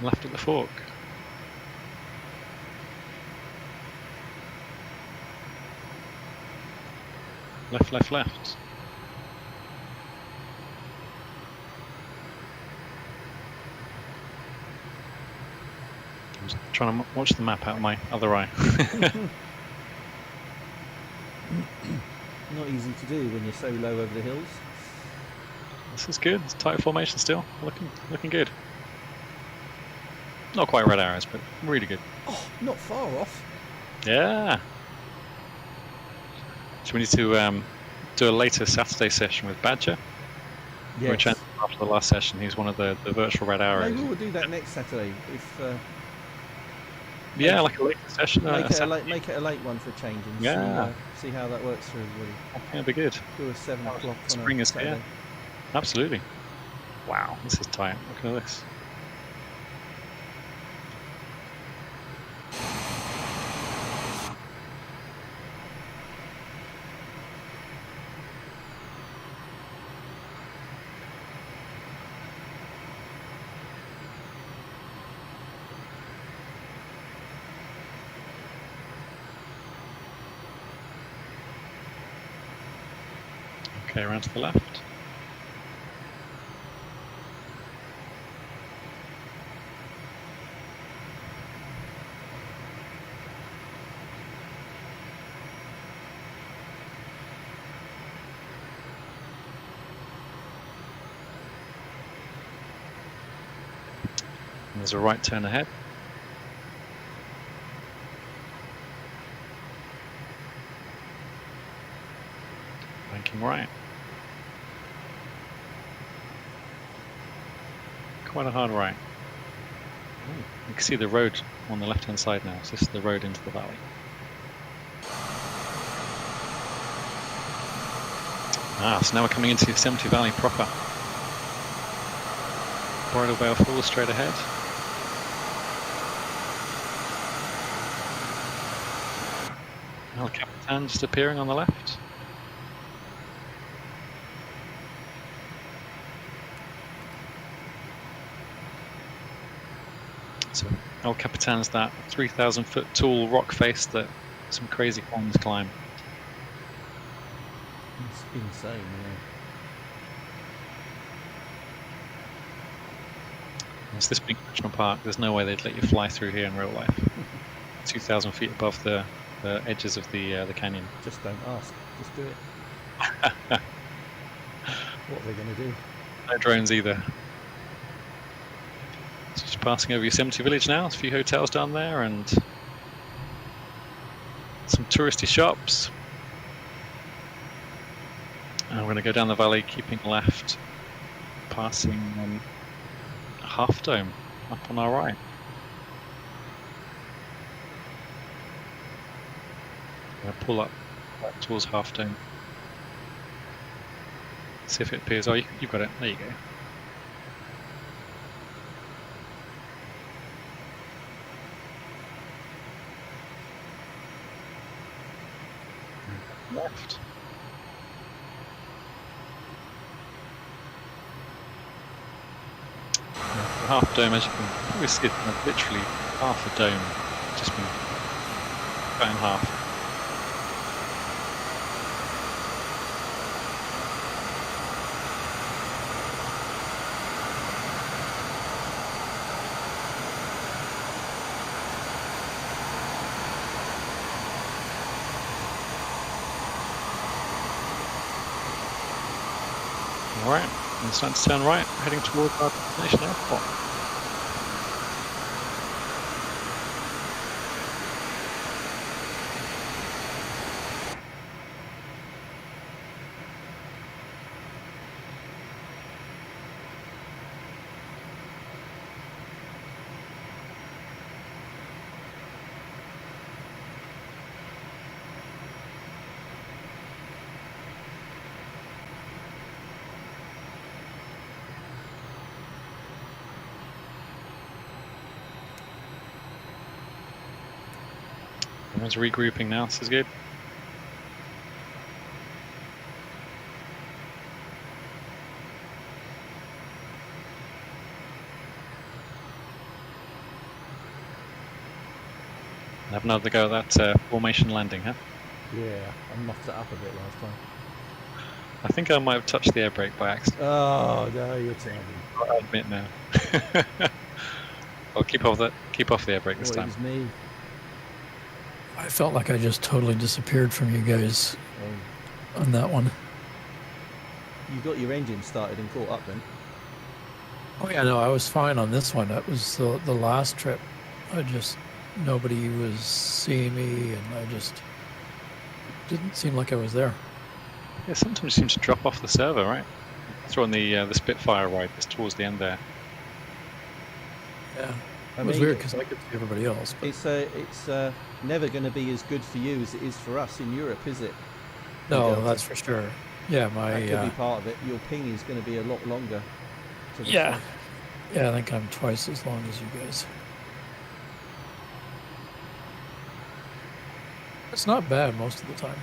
Left at the fork. Left, left, left. I'm just trying to watch the map out of my other eye. Not easy to do when you're so low over the hills. This is good. It's tight formation still. Looking good. Not quite red arrows, but really good. Oh, not far off. Yeah. So we need to do a later Saturday session with Badger. Yes. Which after the last session, he's one of the virtual red arrows. Maybe we'll do that next Saturday. If yeah, like a later session. make it a late one for a change and see how that works for everybody. Yeah, it'd be good. Do a 7 o'clock on Spring a is Saturday. here. Absolutely. Wow, this is tight. Look at this. Okay, around to the left. There's a right turn ahead. Banking right. Quite a hard right. You can see the road on the left-hand side now. So this is the road into the valley. So now we're coming into Yosemite Valley proper. Bridal Veil Falls straight ahead. El Capitan just appearing on the left. So El Capitan's that 3,000 foot tall rock face that some crazy climbers climb. It's insane, yeah. It's this big national park, there's no way they'd let you fly through here in real life. 2,000 feet above the edges of the canyon. Just don't ask, just do it. What are they going to do? No drones either. So just passing over Yosemite Village now, there's a few hotels down there and some touristy shops. And we're going to go down the valley, keeping left, passing Half Dome up on our right. I'm going to pull up towards Half Dome. See if it appears. Oh, you've got it. There you go. Left. Half Dome, as you can probably see, literally half a dome, just been cut in half. All right, and it's starting to turn right, heading towards our destination airport. Everyone's regrouping now, this is good. Have another go at that formation landing, huh? Yeah, I muffed it up a bit last time. I think I might have touched the air brake by accident. Oh, no, you're telling me. I admit now. I'll keep off the air brake this time. It was me. I felt like I just totally disappeared from you guys on that one. You got your engine started and caught up then? Oh yeah, no, I was fine on this one. That was the last trip. Nobody was seeing me, and I just didn't seem like I was there. Yeah, sometimes it seems to drop off the server, right? That's on the Spitfire ride, just towards the end there. Yeah, it was weird because I could see everybody else. But It's never going to be as good for you as it is for us in Europe, is it? no, that's for sure. Yeah, That could be part of it. Your ping is going to be a lot longer. to the yeah, front. yeah. I think I'm twice as long as you guys. It's not bad most of the time.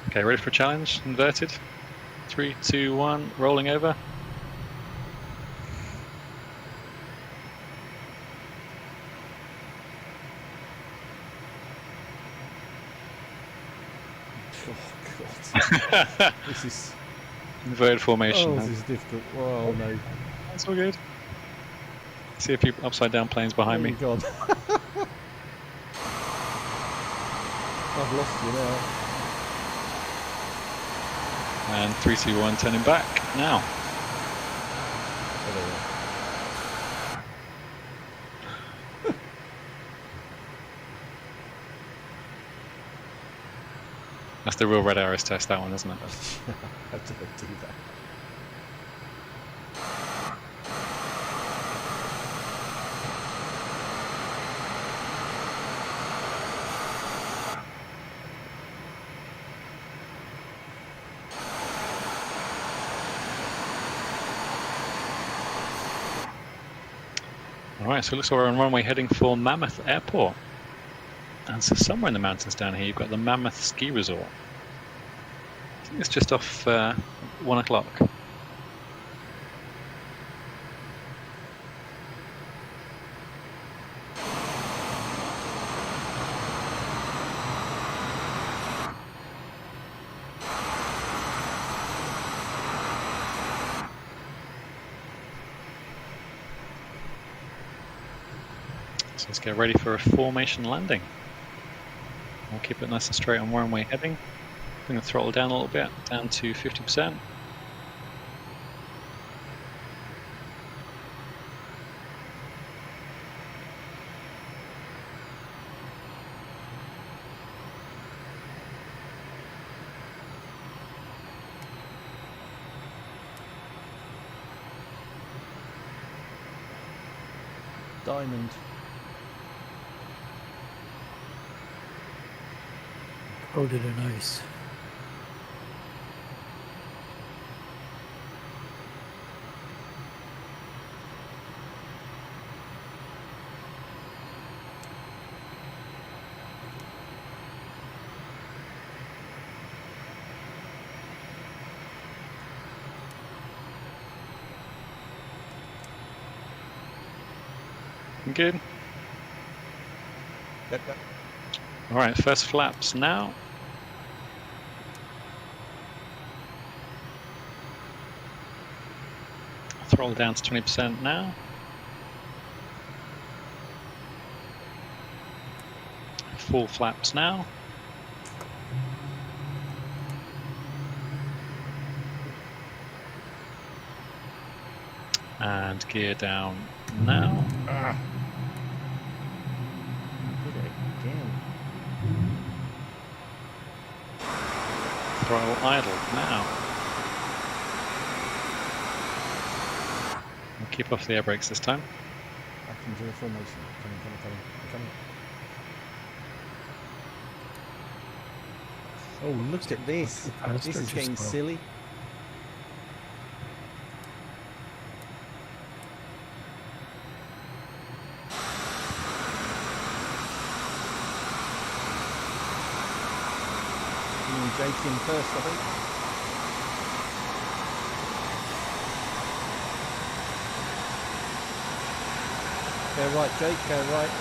Okay, ready for a challenge? Inverted. 3, 2, 1, rolling over. Oh, God. This is... Inverted formation. Oh, this is difficult. Oh, no. That's all good. See a few upside down planes behind me. God. I've lost you now. And 3, 2, 1, turning back now. Oh, there we are. That's the real red arrows test, that one, isn't it? I have to do that. Alright, so it looks like we're on runway heading for Mammoth Airport. And so somewhere in the mountains down here, you've got the Mammoth Ski Resort. I think it's just off 1 o'clock. So let's get ready for a formation landing. We'll keep it nice and straight on runway heading. Bring the throttle down a little bit, down to 50%. Diamond. Coated in ice. Good. Yep. Alright, first flaps now. Throttle down to 20% now. Full flaps now. And gear down now. Did it again. Throttle idle now. We'll keep off the air brakes this time. Back into the formation. Coming. Oh, look at this. Faster, This is just getting slow. silly. Jake in first, I think. Go right, Jake, go right.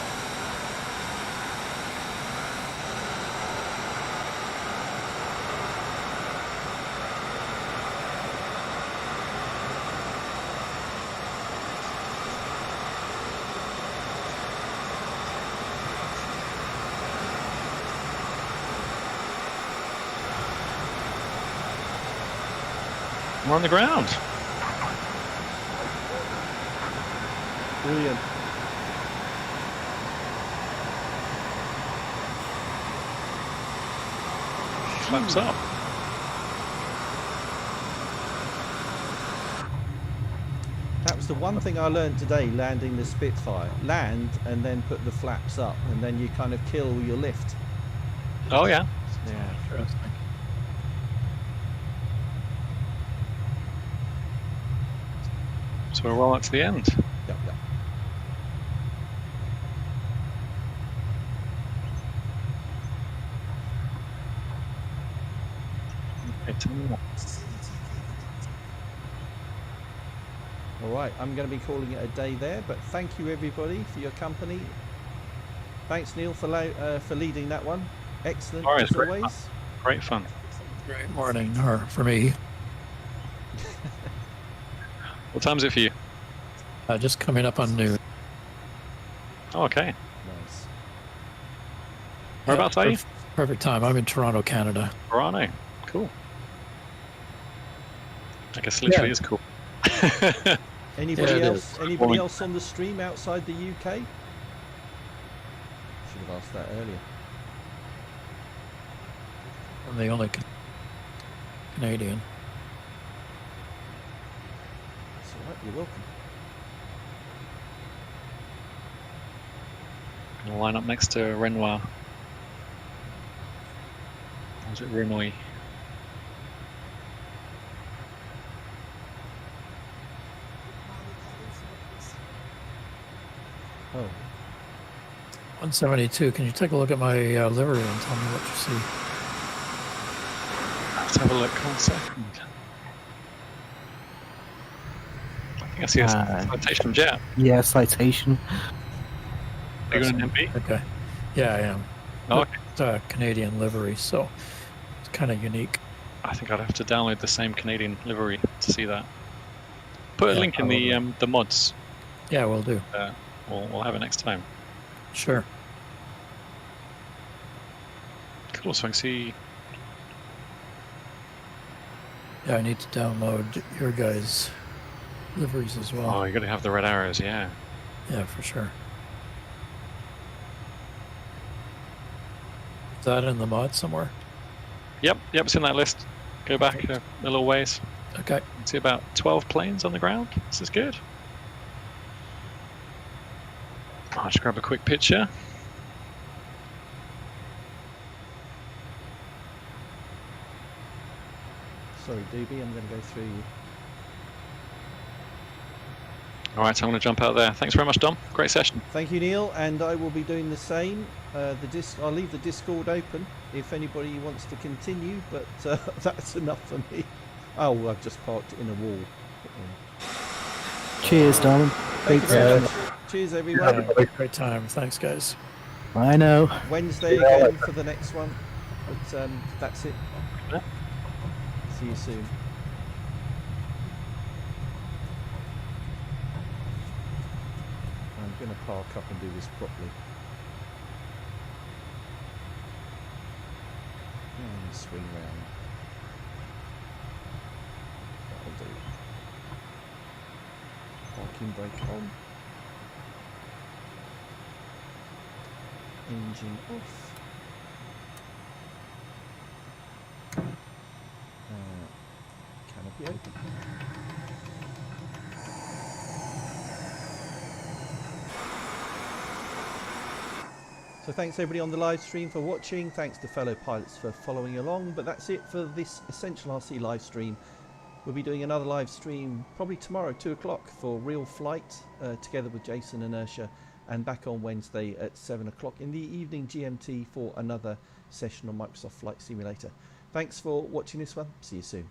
We're on the ground. Brilliant. Flaps up. That was the one thing I learned today, landing the Spitfire. Land and then put the flaps up, and then you kind of kill your lift. Oh yeah. Yeah. Interesting. So we're well up to the end. Yep. Okay, 10 more. All right, I'm going to be calling it a day there, but thank you everybody for your company. Thanks Neil for leading that one. Excellent All right, as great always. fun. Great fun. Great morning, or for me. What time is it for you? Just coming up on noon. Oh, okay. Nice. Whereabouts are you? Perfect time. I'm in Toronto, Canada. Toronto. Cool. I guess literally is cool. Anybody it else? is. Anybody else on the stream outside the UK? Should have asked that earlier. I'm the only Canadian. That's all right. You're welcome. Gonna line up next to Renoir. Or is it Renoy? Oh, 172. Can you take a look at my livery and tell me what you see? Let's have a look. 1 second. I think I see a citation jet. Yeah, citation. Are you going to MP? Okay. Yeah, I am. Oh, okay. It's a Canadian livery, so it's kind of unique. I think I'd have to download the same Canadian livery to see that. Put a link in the mods. Yeah, we'll do. We'll have it next time. Sure. Cool. So I can see. Yeah, I need to download your guys' liveries as well. Oh, you got to have the red arrows. Yeah. Yeah, for sure. Is that in the mod somewhere? Yep. It's in that list. Go back a little ways. Okay. You can see about 12 planes on the ground. This is good. I'll just grab a quick picture. sorry, Doobie. I'm going to go through you. All right, so I'm going to jump out there. Thanks very much, Dom. Great session. Thank you, Neil, and I will be doing the same. I'll leave the Discord open if anybody wants to continue, but that's enough for me. Oh, I've just parked in a wall. Cheers, darling. Thank you very much. Cheers, everyone. Great time. Thanks, guys. I know. Wednesday again for the next one, but that's it. See you soon. I'm going to park up and do this properly. And swing round. That'll do. Parking brake on. Engine off. Canopy open. So thanks everybody on the live stream for watching. Thanks to fellow pilots for following along. But that's it for this Essential RC live stream. We'll be doing another live stream probably tomorrow, 2 o'clock, for Real Flight, together with Jason and Ursha, and back on Wednesday at 7 o'clock in the evening GMT for another session on Microsoft Flight Simulator. Thanks for watching this one. See you soon.